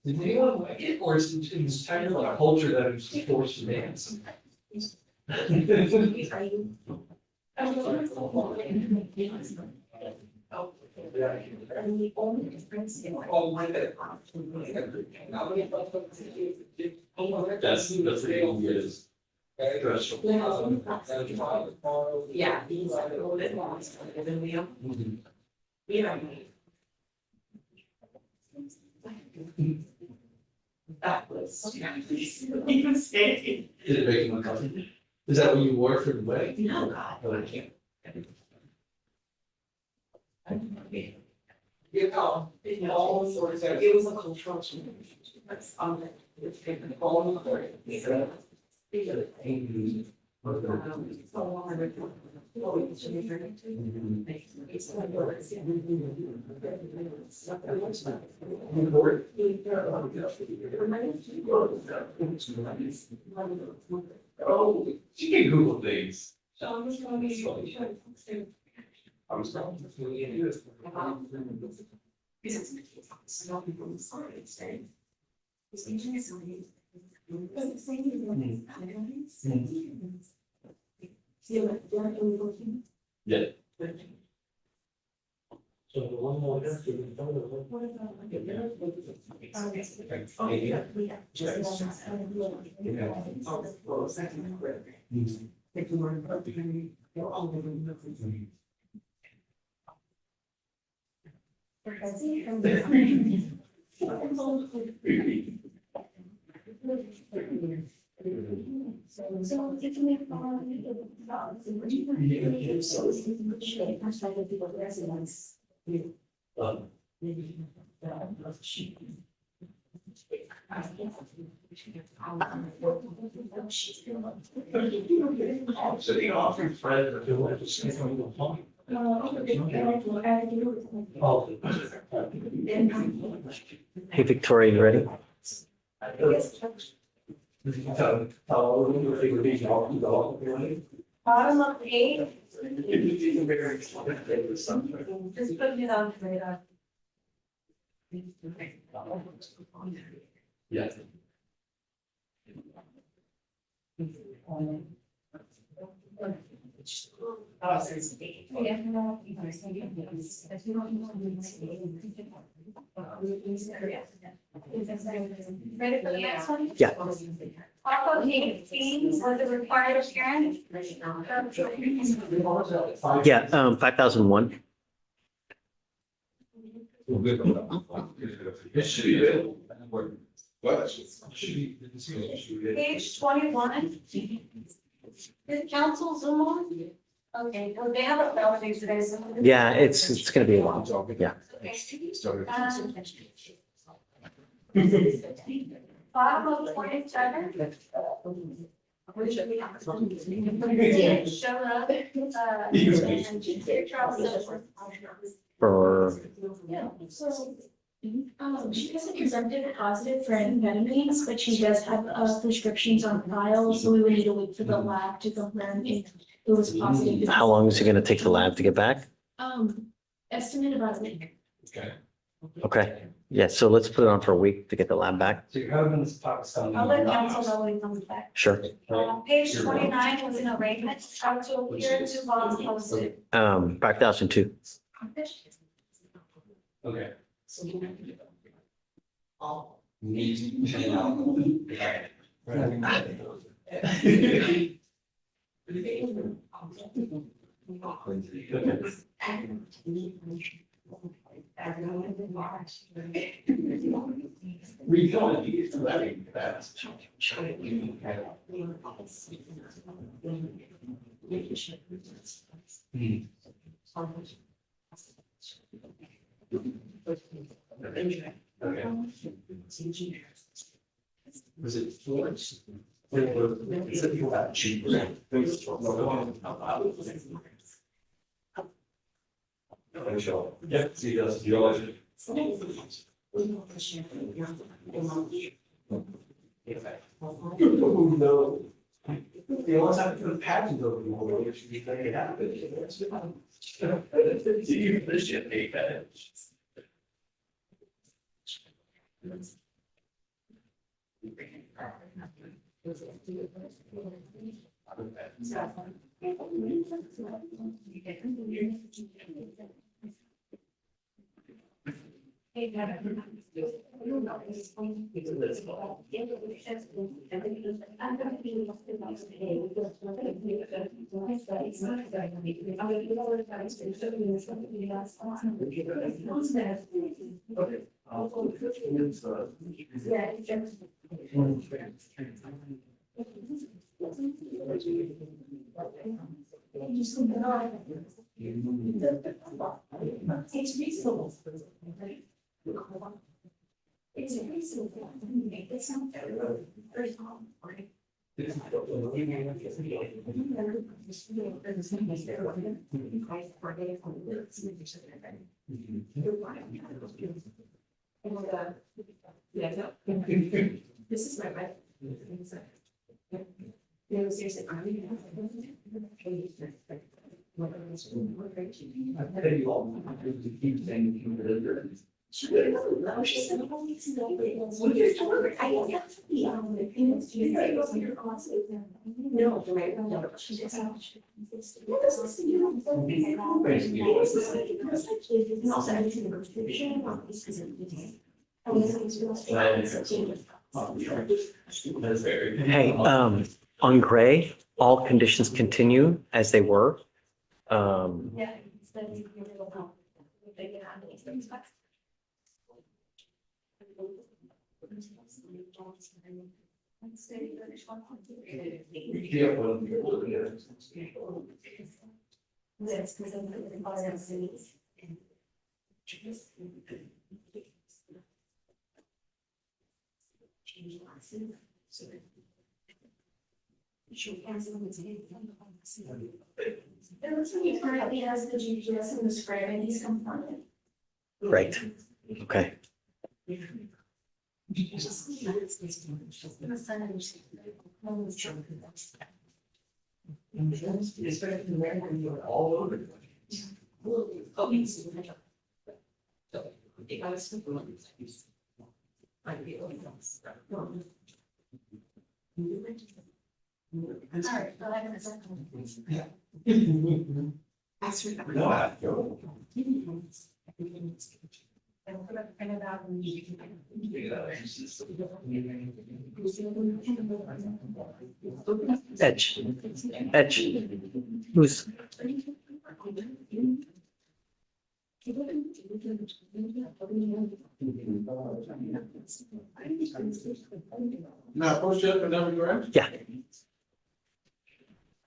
Did anyone like it, or is it in this kind of like a culture that is forced to dance? That's the thing is. Yeah, he's like a little bit lost than we are. We are. That was. He was saying. Did it make you uncomfortable? Is that what you wore for the wedding? No, God. Oh, I can't. You know, it all sorts of, it was a cultural change. That's on it. It's been all over. Oh, you can Google things. I'm sorry. Yeah. So the one more. Sitting off your friend. Hey, Victoria, you ready? Bottom of page. Just put it on the radar. Yeah. Ready for the next one? Yeah. Taco 18 was a required appearance. Yeah, 5001. It should be available. What? Page 21. Did council zoom on? Okay, well, they have a felony today. So Yeah, it's gonna be a while. Yeah. Bottom of 27. Did show up, and Charles. For, Yeah, so, she hasn't presented positive for amphetamines, but she does have, prescriptions on file, so we would need to wait for the lab to confirm if it was positive. how long is it gonna take the lab to get back? Estimate about a week. Okay. Okay, yeah, so let's put it on for a week to get the lab back. So your husband's Pakistani. I'll let council know when he comes back. Sure. Page 29 was an arraignment, how to appear to bonds posted. 5002. Okay. We don't need to let him pass. Was it Florence? Is it you got cheap? Yeah, see, that's you always. No. You always have to put patches over the whole, which you think it happens. You appreciate it, man. It's reasonable. It's reasonable. It's not very common. This is my wife. No, seriously, she doesn't know. She said, "Oh, it's no big." Well, you're talking. I don't have to be on it. You know, your classes. No, right? No, she just. What does this do? And also, everything goes to the shame on this because of the day. Hey, on gray, all conditions continue as they were. Yeah. It looks like he currently has the GPS in the script and he's compliant. Great. Okay. All over. Sorry, but I haven't said. Yeah. Actually, No, I don't. Edge. Edge. Who's? Now, post up and never correct? Yeah.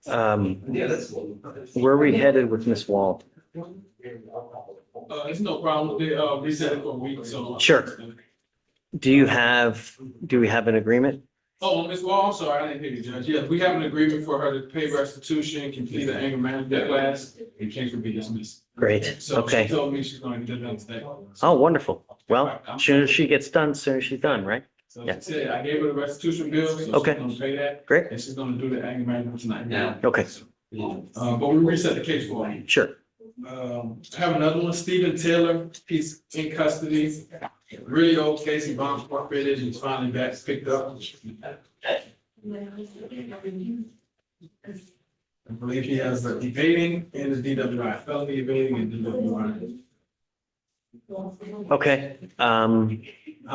Yeah, that's. Where are we headed with Miss Wald? It's no problem. They, reset it for a week, so. Sure. Do we have an agreement? Oh, Ms. Wall, I'm sorry, I didn't hear you, Judge. Yes, we have an agreement for her to pay restitution, complete the anger management class, and case will be dismissed. Great. So Okay. she told me she's going to get it done today. Oh, wonderful. Well, as soon as she gets done, as soon as she's done, right? So she said, I gave her the restitution bill, so she's Okay. gonna pay that, Great. and she's gonna do the anger management tonight. Yeah. Okay. But we reset the case for her. Sure. I have another one, Stephen Taylor, he's in custody. Really old case, he bond forfeited, he's finally back, picked up. I believe he has the evading and the DWI, felony evading and DWI. Okay. I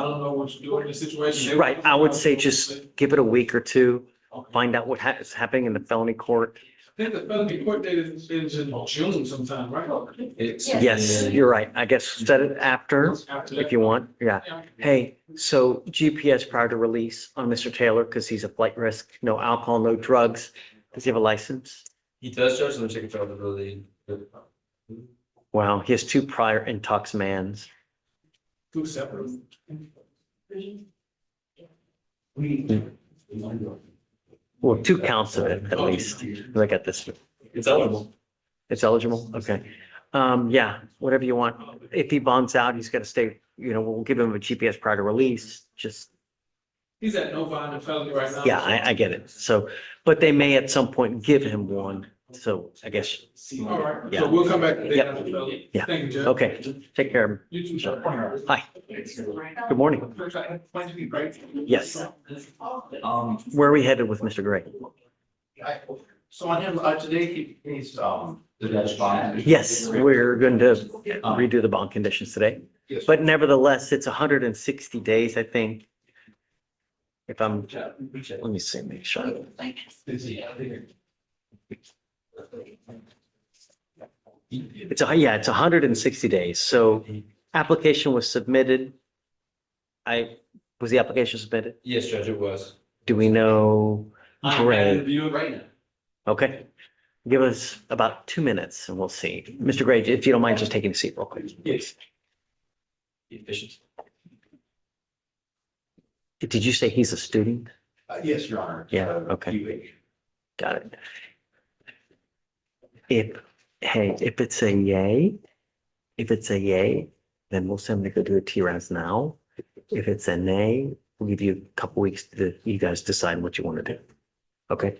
don't know what you do in this situation. Right. I would say just give it a week or two, find out what is happening in the felony court. I think the felony court date is in June sometime, right? Yes, you're right. I guess set it after if you want. Yeah. Hey, so GPS prior to release on Mr. Taylor, because he's a flight risk, no alcohol, no drugs. Does he have a license? He does charge them chicken eligibility. Wow, he has 2 prior intox mans. 2 separate. Well, 2 counts of it at least. Look at this. It's eligible. It's eligible? Okay. Yeah, whatever you want. If he bonds out, he's got to stay, we'll give him a GPS prior to release. Just He's at no bond and felony right now. Yeah, I get it. So, but they may at some point give him one. So I guess, All right, Yeah. so we'll come back. to that Yep. after felony. Yeah. Thank you, Judge. okay, take care. You too, sir. Hi, good morning. Plan to be great. Yes. Where are we headed with Mr. Gray? So on him, today, he's, the judge bond. Yes, we're going to redo the bond conditions today. Yes. But nevertheless, it's 160 days, I think. If I'm, let me see, make sure. It's 160 days. So application was submitted. Was the application submitted? Yes, Judge, it was. Do we know? Gray? Review it right now. Okay. Give us about 2 minutes and we'll see. Mr. Gray, if you don't mind just taking a seat real quick. Yes. Efficient. Did you say he's a student? Yes, Your Honor. Yeah, okay. Got it. If it's a yay, then we'll send him to go do a TRAS now. If it's a nay, we'll give you a couple weeks to, you guys decide what you want to do. Okay?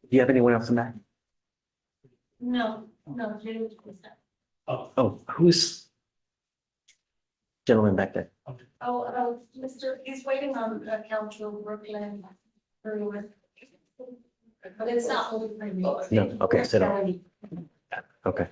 Do you have anyone else in that? No, Jay. Oh, who's gentleman back there? Mr., he's waiting on Council Brooklyn. But it's not. No, okay, sit down. Okay.